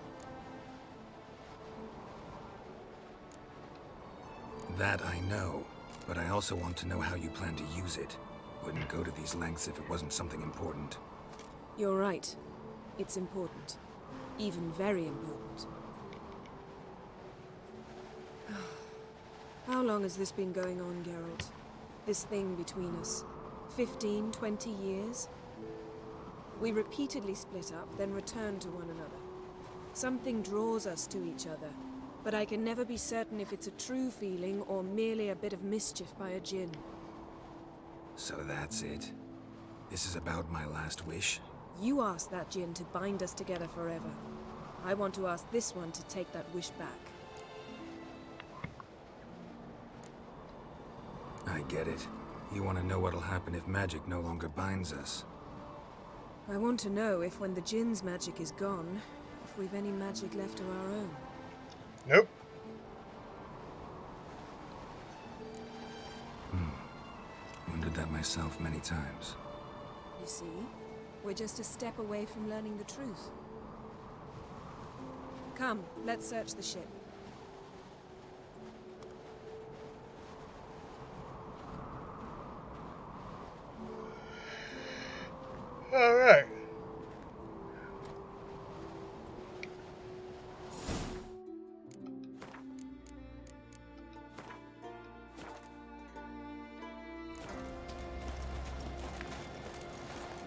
That I know, but I also want to know how you plan to use it. Wouldn't go to these lengths if it wasn't something important. You're right. It's important. Even very important. How long has this been going on, Geralt? This thing between us? 15, 20 years? We repeatedly split up, then return to one another. Something draws us to each other, but I can never be certain if it's a true feeling or merely a bit of mischief by a Jinn. So that's it? This is about my last wish? You asked that Jinn to bind us together forever. I want to ask this one to take that wish back. I get it. You want to know what'll happen if magic no longer binds us. I want to know if when the Jinn's magic is gone, if we've any magic left of our own. Nope. Wondered that myself many times. You see, we're just a step away from learning the truth. Come, let's search the ship. All right.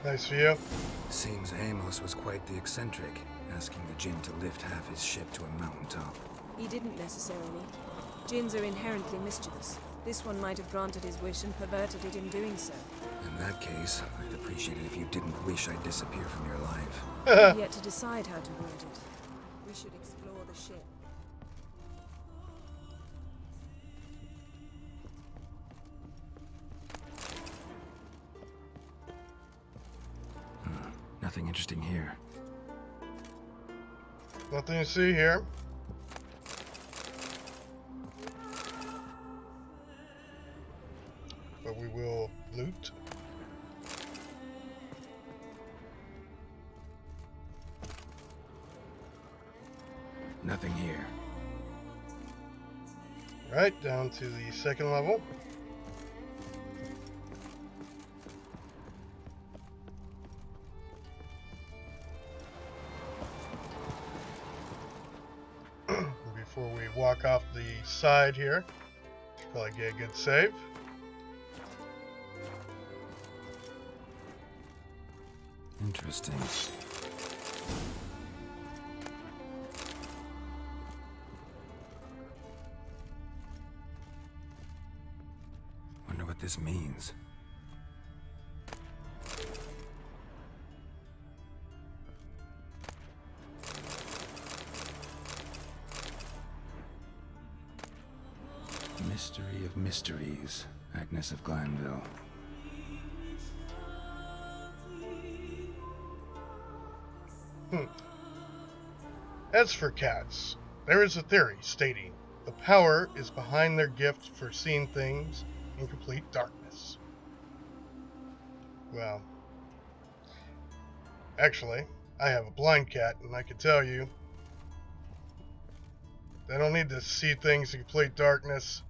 Nice view. Seems Amos was quite the eccentric, asking the Jinn to lift half his ship to a mountaintop. He didn't necessarily. Jinns are inherently mischievous. This one might have granted his wish and perverted it in doing so. In that case, I'd appreciate it if you didn't wish I'd disappear from your life. We've yet to decide how to word it. We should explore the ship. Nothing interesting here. Nothing to see here. But we will loot. Nothing here. Right, down to the second level. Before we walk off the side here, should probably get a good save. Interesting. Wonder what this means. Mystery of mysteries, Agnes of Glanville. As for cats, there is a theory stating the power is behind their gift for seeing things in complete darkness. Well, actually, I have a blind cat, and I can tell you, they don't need to see things in complete darkness.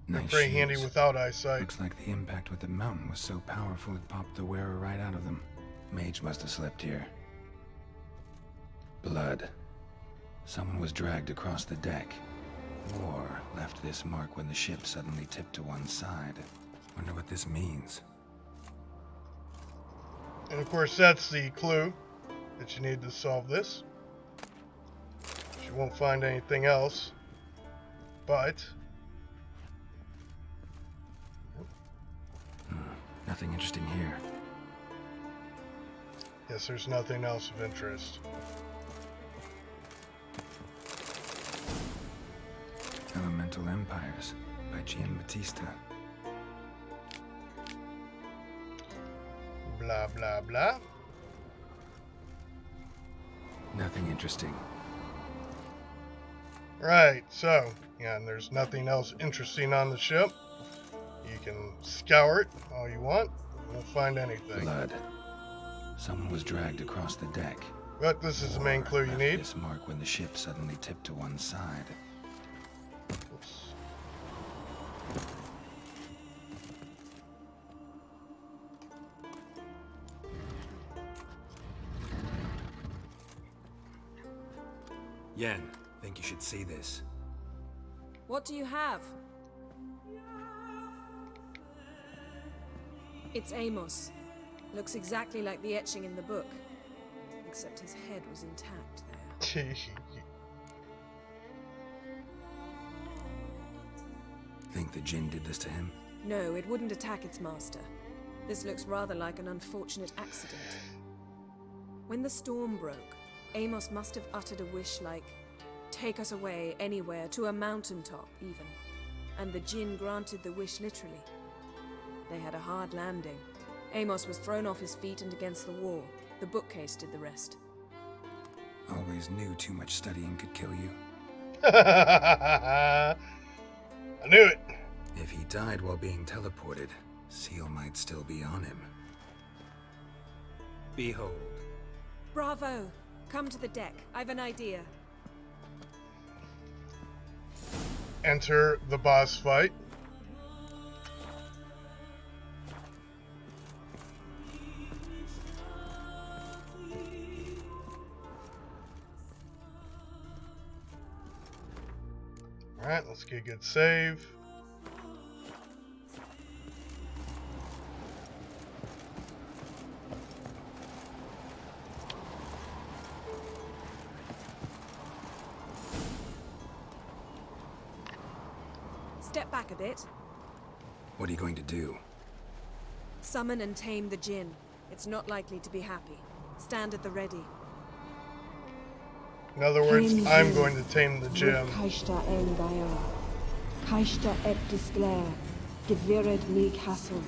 They're Nice pretty handy shoes. without eyesight. Looks like the impact with the mountain was so powerful it popped the wearer right out of them. Mage must have slept here. Blood. Someone was dragged across the deck. War left this mark when the ship suddenly tipped to one side. Wonder what this means. And of course, that's the clue that you need to solve this. You won't find anything else, but Nothing interesting here. yes, there's nothing else of interest. Elemental Empires by Giambattista. Blah, blah, blah. Nothing interesting. Right, so, yeah, and there's nothing else interesting on the ship. You can scour it all you want. You won't find anything. Blood. Someone was dragged across the deck. But this is the main clue you need. This mark when the ship suddenly tipped to one side. Oops. Yen, think you should see this. What do you have? It's Amos. Looks exactly like the etching in the book. Except his head was intact there. Think the Jinn did this to him? No, it wouldn't attack its master. This looks rather like an unfortunate accident. When the storm broke, Amos must have uttered a wish like, "Take us away, anywhere, to a mountaintop, even." And the Jinn granted the wish literally. They had a hard landing. Amos was thrown off his feet and against the wall. The bookcase did the rest. Always knew too much studying could kill you. I knew it. If he died while being teleported, Seal might still be on him. Behold. Bravo! Come to the deck. I've an idea. Enter the boss fight. Alright, let's get a good save. Step back a bit. What are you going to do? Summon and tame the Jinn. It's not likely to be happy. Stand at the ready. In other words, I'm going to tame the Jinn. Kaishta Engaya. Kaishta et Disglair. Gevired me castle.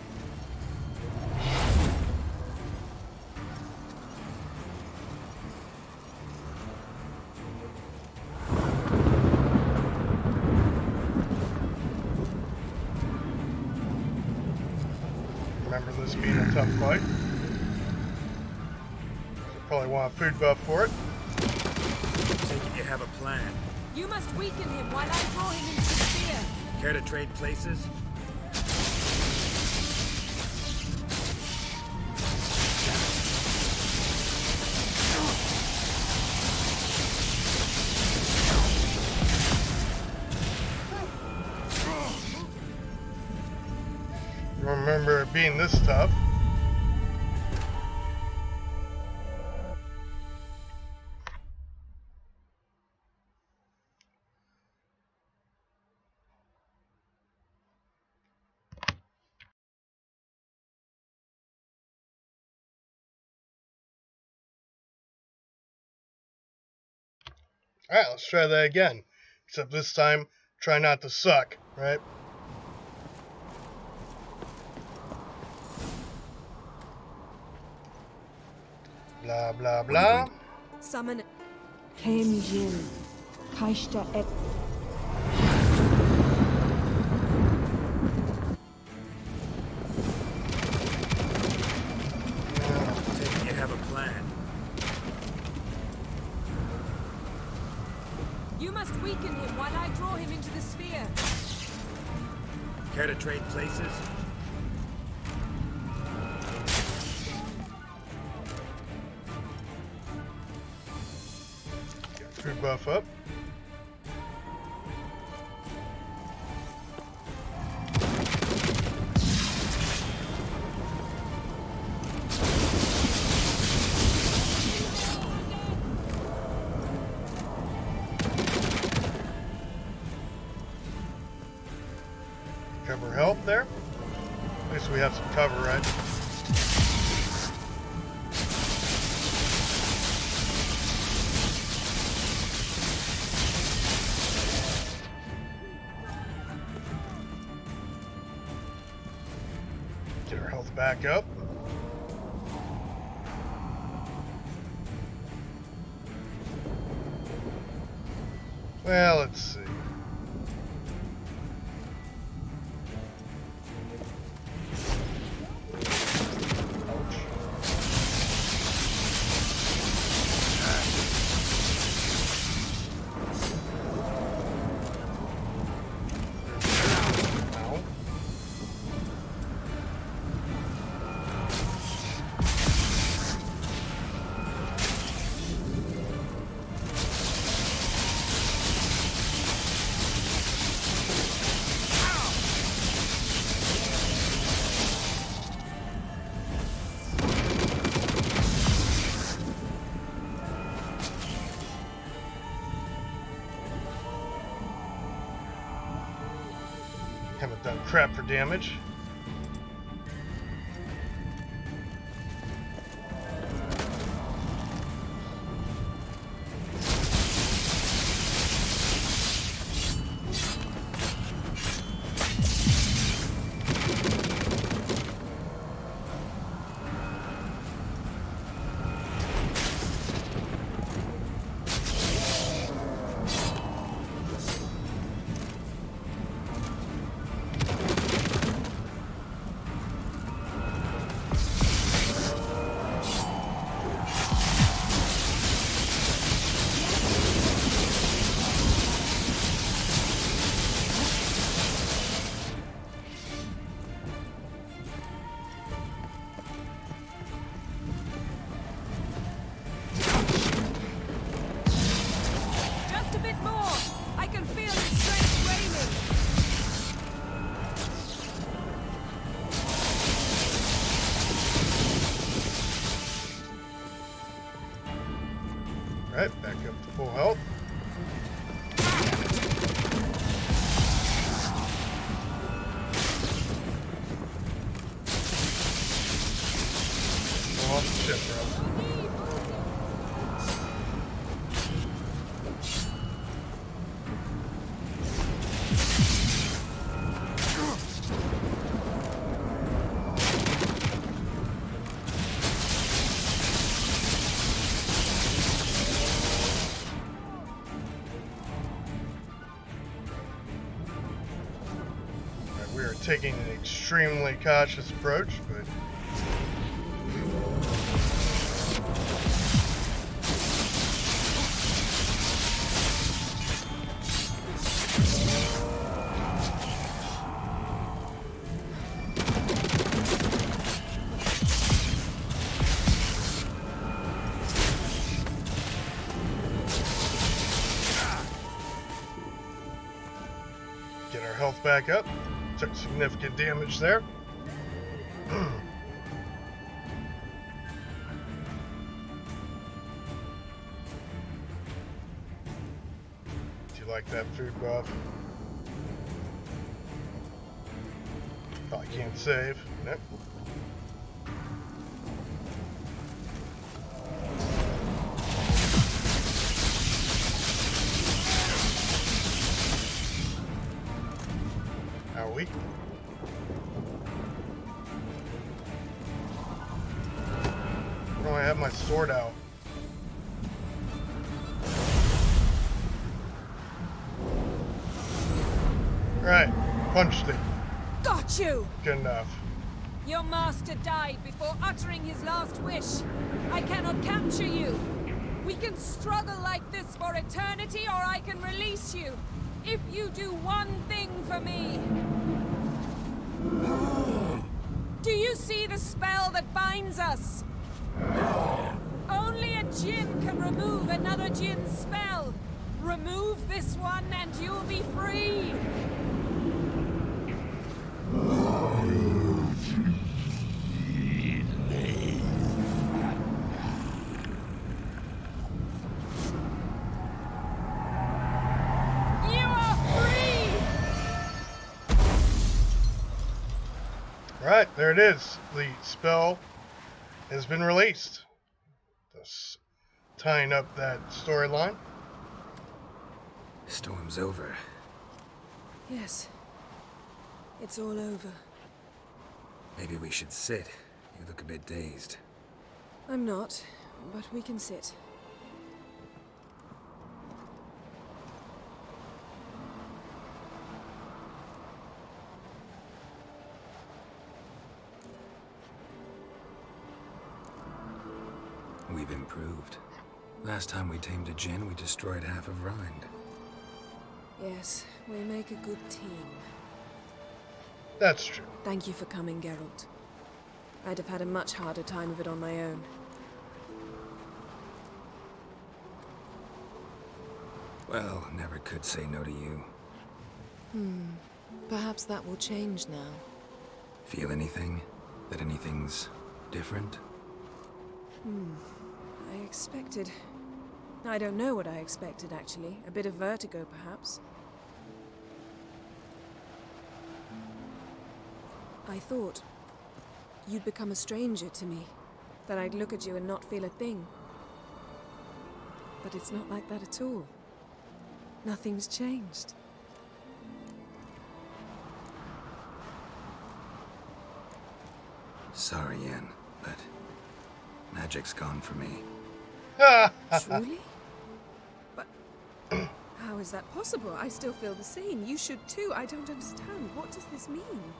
Remember this being a tough fight. Probably want a food buff for it. Take it you have a plan. You must weaken him while I throw him into the spear. Care to trade places? Remember it being this tough. Alright, let's try that again. Except this time, try not to suck, right? Blah, blah, blah. Summon. Tame Jinn. Kaishta et. Take it you have a plan. You must weaken him while I draw him into the sphere. Care to trade places? Food buff up. Cover help there. At least we have some cover, right? Get our health back up. Well, let's see. Haven't done crap for damage. Alright, back up to full health. Oh, shit, bro. We are taking an extremely cautious approach, but get our health back up. Took significant damage there. Do you like that food buff? Oh, I can't save. Nope. Are we? Why don't I have my sword out? Right, punched it. Got you! Good enough. Your master died before uttering his last wish. I cannot capture you. We can struggle like this for eternity, or I can release you. If you do one thing for me. Do you see the spell that binds us? Only a djinn can remove another djinn's spell. Remove this one and you'll be free. Alright, there it is. The spell has been released. Thus tying up that storyline. Storm's over. Yes. It's all over. Maybe we should sit. You look a bit dazed. I'm not, but we can sit. we've improved. Last time we tamed a djinn, we destroyed half of Rind. Yes, we make a good team. That's true. Thank you for coming, Geralt. I'd have had a much harder time of it on my own. Well, never could say no to you. Perhaps that will change now. Feel anything? That anything's different? I expected... I don't know what I expected, actually. A bit of vertigo, perhaps. I thought you'd become a stranger to me. That I'd look at you and not feel a thing. But it's not like that at all. Nothing's changed. Sorry, Yen, but magic's gone for me. Truly? But how is that possible? I still feel the same. You should too. I don't understand. What does this mean?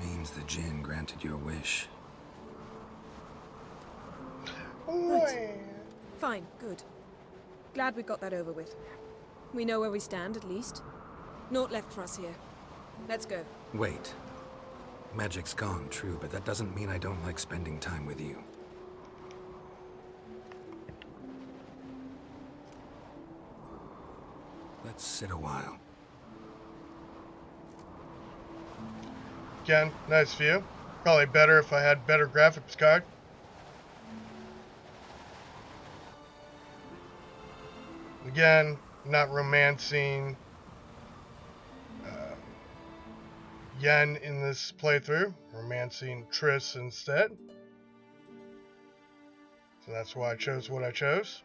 Means the djinn granted your wish. Right. Fine, good. Glad we got that over with. We know where we stand, at least. Naught left for us here. Let's go. Wait. Magic's gone, true, but that doesn't mean I don't like spending time with you. Let's sit a while. Again, nice view. Probably better if I had better graphics card. Again, not romancing Yen in this playthrough, romancing Triss instead. So that's why I chose what I chose.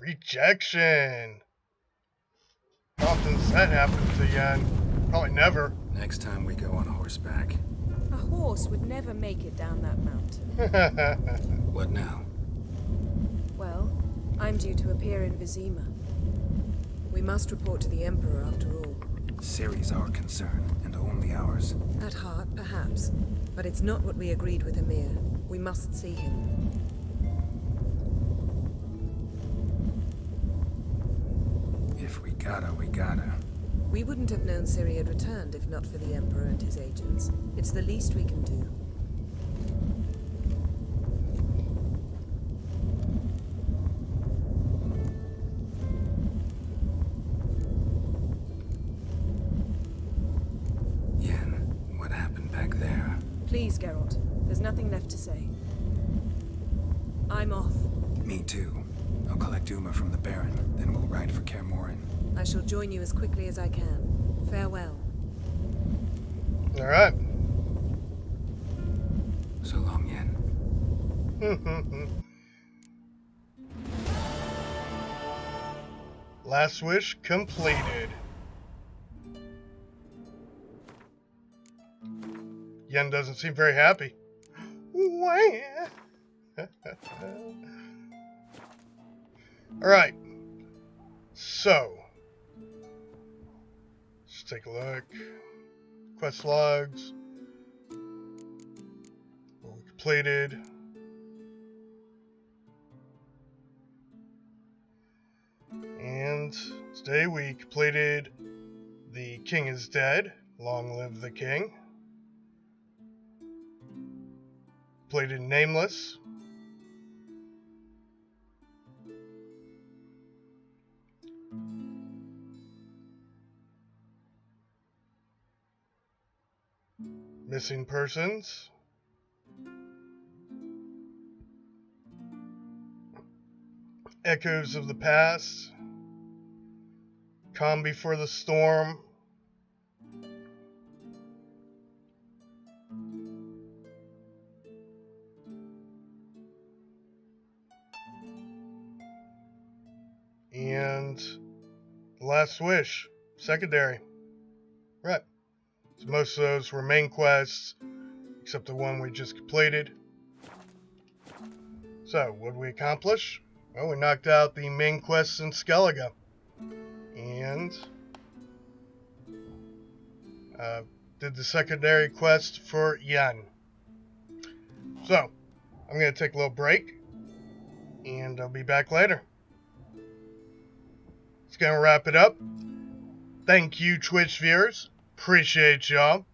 Rejection. How often does that happen to Yen? Probably never. Next time we go on horseback. A horse would never make it down that mountain. What now? Well, I'm due to appear in Vizima. We must report to the Emperor after all. Ciri's our concern, and only ours. At heart, perhaps. But it's not what we agreed with Emir. We must see him. If we gotta, we gotta. We wouldn't have known Ciri had returned if not for the Emperor and his agents. It's the least we can do. Yen, what happened back there? Please, Geralt. There's nothing left to say. I'm off. Me too. I'll collect Uma from the Baron, then we'll ride for Kaer Morhen. I shall join you as quickly as I can. Farewell. All right. So long, Yen. Last wish completed. Yen doesn't seem very happy. Alright. So. Let's take a look. Quest logs. What we completed. And today we completed The King is Dead. Long live the King. Completed Nameless. Missing Persons. Echoes of the Past. Calm Before the Storm. And Last Wish, secondary. Right. So most of those were main quests, except the one we just completed. So, what did we accomplish? Well, we knocked out the main quests in Skellige. And Did the secondary quest for Yen. So, I'm going to take a little break, and I'll be back later. It's going to wrap it up. Thank you, Twitch viewers. Appreciate y'all.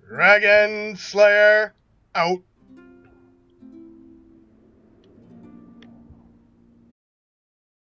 Dragon Slayer out.